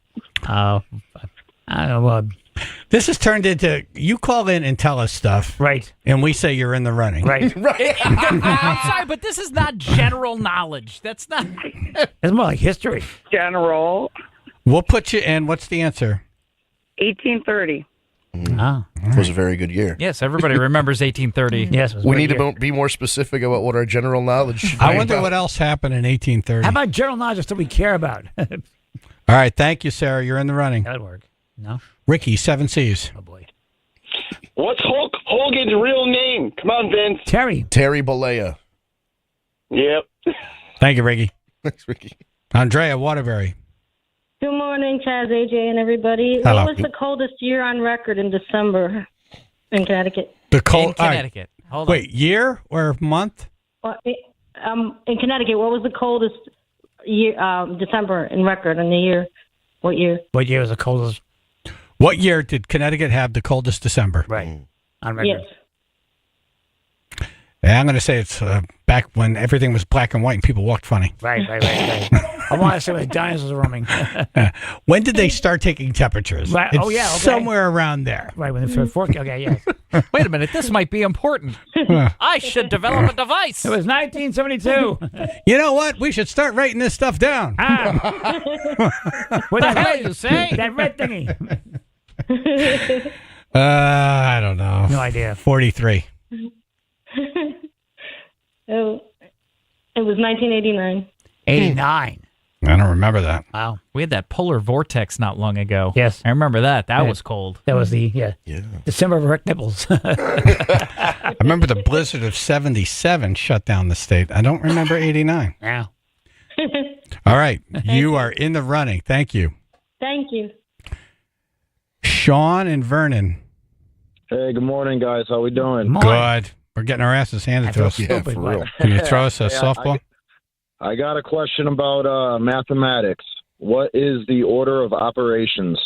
I don't know.
This has turned into you call in and tell us stuff.
Right.
And we say you're in the running.
Right.
I'm sorry, but this is not general knowledge. That's not.
It's more like history.
General.
We'll put you in. What's the answer?
1830.
Ah.
It was a very good year.
Yes, everybody remembers 1830.
Yes. it was
We
a
need
good year.
to be more specific about what our general knowledge should be
I wonder
about.
what else happened in 1830.
How about general knowledge that we care about?
All right. Thank you, Sarah. You're in the running.
That'd work. No?
Ricky, 7 C's.
Oh, boy.
What's Hulk Hogan's real name? Come on, Vince.
Terry.
Terry Bollea.
Yep.
Thank you, Ricky.
Thanks, Ricky.
Andrea Waterbury.
Good morning, Chaz, AJ, and everybody.
Hello.
What was the coldest year on record in December in Connecticut?
The cold.
In Connecticut. Hold
Wait, year or month?
Well, in Connecticut, what was the coldest year December in record in the year? What year?
What year was the coldest?
What year did Connecticut have the coldest December?
Right. On record.
Yes.
Yeah, I'm going to say it's back when everything was black and white and people walked funny.
Right. I want to see when the dinosaurs are roaming.
When did they start taking temperatures?
Right.
It's
Oh, yeah, okay.
somewhere around there.
Right, when the fork. Okay, yes.
Wait a minute, this might be important. I should develop a device.
It was 1972.
You know what? We should start writing this stuff down.
What
the hell you say?
That red thingy.
I don't know.
No idea.
43.
Oh, it was 1989.
89.
I don't remember that.
Wow.
We had that polar vortex not long ago.
Yes.
I remember that. That
Yeah.
was cold.
That was the, December of Rick Nipples.
I remember the blizzard of 77 shut down the state. I don't remember 89.
Yeah.
All right. You are in the running. Thank you.
Thank you.
Sean and Vernon.
Hey, good morning, guys. How we doing?
Good. We're getting our asses handed to us.
Yeah, for real.
Can you throw us a
Hey,
softball?
I got a question about mathematics. What is the order of operations?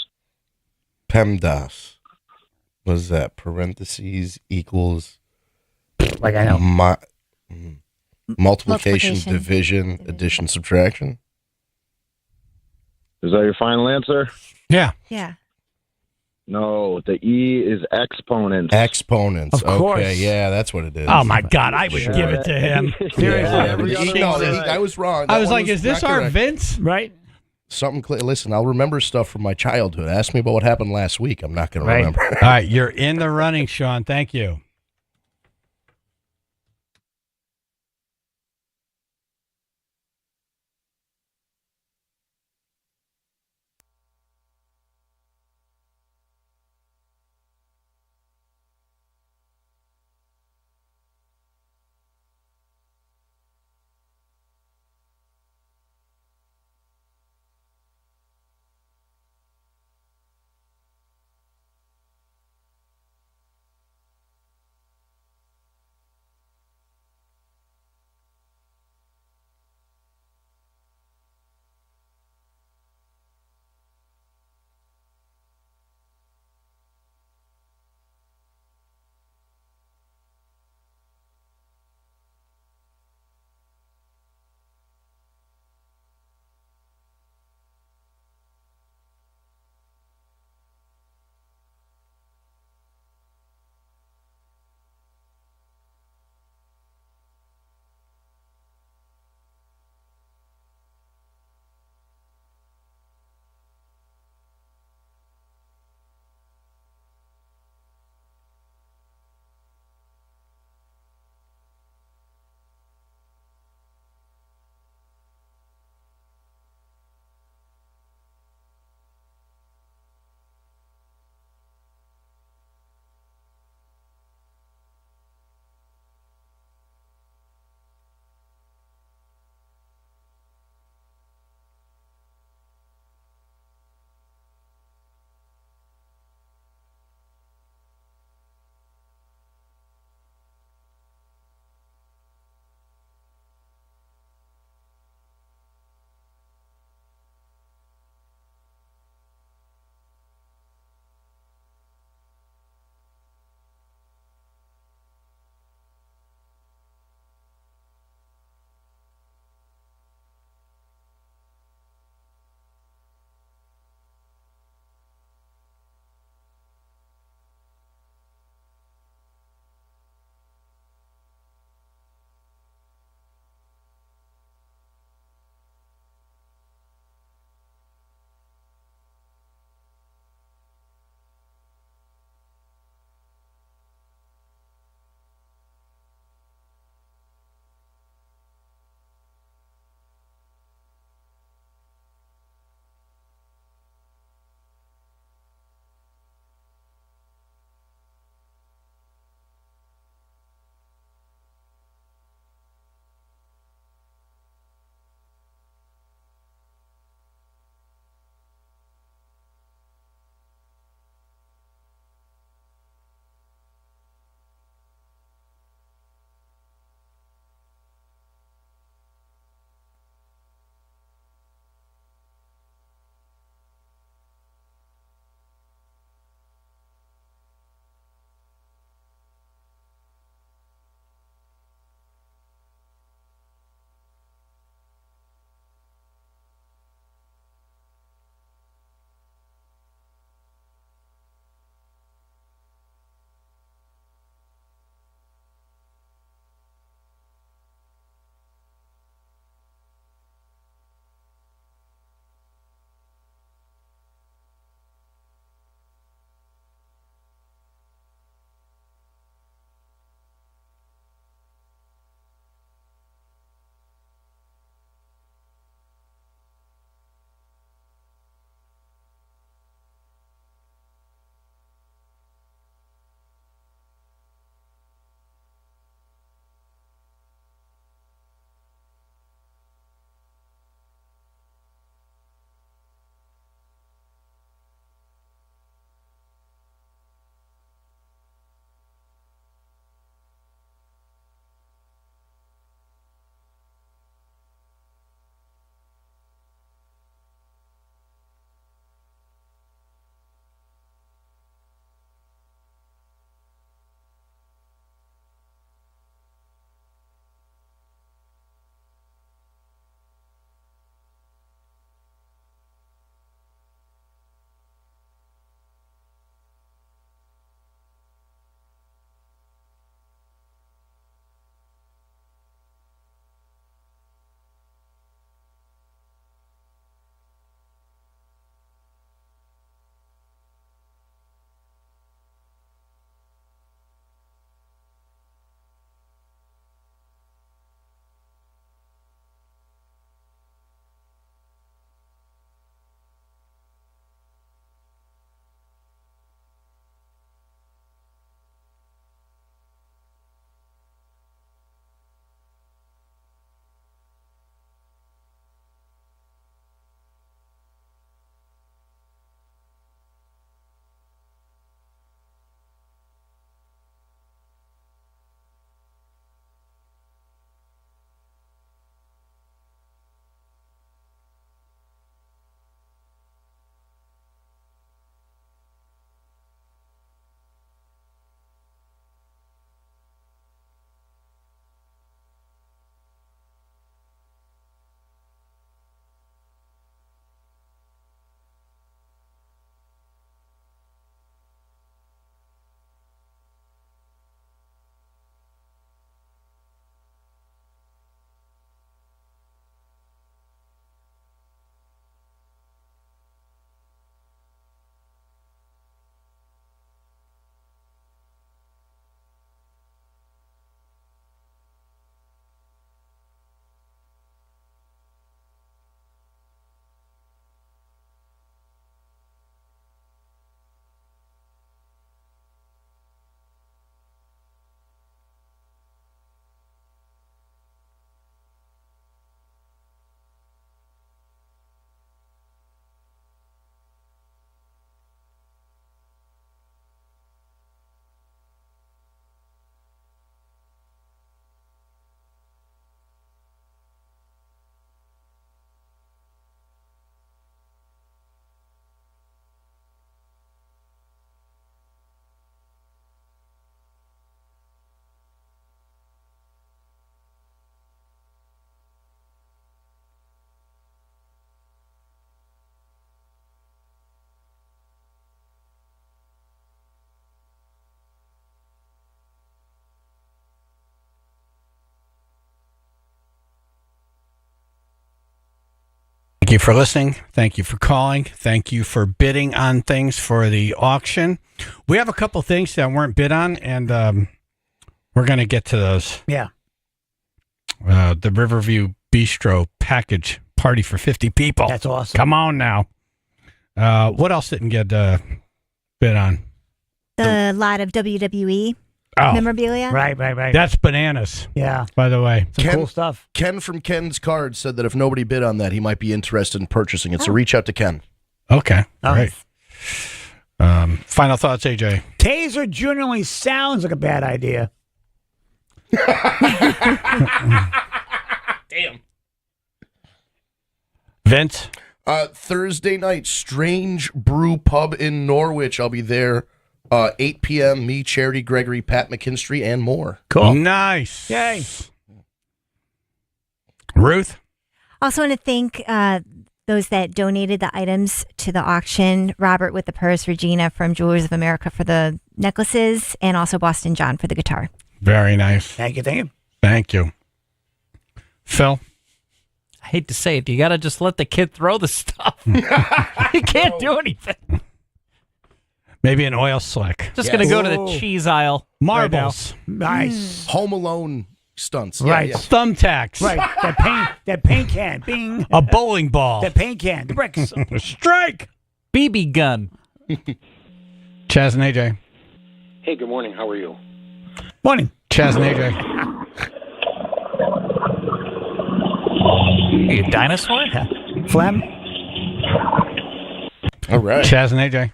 PEMDAS. What is that? Parentheses equals.
Like I know.
Multiplication,
Multiplication.
division, addition, subtraction.
Is that your final answer?
Yeah.
Yeah.
No, the E is exponents.
Exponents.
Of course.
Okay, yeah, that's what it is.
Oh, my God. I would give it to him.
Seriously,
Jesus.
I was wrong.
I
That
was
one
like, is this
not
our
correct.
Vince?
Right?
Listen, I'll remember stuff from my childhood. Ask me about what happened last week. I'm not going to
Right.
remember.
All right. You're in the running, Sean. Thank you. Thank you for listening. Thank you for calling. Thank you for bidding on things for the auction. We have a couple things that weren't bid on, and we're going to get to those.
Yeah.
The Riverview Bistro package party for 50 people.
That's awesome.
Come on now. What else didn't get bid on?
The lot of WWE memorabilia.
Right.
That's bananas.
Yeah.
By the way.
Some cool stuff.
Ken from Ken's Card said that if nobody bid on that, he might be interested in purchasing it. So reach out to Ken.
Okay.
Oh.
Great. Final thoughts, AJ.
Taser generally sounds like a bad idea.
Damn.
Vince?
Thursday night, Strange Brew Pub in Norwich. I'll be there. 8 p.m. Me, Charity Gregory, Pat McKinstry, and more.
Cool.
Nice.
Yay.
Ruth?
Also want to thank those that donated the items to the auction. Robert with the purse, Regina from Jewelers of America for the necklaces, and also Boston John for the guitar.
Very nice.
Thank you.
Thank you. Phil?
I hate to say it, you got to just let the kid throw the stuff. He can't do anything.
Maybe an oil slick.
Just going to go to the cheese aisle.
Marbles.
Right nice.
Home Alone stunts.
Right.
Thumbtacks.
Right. That paint can. Bing.
A bowling ball.
That paint can. The bricks.
Strike.
BB gun.
Chaz and AJ.
Hey, good morning. How are you?
Morning.
Chaz and AJ.
Are you a dinosaur?
Phlegm.
All right.
Chaz and AJ.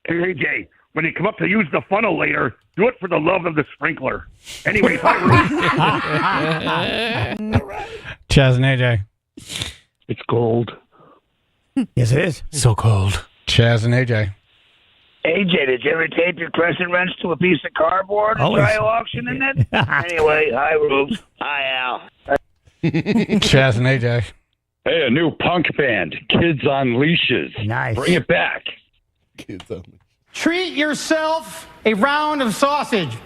Hey, AJ, when you come up to use the funnel later, do it for the love of the sprinkler. Anyways, hi, Ruth.
Chaz and AJ.
It's cold.
Yes, it is.
So cold.
Chaz and AJ.
AJ, did you ever tape your crescent wrench to a piece of cardboard and try auctioning it? Anyway, hi, Ruth. Hi, Al.
Chaz and AJ.
Hey, a new punk band, Kids on Leashes.
Nice.
Bring it back.
Kids on
Treat yourself a round of sausage